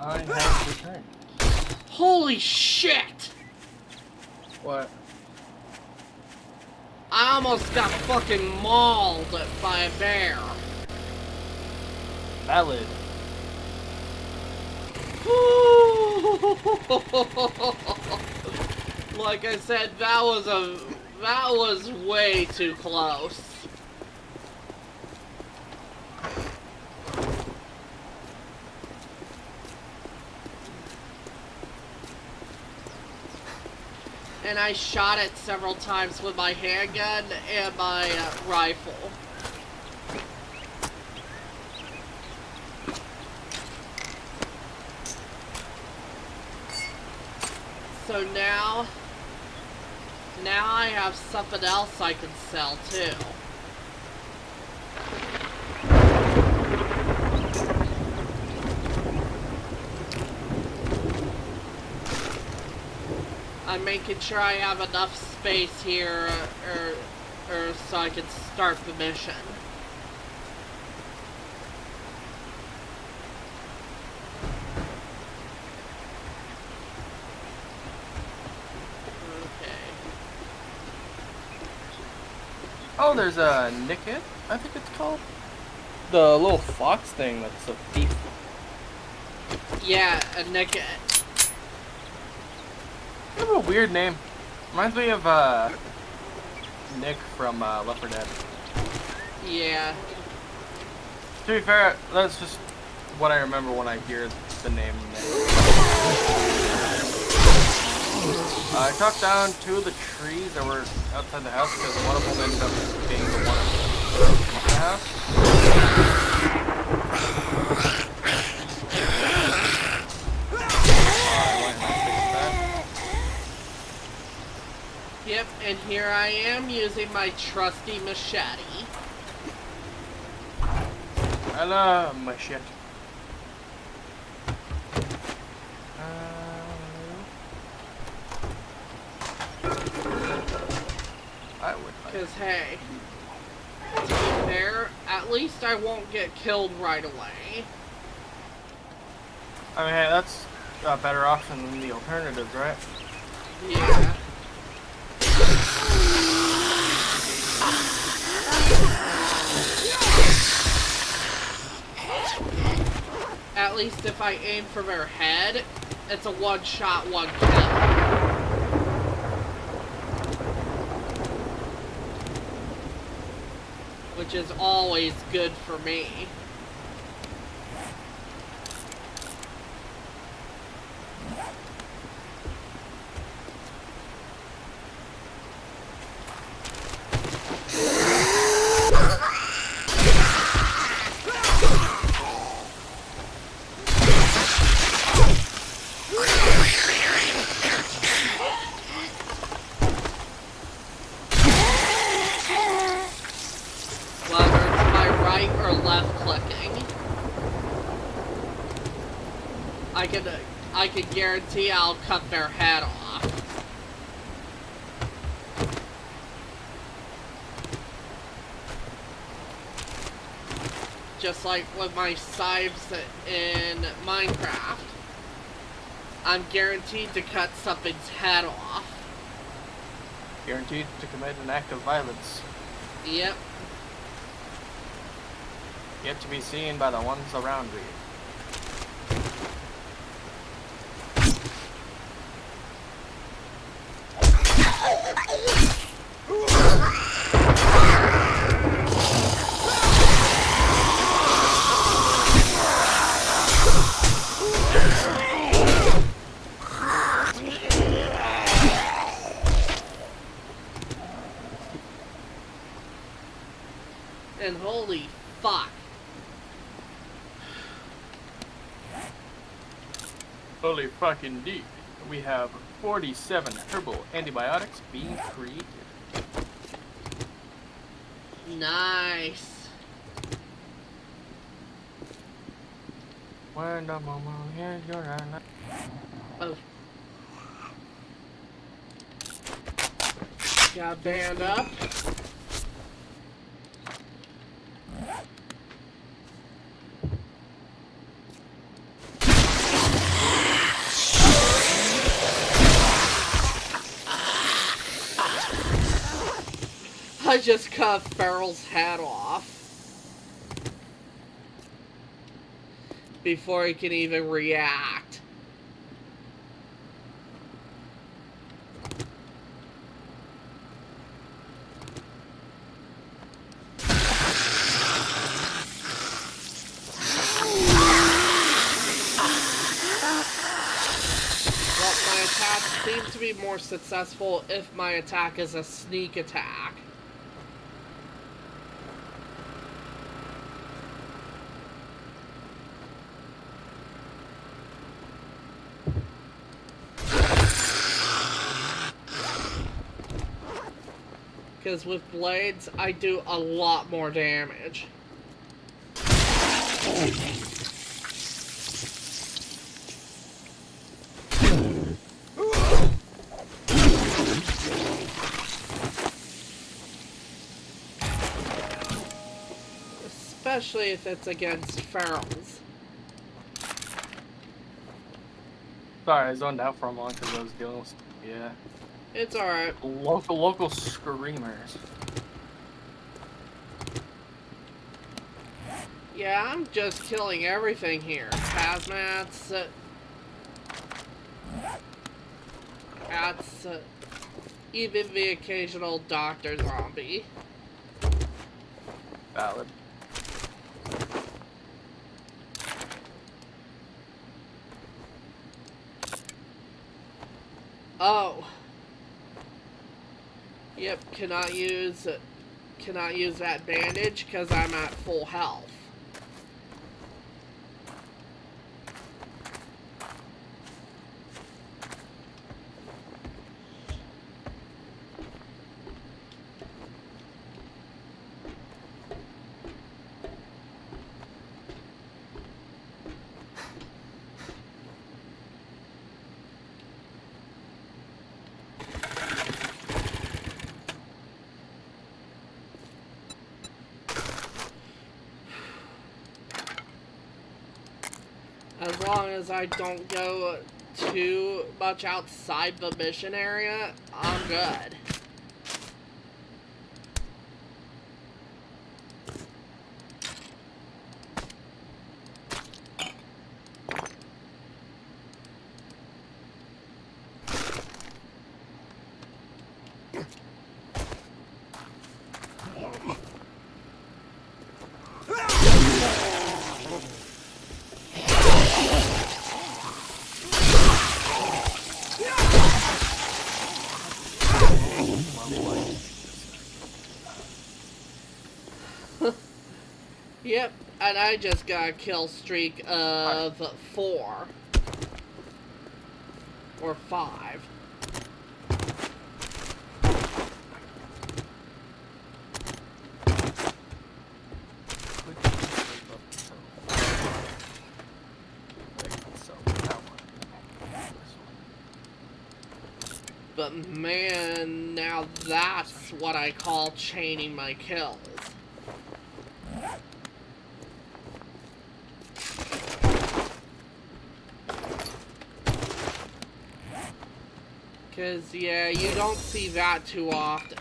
I have returned. Holy shit! What? I almost got fucking mauled by a bear. Valid. Like I said, that was way too close. And I shot it several times with my handgun and my rifle. So now I have something else I can sell too. I'm making sure I have enough space here, or so I can start the mission. Okay. Oh, there's a Nickit, I think it's called. The little fox thing that's a thief. Yeah, a Nick. Kind of a weird name. Reminds me of Nick from Left 4 Dead. Yeah. To be fair, that's just what I remember when I hear the name Nick. I chopped down 2 of the trees that were outside the house because one of them ended up being the one in the house. Yep, and here I am using my trusty machete. I love my shit. I would like. Because, hey, to be fair, at least I won't get killed right away. I mean, hey, that's a better option than the alternatives, right? Yeah. At least if I aim for their head, it's a one-shot, one kill. Which is always good for me. I can guarantee I'll cut their head off. Just like with my scythes in Minecraft. I'm guaranteed to cut something's head off. Guaranteed to commit an act of violence. Yep. Yet to be seen by the ones around me. And holy fuck. Holy fuck indeed. We have 47 herbal antibiotics being created. Nice. When the moment hears your Oh. Got band up. I just cut Farrell's head off before he can even react. Well, my attack seems to be more successful if my attack is a sneak attack. Because with blades, I do a lot more damage. Especially if it's against ferals. Sorry, I zoned out for a moment because I was dealing with... Yeah. It's alright. Local screamers. Yeah, I'm just killing everything here. Hazmats, cats, even the occasional doctor zombie. Valid. Oh. Yep, cannot use that bandage because I'm at full health. As long as I don't go too much outside the mission area, I'm good. Yep, and I just got a kill streak of 4. Or 5. But man, now that's what I call chaining my kills. Because, yeah, you don't see that too often.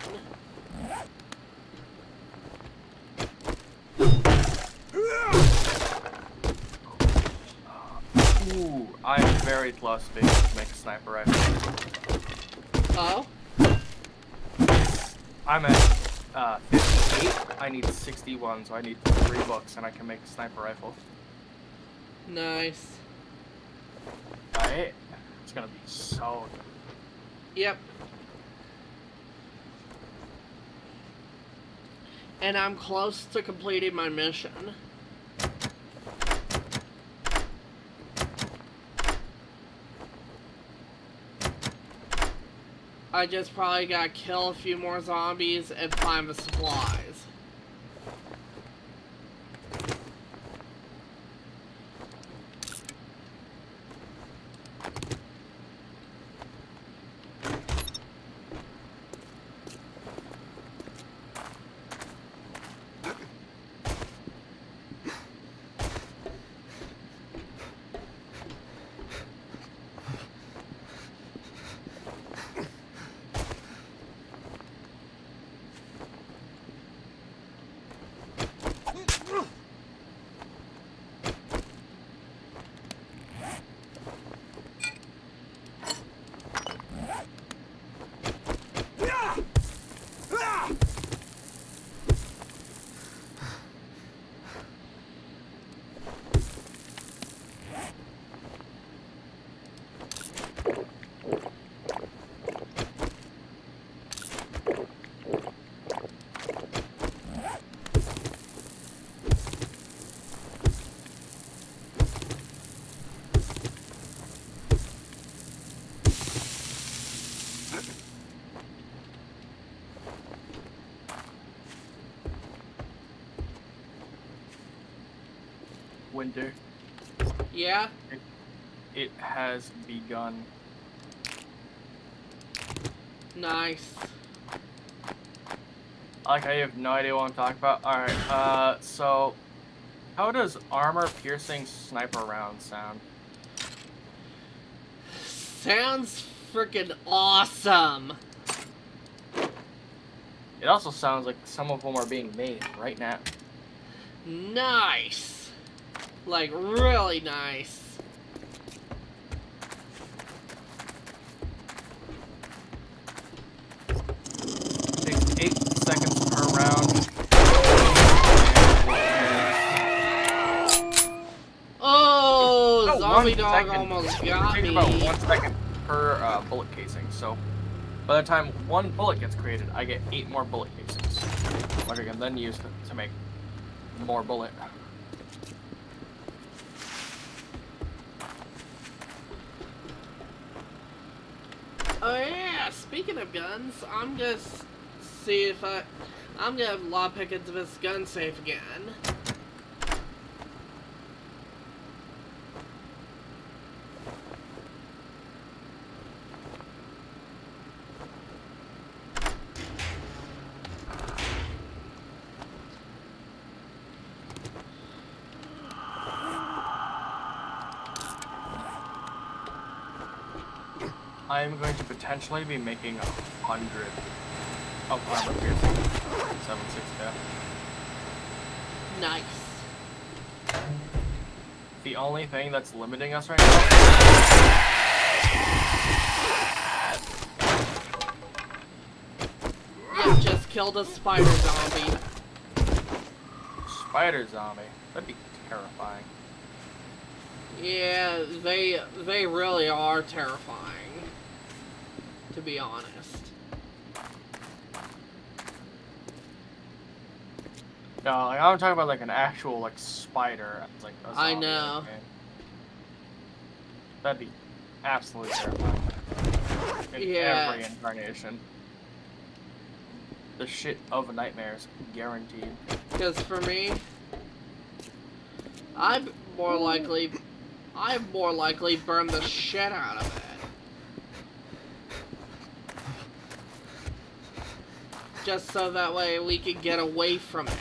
Ooh, I'm very close to being able to make a sniper rifle. Oh? I'm at 58. I need 61, so I need 3 books, and I can make a sniper rifle. Nice. Right? It's gonna be so good. Yep. And I'm close to completing my mission. I just probably gotta kill a few more zombies and find the supplies. winter. Yeah? It has begun. Nice. Like, I have no idea what I'm talking about. Alright, so how does armor-piercing sniper round sound? Sounds freaking awesome. It also sounds like some of them are being made right now. Nice. Like, really nice. Takes 8 seconds per round. Oh, zombie 1 dog second. almost It got takes me. about 1 second per bullet casing, so by the time 1 bullet gets created, I get 8 more bullet casings, which I can then use to make more bullet. Oh yeah, speaking of guns, I'm just see if I'm gonna lob pick into this gun safe again. I am going to potentially be making 100 of armor piercing 7.6K. Nice. The only thing that's limiting us right now. You just killed a spider zombie. Spider zombie. That'd be terrifying. Yeah, they really are terrifying. To be honest. No, like I'm talking about like an actual like spider. Like a zombie, I know. okay? That'd be absolutely terrifying. In Yeah. every incarnation. The shit of nightmares, guaranteed. Because for me, I'd more likely burn the shit out of it. Just so that way we could get away from it.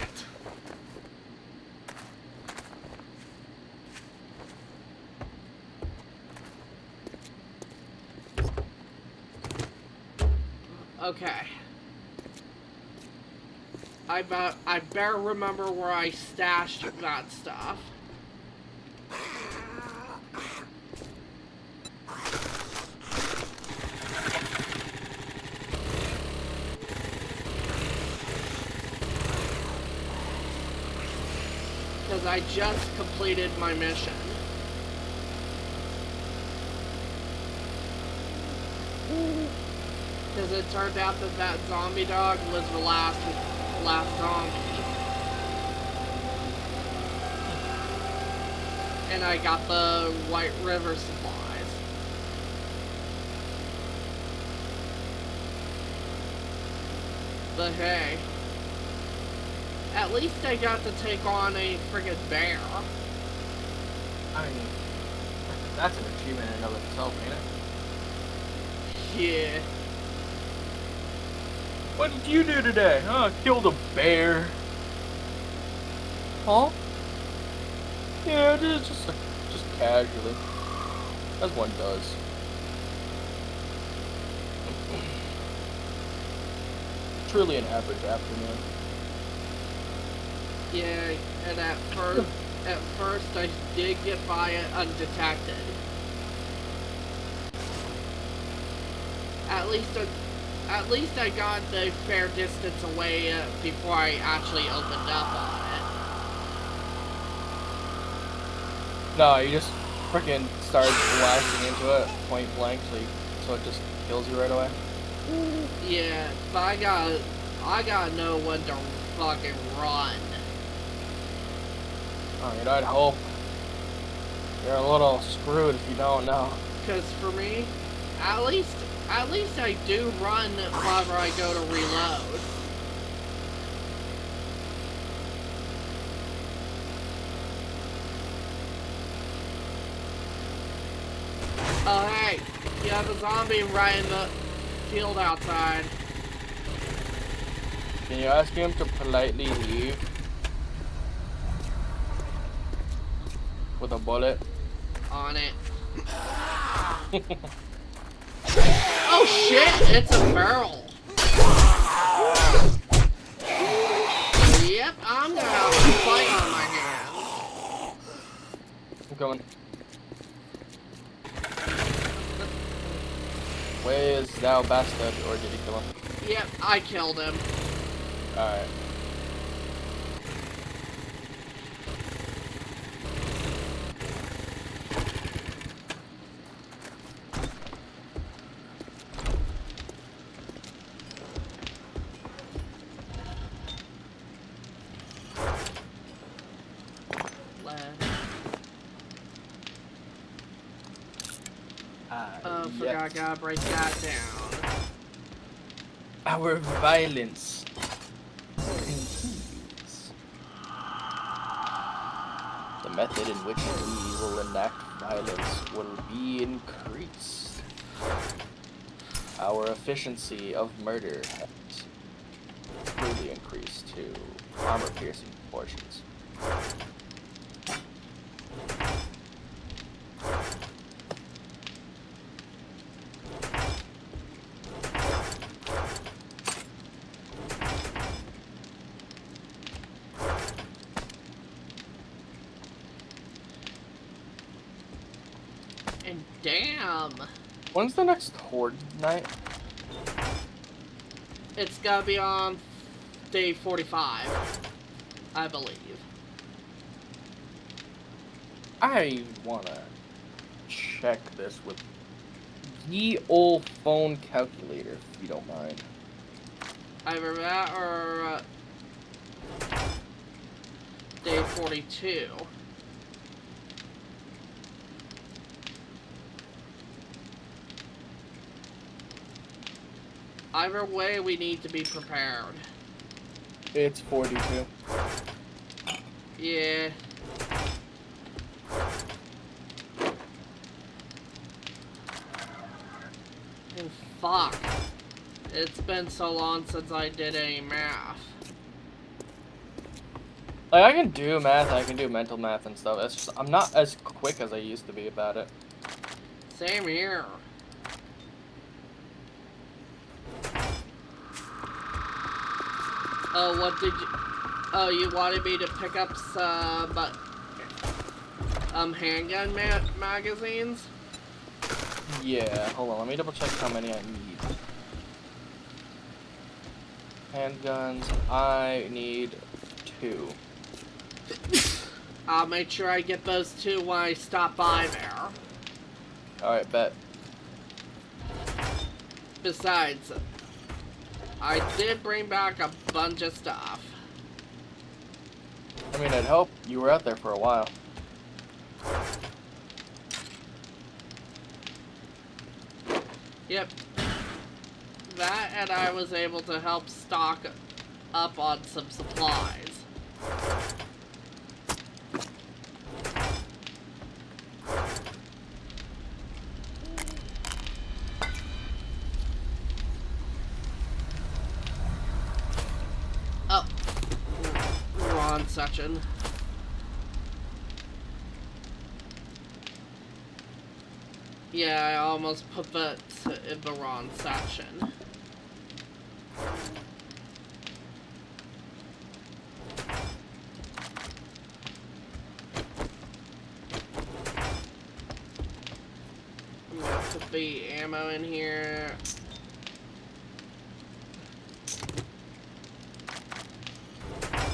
Okay. I better remember where I stashed that stuff. Because I just completed my mission. Because it turned out that that zombie dog was the last zombie. And I got the White River supplies. But hey, at least I got to take on a friggin' bear. I mean, that's an achievement in and of itself, ain't it? Yeah. What did you do today? Oh, killed a bear. Huh? Yeah, just casually, as one does. Truly an average afternoon. Yeah, and at first I did get by it undetected. At least I got the fair distance away before I actually opened up on it. No, you just freaking started blasting into it point blank, so it just kills you right away. Yeah, but I gotta know when to fucking run. Alright, I'd hope. You're a little screwed if you don't know. Cause for me, at least I do run whenever I go to reload. Oh, hey, you have a zombie right in the field outside. Can you ask him to politely leave? With a bullet? On it. Oh shit, it's a barrel. Yep, I'm gonna have a fight on my hands. I'm coming. Where is thou bastard? Or did he kill him? Yep, I killed him. Alright. Forgot, I gotta break that down. Our violence continues. The method in which we will enact violence will be increased. Our efficiency of murder has truly increased to armor-piercing proportions. And damn, When's the next horde night? it's gotta be on day 45, I believe. I wanna check this with ye old phone calculator, if you don't mind. Either that or day 42. Either way, we need to be prepared. It's 42. Yeah. And fuck. It's been so long since I did any math. Like, I can do math, I can do mental math and stuff. It's just, I'm not as quick as I used to be about it. Same here. Oh, what did you... Oh, you wanted me to pick up some... handgun magazines? Yeah, hold on, let me double check how many I need. Handguns, I need 2. I'll make sure I get those two when I stop by there. Alright, bet. Besides, I did bring back a bunch of stuff. I mean, I'd hope you were out there for a while. Yep. That and I was able to help stock up on some supplies. Oh. Wrong section. Yeah, I almost put that in the wrong section. I'm gonna put the ammo in here.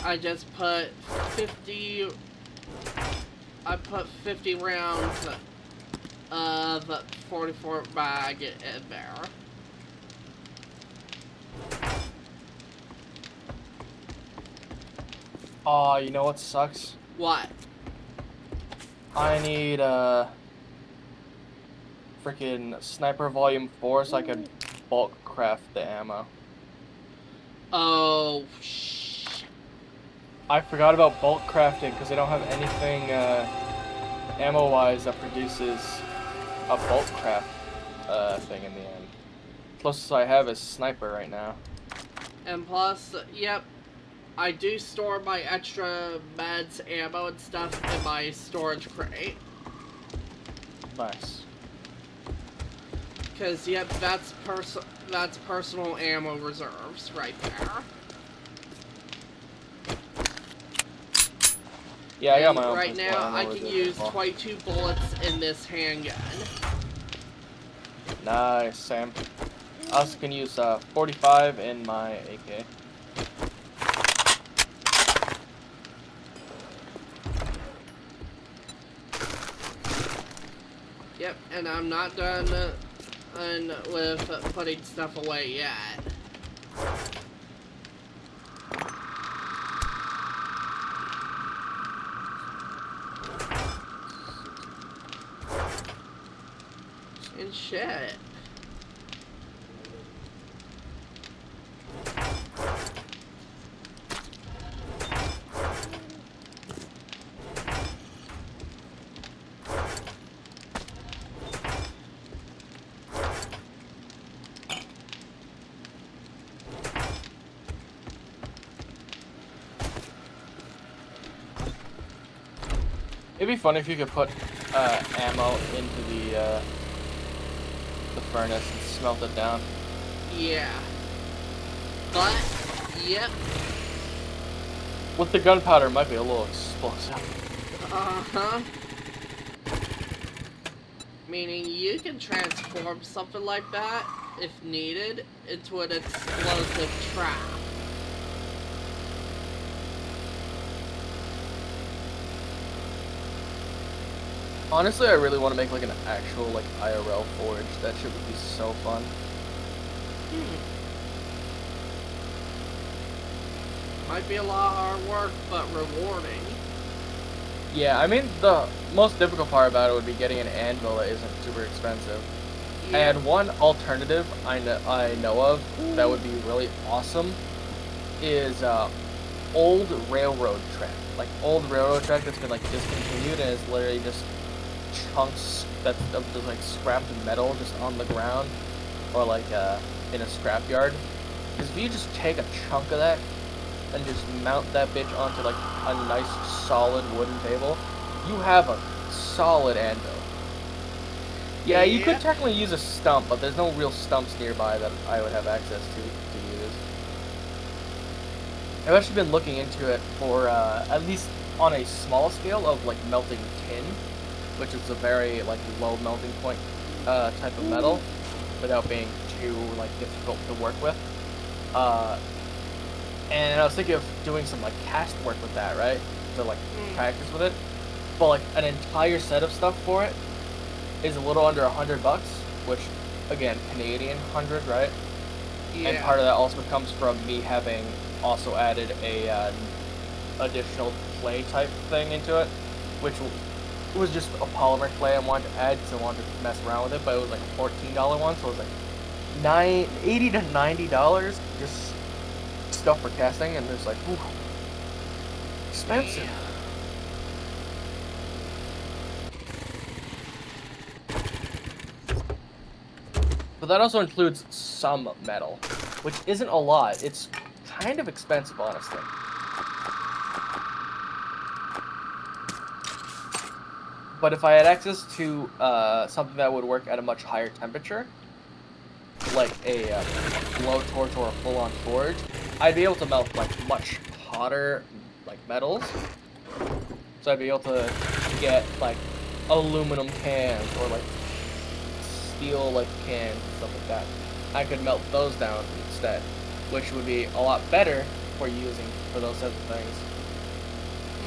I just put 50... I put 50 rounds of 44 mag in there. Aw, you know what sucks? What? I need freaking sniper volume 4 so I could bulk craft the ammo. Oh, shit. I forgot about bulk crafting because they don't have anything ammo-wise that produces a bolt craft thing in the end. Closest I have is sniper right now. And plus, yep, I do store my extra meds, ammo, and stuff in my storage crate. Nice. Cause yep, that's personal ammo reserves right there. Yeah, I got And my own. right personal now, ammo I can reserve use as well. 22 bullets in this handgun. Nice, Sam. I also can use 45 in my AK. Yep, and I'm not done with putting stuff away yet. And shit. It'd be fun if you could put ammo into the furnace and smelt it down. Yeah. But, yep. With the gunpowder, it might be a little explosive. Uh-huh. Meaning you can transform something like that, if needed, into an explosive trap. Honestly, I really want to make like an actual like IRL forge. That shit would be so fun. Might be a lot of hard work, but rewarding. Yeah, I mean the most difficult part about it would be getting an anvil that isn't super expensive. Yeah. And one alternative I know of that would be really awesome is old railroad track. Like old railroad track that's been like discontinued and is literally just chunks of just like scrapped metal just on the ground or like in a scrapyard. Because if you just take a chunk of that and just mount that bitch onto like a nice solid wooden table, you have a solid anvil. Yeah, you could technically use a stump, but there's no real stumps nearby that I would have access to use. I've actually been looking into it for at least on a small scale of like melting tin, which is a very like low melting point type of metal, without being too like difficult to work with. And I was thinking of doing some like cast work with that, right? To like practice with it. But like an entire set of stuff for it is a little under $100, which again, Canadian 100, right? Yeah. And part of that also comes from me having also added a additional clay type thing into it, which was just a polymer clay I wanted to add because I wanted to mess around with it, but it was like a $14 one, so it was like $80 to $90 just stuff for casting, and it's like, ooh, expensive. Yeah. But that also includes some metal, which isn't a lot. It's kind of expensive, honestly. But if I had access to something that would work at a much higher temperature, like a blowtorch or a full-on forge, I'd be able to melt like much hotter like metals. So I'd be able to get like aluminum cans or like steel like cans and stuff like that. I could melt those down instead, which would be a lot better for using for those types of things.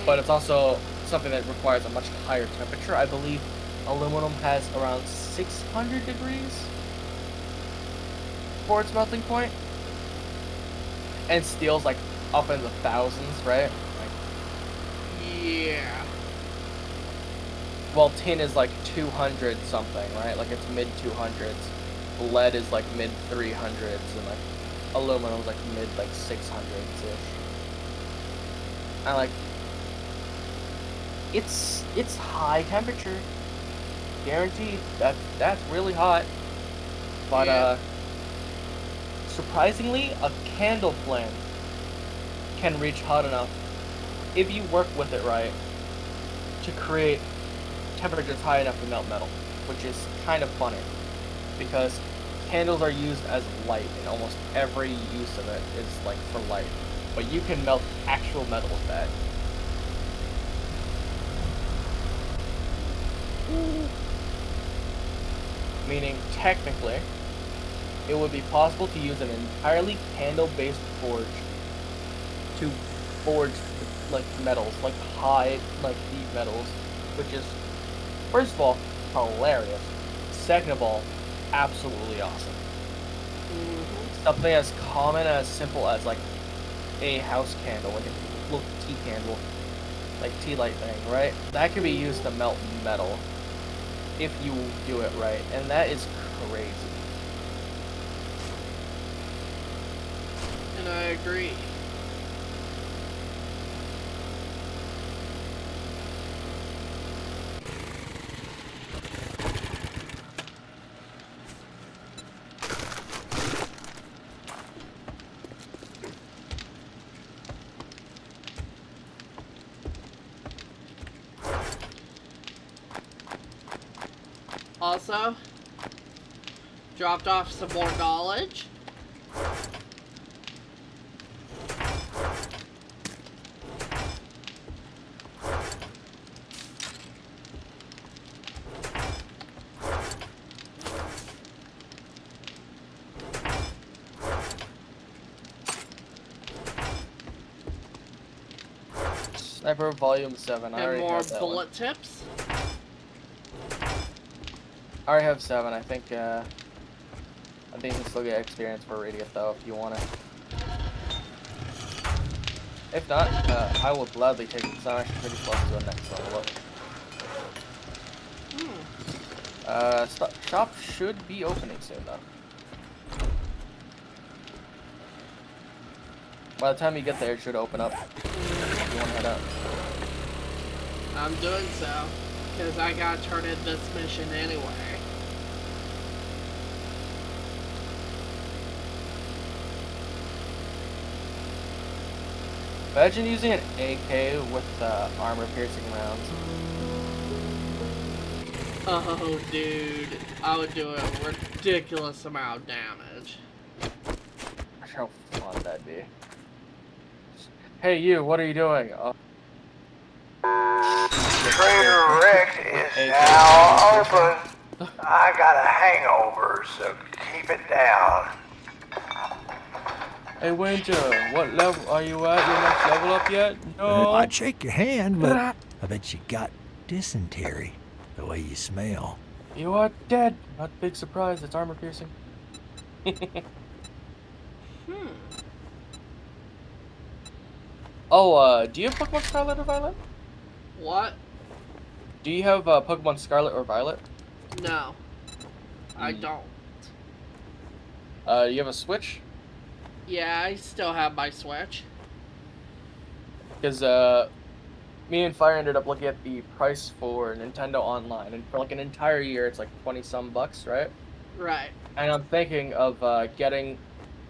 But it's also something that requires a much higher temperature. I believe aluminum has around 600 degrees for its melting point, and steel's like up in the thousands, right? Yeah. Well, tin is like 200 something, right? Like it's mid 200s. Lead is like mid 300s, and like aluminum is like mid like 600s ish. And like it's high temperature. guaranteed. That's really hot. But Yeah. surprisingly, a candle flame can reach hot enough if you work with it right to create temperatures high enough to melt metal, which is kind of funny because candles are used as light and almost every use of it is like for light, but you can melt actual metal with that. Meaning technically it would be possible to use an entirely candle-based forge to forge like metals, like high, like deep metals, which is, first of all, hilarious. Second of all, absolutely awesome. Mm-hmm. Something as common as simple as like a house candle, like a little tea candle, like tea light thing, right? That could be used to melt metal if you do it right, and that is crazy. And I agree. Also, dropped off some more knowledge. Sniper Volume 7, I And already more have that one. bullet tips. I already have 7, I think you can still get experience for Radiant though, if you want it. If not, I will gladly take it, because I'm actually pretty close to the next level up. Shop should be opening soon though. By the time you get there, it should open up. If you want to head out. I'm doing so, because I gotta turn in this mission anyway. Imagine using an AK with armor-piercing rounds. Oh, dude. I would do a ridiculous amount of damage. How fun that'd be. Hey you, what are you doing? Oh. Trader Rex is now open. I got a hangover, so keep it down. Hey Winter, what level are you at? Your next level up yet? No. I'd shake your hand, but I bet you got dysentery, the way you smell. You are dead. Not big surprise, it's armor piercing. Oh, do you have Pokemon Scarlet or Violet? What? Do you have Pokemon Scarlet or Violet? No. I don't. You have a Switch? Yeah, I still have my Switch. Because, me and Fire ended up looking at the price for Nintendo Online, and for like an entire year, it's like 20-some bucks, right? Right. And I'm thinking of getting,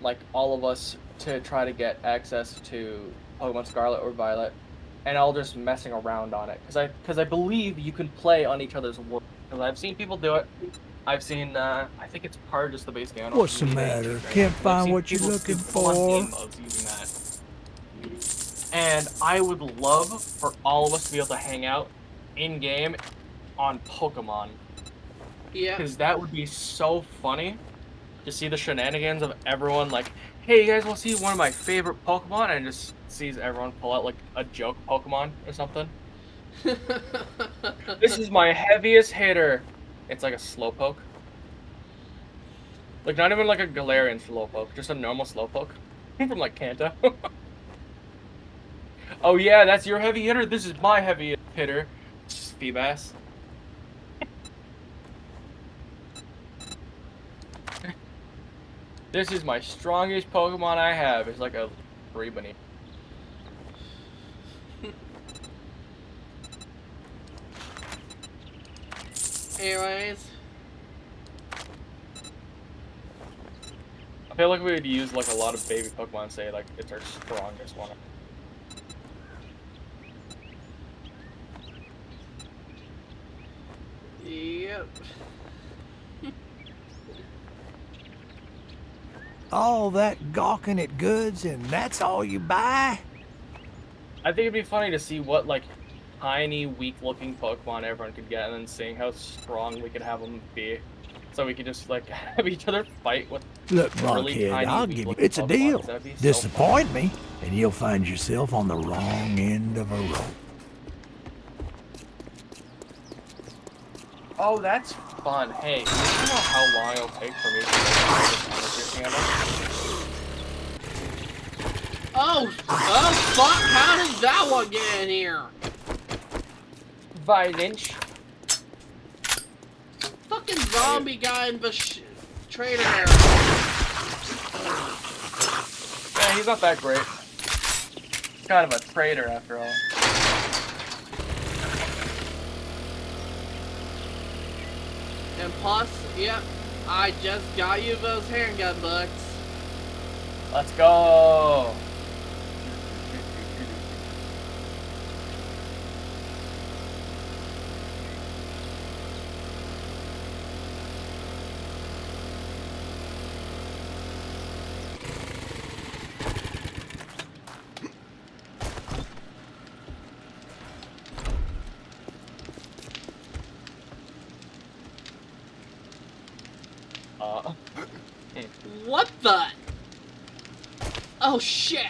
like, all of us to try to get access to Pokemon Scarlet or Violet, and all just messing around on it. Because I believe you can play on each other's world. Because I've seen people do it. I've seen, I think it's part of just the base game. I don't What's the really matter? right? Can't I've find seen what you're people looking do full-on game for? modes using that. And I would love for all of us to be able to hang out in-game on Pokemon. Yeah. Because that would be so funny to see the shenanigans of everyone like, hey, you guys want to see one of my favorite Pokemon? And just sees everyone pull out like a joke Pokemon or something. This is my heaviest hitter. It's like a Slowpoke. Like not even like a Galarian Slowpoke, just a normal Slowpoke. From like Kanto. Oh yeah, that's your heavy hitter? This is my heavy hitter. Feebas. This is my strongest Pokemon I have. It's like a Rebony. Anyways, I feel like we would use like a lot of baby Pokemon, say like it's our strongest one. yep. All that gawking at goods and that's all you buy? I think it'd be funny to see what like tiny, weak-looking Pokemon everyone could get, and then seeing how strong we could have them be, so we could just like have each other fight with Look, really Buckhead, tiny, I'll give you... weak-looking It's a Pokemon. deal. That'd be so Disappoint me, and you'll find yourself on the wrong end of a rope. Oh, that's fun. Hey, do you know how long it'll take for me to get this Oh, fuck! How did that one get in here? Violence. Fucking zombie guy in the trader area. Yeah, he's not that great. He's kind of a traitor after all. And plus, yep, I just got you those handgun books. Let's go. What the? Oh shit!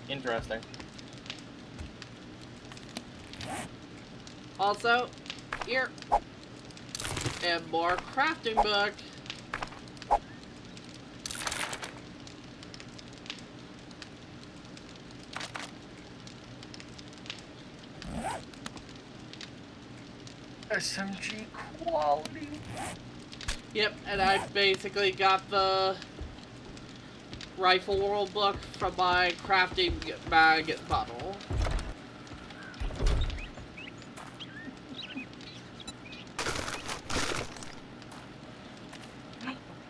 Interesting. Also, here, and more crafting book. SMG quality. Yep, and I basically got the rifle world book from my crafting mag bottle.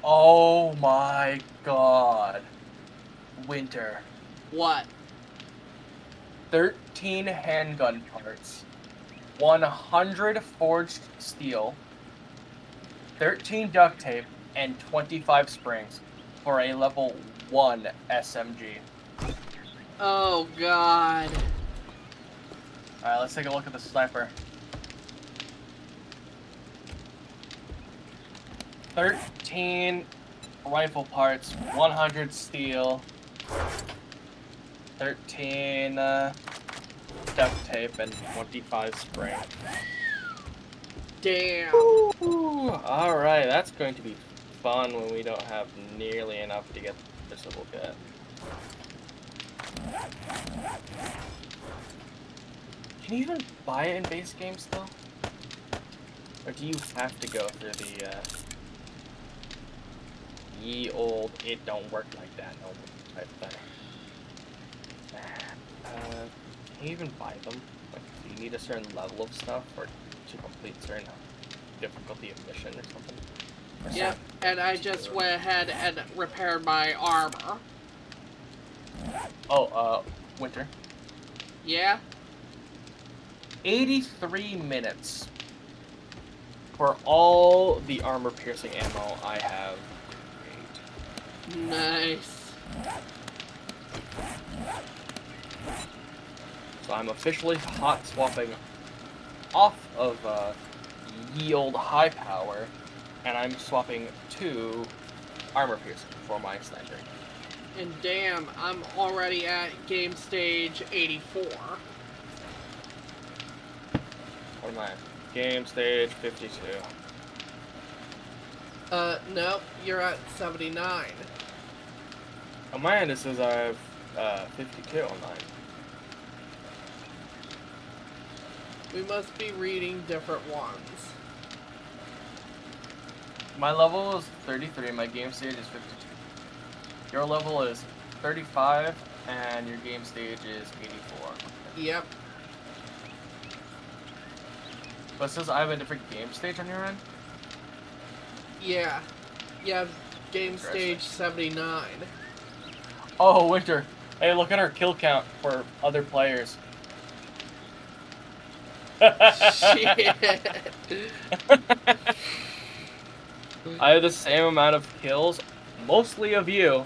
Oh my god. Winter. What? 13 handgun parts. 100 forged steel. 13 duct tape and 25 springs for a level 1 SMG. Oh god. Alright, let's take a look at the sniper. 13 rifle parts, 100 steel, 13 duct tape, and 25 spring. Damn. Alright, that's going to be fun when we don't have nearly enough to get this little bit. Can you even buy it in base game still? Or do you have to go through the, ye old, it don't work like that no more type thing? Can you even buy them? Like, do you need a certain level of stuff, or to complete certain difficulty of mission or something? Or Yep, and I just went ahead and repaired my armor. Oh, Winter. Yeah? 83 minutes for all the armor-piercing ammo I have. Nice. So I'm officially hot swapping off of ye old high power, and I'm swapping to armor piercing for my sniper. And damn, I'm already at game stage 84. What am I? Game stage 52. Nope, you're at 79. On my end, it says I have 52 on mine. We must be reading different ones. My level is 33, my game stage is 52. Your level is 35, and your game stage is 84. Yep. But it says I have a different game stage on your end? Yeah. You have game stage 79. Oh, Winter. Hey, look at our kill count for other players. Shit. I have the same amount of kills, mostly of you,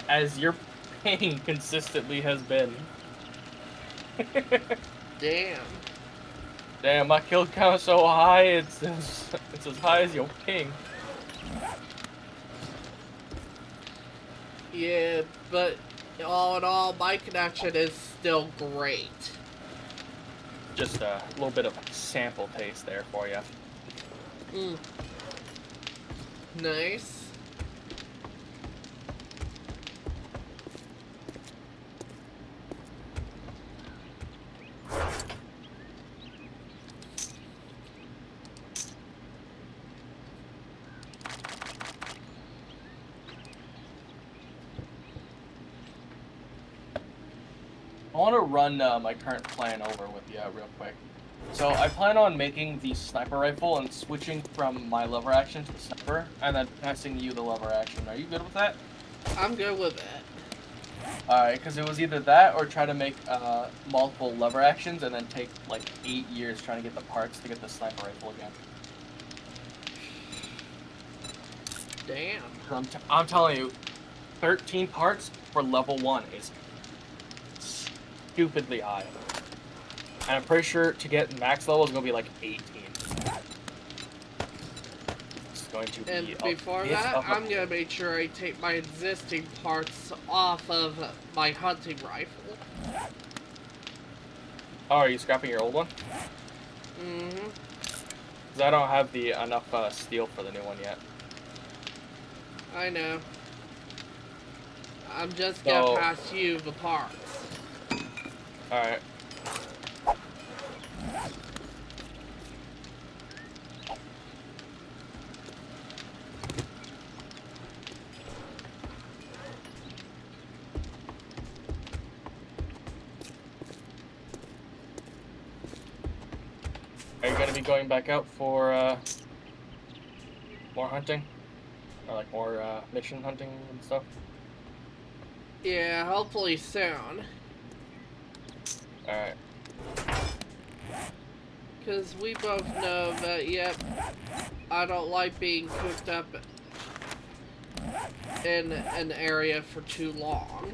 as your ping consistently has been. Damn. Damn, my kill count is so high, it's as high as your ping. Yeah, but all in all, my connection is still great. Just a little bit of sample taste there for you. Mm. Nice. I want to run my current plan over with you real quick. So I plan on making the sniper rifle and switching from my lever action to the sniper, and then passing you the lever action. Are you good with that? I'm good with it. Alright, because it was either that or try to make multiple lever actions and then take like 8 years trying to get the parts to get the sniper rifle again. Damn. I'm telling you, 13 parts for level 1 is stupidly high. And I'm pretty sure to get max level is going to be like 18. It's going to be And before that, I'm gonna make sure I take my existing parts off of my hunting rifle. Oh, are you scrapping your old one? Mm-hmm. Because I don't have the enough steel for the new one yet. I know. I'm just gonna So, pass you the parts. alright. Are you gonna be going back out for more hunting? Or like more mission hunting and stuff? Yeah, hopefully soon. Alright. Because we both know that, yep, I don't like being cooped up in an area for too long.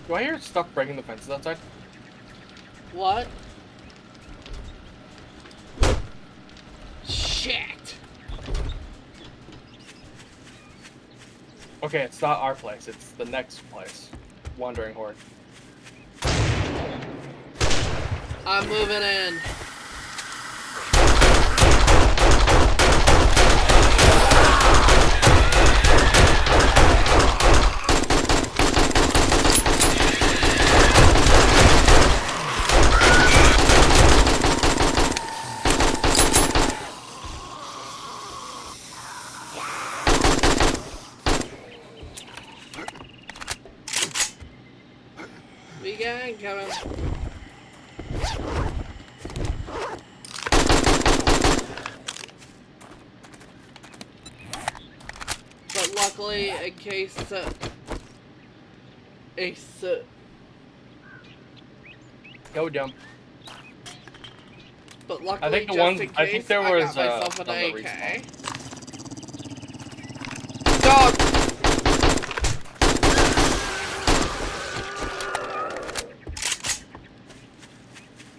Do I hear stuff breaking the fences outside? What? Shit! Okay, it's not our place, it's the next place. Wandering Horde. I'm moving in. We got incoming. But luckily, in case Go dumb. but luckily, I think the just ones- in case, I think there I was, got myself an some that AK. respawned. Dog!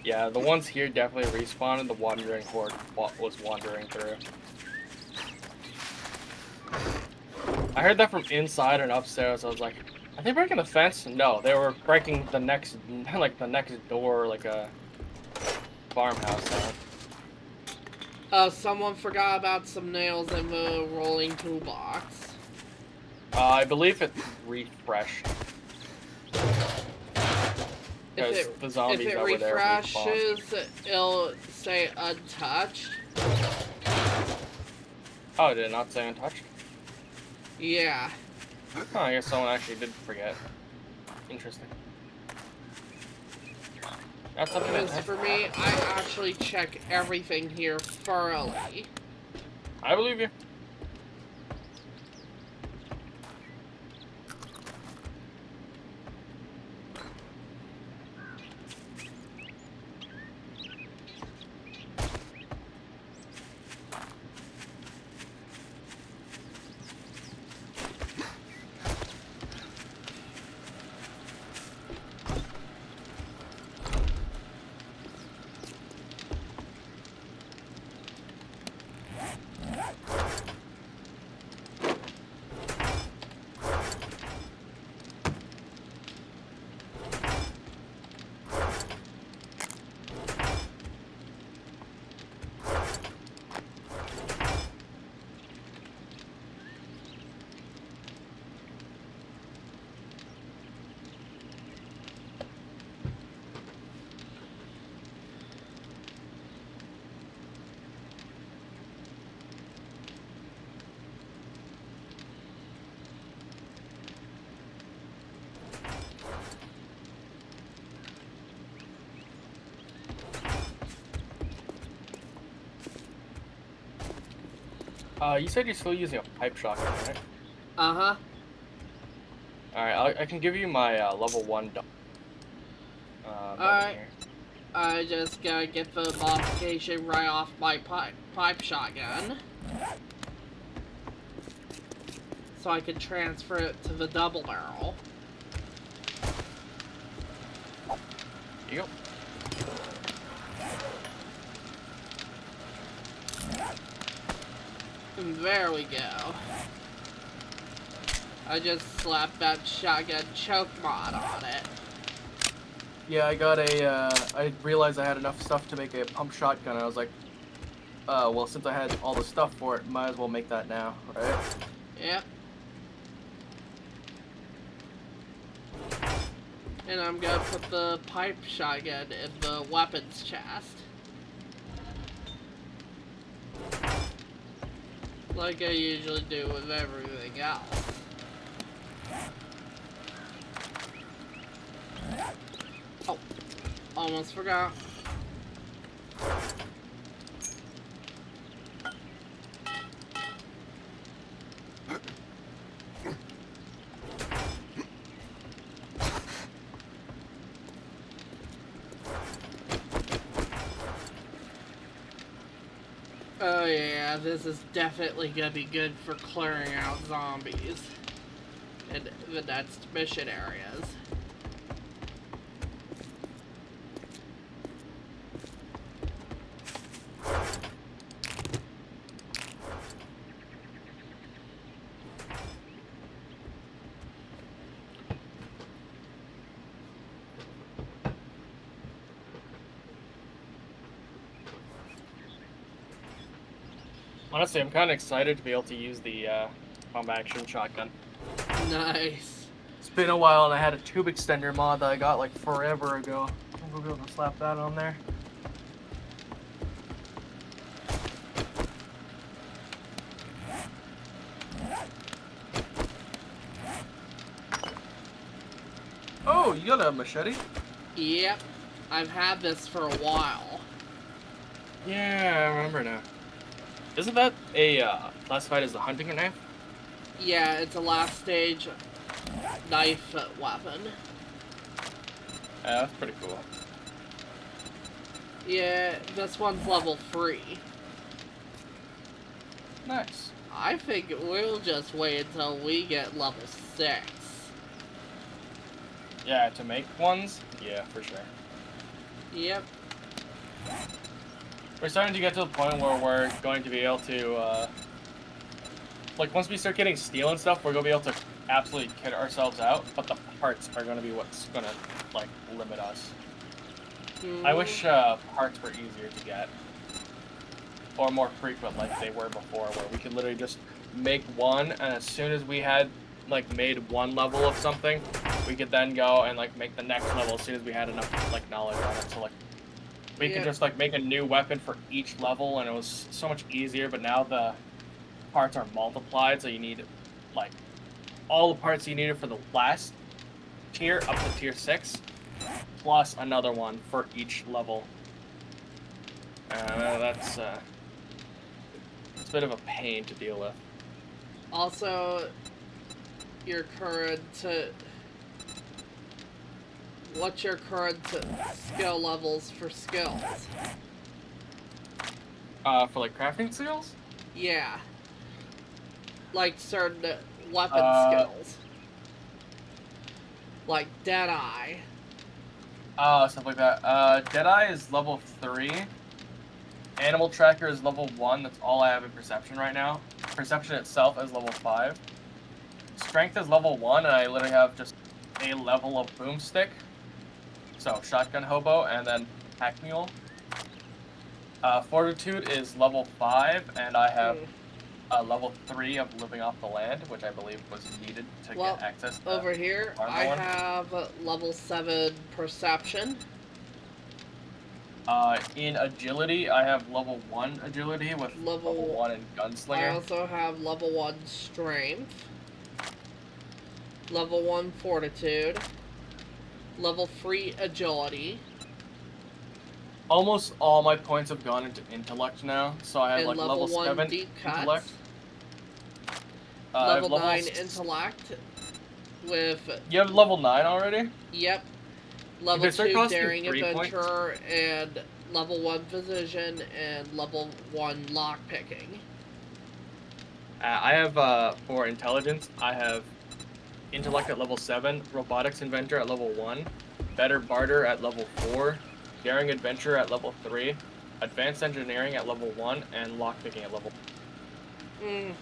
Yeah, the ones here definitely respawned and the Wandering Horde was wandering through. I heard that from inside and upstairs. I was like, are they breaking the fence? No, they were breaking the next, like the next door, like a farmhouse down. Someone forgot about some nails in the rolling toolbox. I believe it refreshed. Because the zombies if it that were there respawn. refreshes, it'll say untouched. Oh, did it not say untouched? Yeah. Oh, I guess someone actually did forget. Interesting. That's something Because that for me, I actually check everything here thoroughly. I believe you. You said you're still using a pipe shotgun, right? Uh-huh. Alright, I can give you my level 1 Alright. I just gotta get the modification right off my pipe shotgun. So I can transfer it to the double barrel. Yep. And there we go. I just slapped that shotgun choke mod on it. Yeah, I got I realized I had enough stuff to make a pump shotgun, and I was like, well, since I had all the stuff for it, might as well make that now, right? Yep. And I'm gonna put the pipe shotgun in the weapons chest. Like I usually do with everything else. Oh, almost forgot. Oh yeah, this is definitely gonna be good for clearing out zombies in the next mission areas. Honestly, I'm kind of excited to be able to use the pump action shotgun. Nice. It's been a while, and I had a tube extender mod that I got like forever ago. We'll be able to slap that on there. Oh, you got a machete? Yep, I've had this for a while. Yeah, I remember now. Isn't that a classified as the hunting knife? Yeah, it's a last stage knife weapon. Yeah, that's pretty cool. Yeah, this one's level 3. Nice. I think we'll just wait until we get level 6. Yeah, to make ones? Yeah, for sure. Yep. We're starting to get to the point where we're going to be able to, like, once we start getting steel and stuff, we're going to be able to absolutely kit ourselves out, but the parts are going to be what's going to, like, limit us. I wish parts were easier to get. Or more frequent like they were before, where we could literally just make one, and as soon as we had, like, made one level of something, we we could then go and like make the next level as soon as we had enough like knowledge on it. So like we could just like make a new weapon for each level, and it was so much easier. But now the parts are multiplied, so you need like all the parts you needed for the last tier up to tier 6, plus another one for each level. That's it's a bit of a pain to deal with. Also, your current what's your current skill levels for skills? For like crafting skills? Yeah. Like certain weapon skills. Like Deadeye. Stuff like that. Deadeye is level 3. Animal Tracker is level 1. That's all I have in Perception right now. Perception itself is level 5. Strength is level 1, and I literally have just a level of Boomstick. So, Shotgun Hobo, and then Pack Mule. Fortitude is level 5, and I have level 3 of Living Off the Land, which I believe was needed to get access to over here, I one. have level 7 Perception. In Agility, I have level 1 Agility with level 1 in Gunslinger. I also have level 1 Strength. Level 1 Fortitude. Level 3 Agility. Almost all my points have gone into Intellect now, so I have like level 7 Deep Intellect. Level 9 Intellect with... You have level 9 already? Yep. Level 2 Daring Adventure, and level 1 Physician, and level 1 Lockpicking. I have, for Intelligence, I have Intellect at level 7, Robotics Inventor at level 1, Better Barter at level 4, Daring Adventure at level 3, Advanced Engineering at level 1, and Lockpicking at level 1.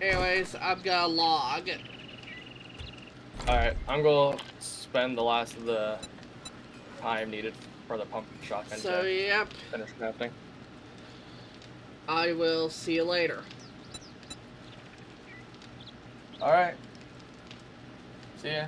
Anyways, I've got a log. Alright, I'm gonna spend the last of the time needed for the pumpkin shotgun to finish crafting. I will see you later. Alright. See ya.